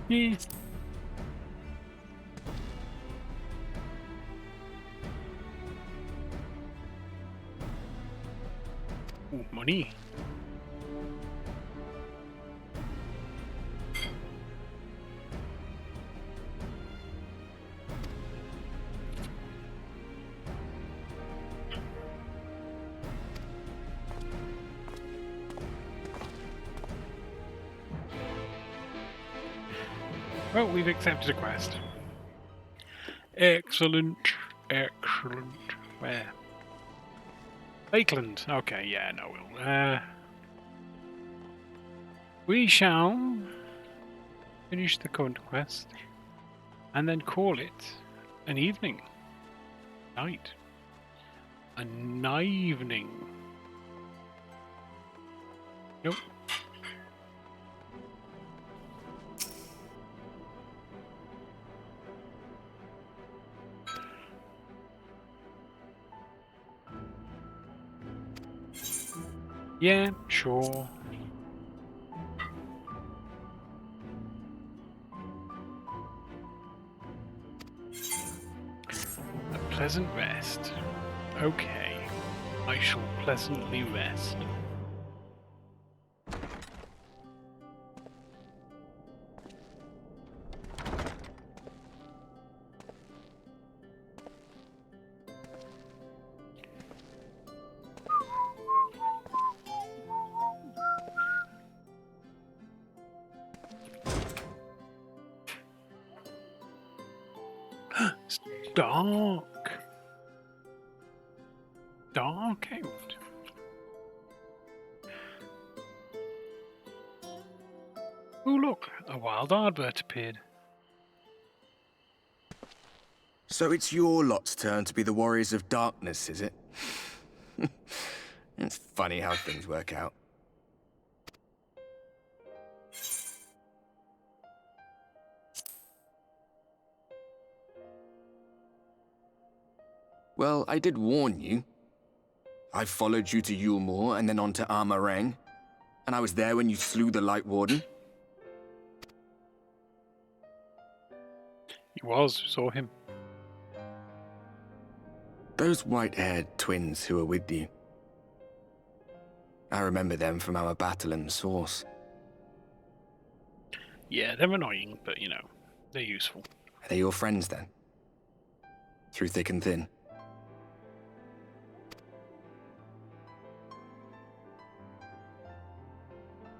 Yes. Ooh, money. Well, we've accepted a quest. Excellent. Excellent. Where? Lakeland. Okay, yeah, no, we'll. We shall finish the current quest and then call it an evening. Night. An evening. Nope. Yeah, sure. A pleasant rest. Okay. I shall pleasantly rest. It's dark. Dark out. Oh look, a wild advert appeared. So it's your lot's turn to be the Warriors of Darkness, is it? It's funny how things work out. Well, I did warn you. I followed you to Yulmore and then on to Armarang, and I was there when you slew the Lightwarden. He was, saw him. Those white-haired twins who were with you. I remember them from our battle in the Source. Yeah, they're annoying, but you know, they're useful. Are they your friends then? Through thick and thin?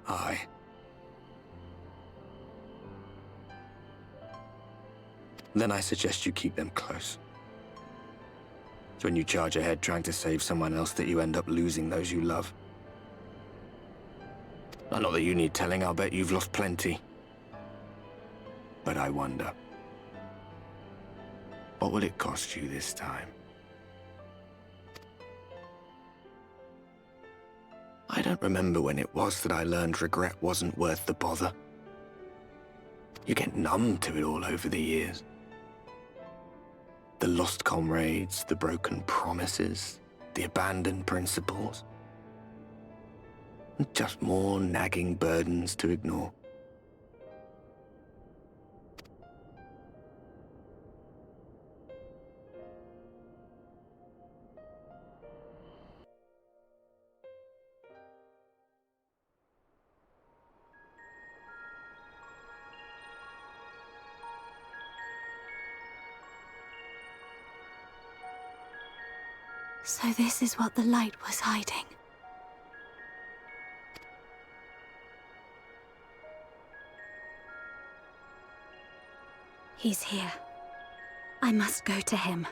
Aye. Then I suggest you keep them close. It's when you charge ahead trying to save someone else that you end up losing those you love. Not that you need telling, I'll bet you've lost plenty. But I wonder, what will it cost you this time? I don't remember when it was that I learned regret wasn't worth the bother. You get numb to it all over the years. The lost comrades, the broken promises, the abandoned principles. Just more nagging burdens to ignore. So this is what the light was hiding. He's here. I must go to him.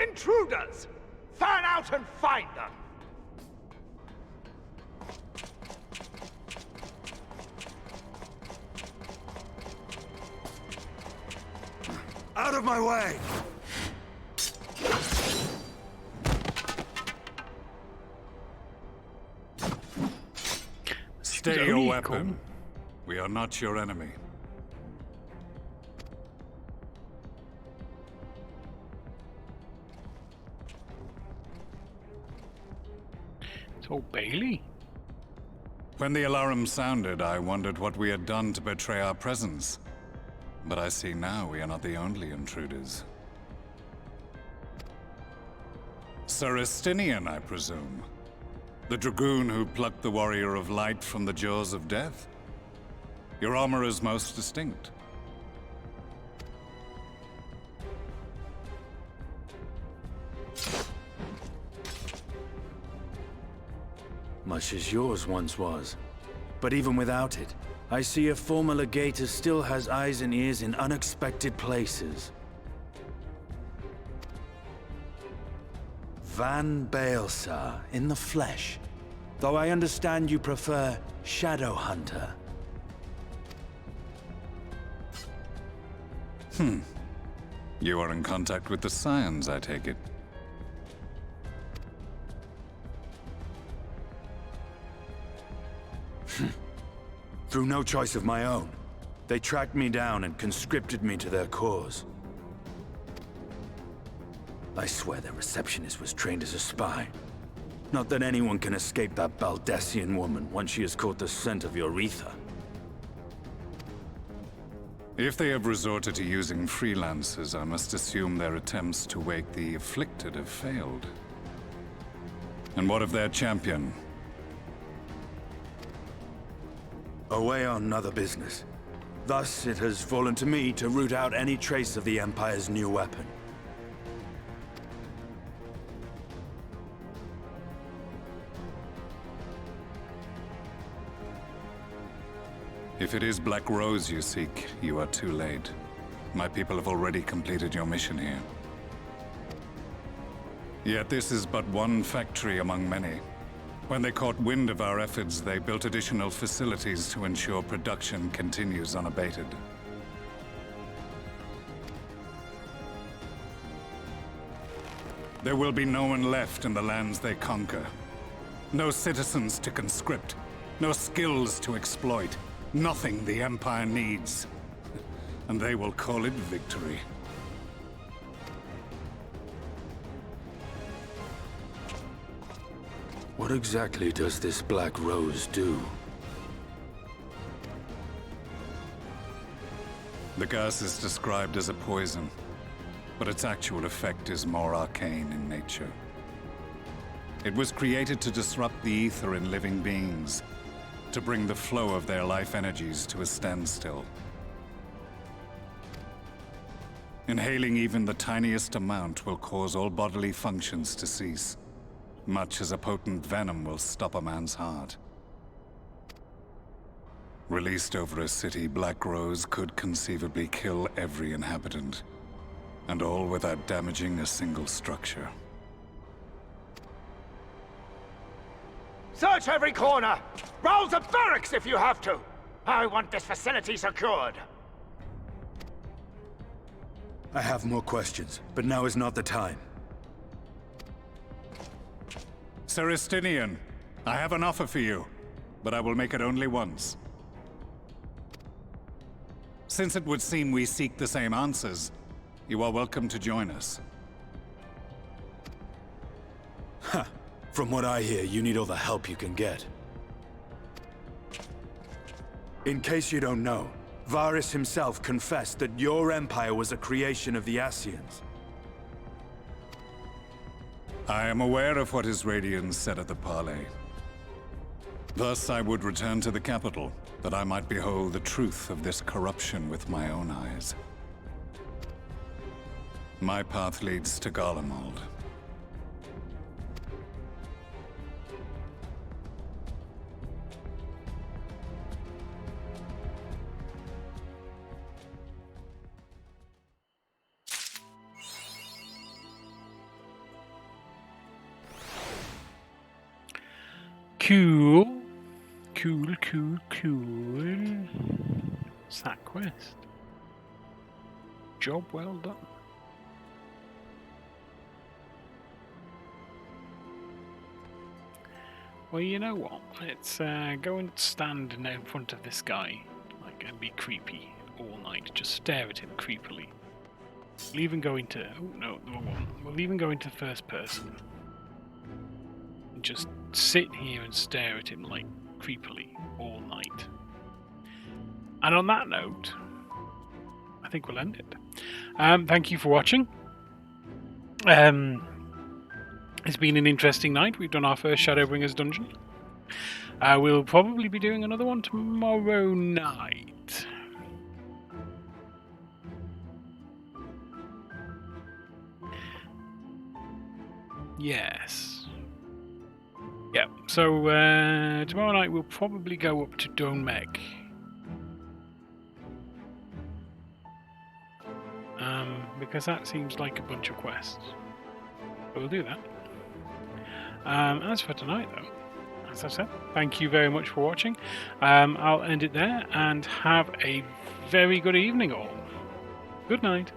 Intruders! Fan out and find them! of my way! Stay your weapon. We are not your enemy. It's old Bailey. When the alarm sounded, I wondered what we had done to betray our presence. But I see now we are not the only intruders. Sir Estinian, I presume. The dragoon who plucked the Warrior of Light from the jaws of death? Your armor is most distinct. Much as yours once was. But even without it, I see a former legator still has eyes and ears in unexpected places. Van Baelsar, in the flesh. Though I understand you prefer Shadow Hunter. You are in contact with the Scions, I take it. Through no choice of my own. They tracked me down and conscripted me to their cause. I swear their receptionist was trained as a spy. Not that anyone can escape that Baldessian woman once she has caught the scent of your ether. If they have resorted to using freelancers, I must assume their attempts to wake the afflicted have failed. And what of their champion? Away on other business. Thus, it has fallen to me to root out any trace of the Empire's new weapon. If it is Black Rose you seek, you are too late. My people have already completed your mission here. Yet this is but one factory among many. When they caught wind of our efforts, they built additional facilities to ensure production continues unabated. There will be no one left in the lands they conquer. No citizens to conscript. No skills to exploit. Nothing the Empire needs. And they will call it victory. What exactly does this Black Rose do? The gas is described as a poison, but its actual effect is more arcane in nature. It was created to disrupt the ether in living beings, to bring the flow of their life energies to a standstill. Inhaling even the tiniest amount will cause all bodily functions to cease, much as a potent venom will stop a man's heart. Released over a city, Black Rose could conceivably kill every inhabitant, and all without damaging a single structure. Search every corner! Rouse the barracks if you have to! I want this facility secured! I have more questions, but now is not the time. Sir Estinian, I have an offer for you, but I will make it only once. Since it would seem we seek the same answers, you are welcome to join us. Ha! From what I hear, you need all the help you can get. In case you don't know, Varys himself confessed that your empire was a creation of the Asians. I am aware of what his Radiance said at the parley. Thus I would return to the capital, that I might behold the truth of this corruption with my own eyes. My path leads to Garlemald. Cool. What's that quest? Job well done. Well, you know what? Let's go and stand in front of this guy, like, and be creepy all night. Just stare at him creepily. We'll even go into... Oh, no, the wrong one. We'll even go into first person. And just sit here and stare at him, like, creepily all night. And on that note, I think we'll end it. Thank you for watching. It's been an interesting night. We've done our first Shadowbringers dungeon. We'll probably be doing another one tomorrow night. Yes. Yeah, so tomorrow night we'll probably go up to Donmek. Because that seems like a bunch of quests. So we'll do that. As for tonight, though, as I said, thank you very much for watching. I'll end it there, and have a very good evening all. Good night.